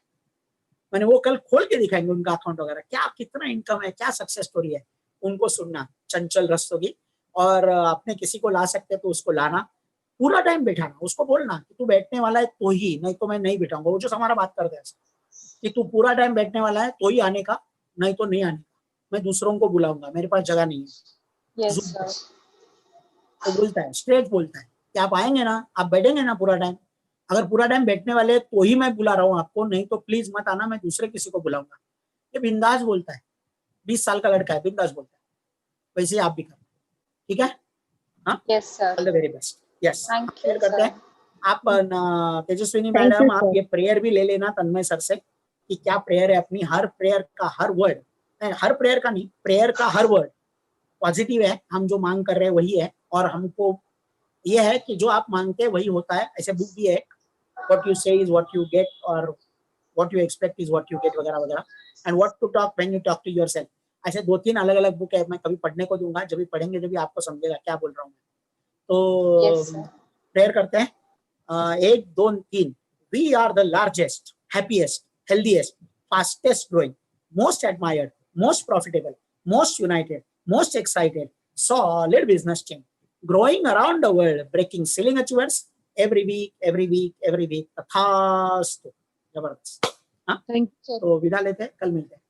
S1: मैंने वो कल खोल के दिखाएंगे उनका अकाउंट वगैरह, क्या कितना इनकम है, क्या सक्सेस स्टोरी है, उनको सुनना चंचल रस्तोगी। और अपने किसी को ला सकते तो उसको लाना, पूरा टाइम बैठाना, उसको बोलना कि तू बैठने वाला है तो ही, नहीं तो मैं नहीं बैठाऊंगा। वो जो हमारा बात करते हैं कि तू पूरा टाइम बैठने वाला है तो ही आने का, नहीं तो नहीं आने का, मैं दूसरों को बुलाऊंगा, मेरे पास जगह नहीं है।
S12: Yes, sir.
S1: तो बोलता है, स्ट्रेट बोलता है कि आप आएंगे ना, आप बैठेंगे ना पूरा टाइम, अगर पूरा टाइम बैठने वाले तो ही मैं बुला रहा हूँ आपको, नहीं तो प्लीज मत आना, मैं दूसरे किसी को बुलाऊंगा। ये बिंदास बोलता है, 20 साल का लड़का है, बिंदास बोलता है। वैसे ही आप भी करना, ठीक है? हाँ,
S12: Yes, sir.
S1: All the very best. Yes,
S12: Thank you,
S1: prayer करते
S12: sir.
S1: हैं। आप तेजस्विनी
S5: Thank
S1: मैडम,
S5: you,
S1: आप
S5: sir.
S1: ये प्रेयर भी ले लेना तन्मय सर से कि क्या प्रेयर है अपनी, हर प्रेयर का हर वर्ड, हर प्रेयर का नहीं, प्रेयर का हर वर्ड पॉजिटिव है, हम जो मांग कर रहे हैं वही है, और हमको ये है कि जो आप मांगते हैं वही होता है। ऐसे बुक भी है, what you say is what you get, और what you expect is what you get, वगैरह वगैरह, and what to talk when you talk to yourself. ऐसे 2-3 अलग अलग बुक है, मैं कभी पढ़ने को दूंगा, जब भी पढ़ेंगे जब भी आपको समझेगा क्या बोल रहा हूँ मैं। तो
S12: Yes, sir.
S1: प्रेयर करते हैं, 1 2 3। We are the largest, happiest, healthiest, fastest growing, most admired, most profitable, most united, most excited, solid business chain, growing around the world, breaking ceiling achievers every week. तथास्तु। जबरदस्त। हाँ,
S4: thank you sir.
S1: तो विदा लेते हैं, कल मिलते हैं।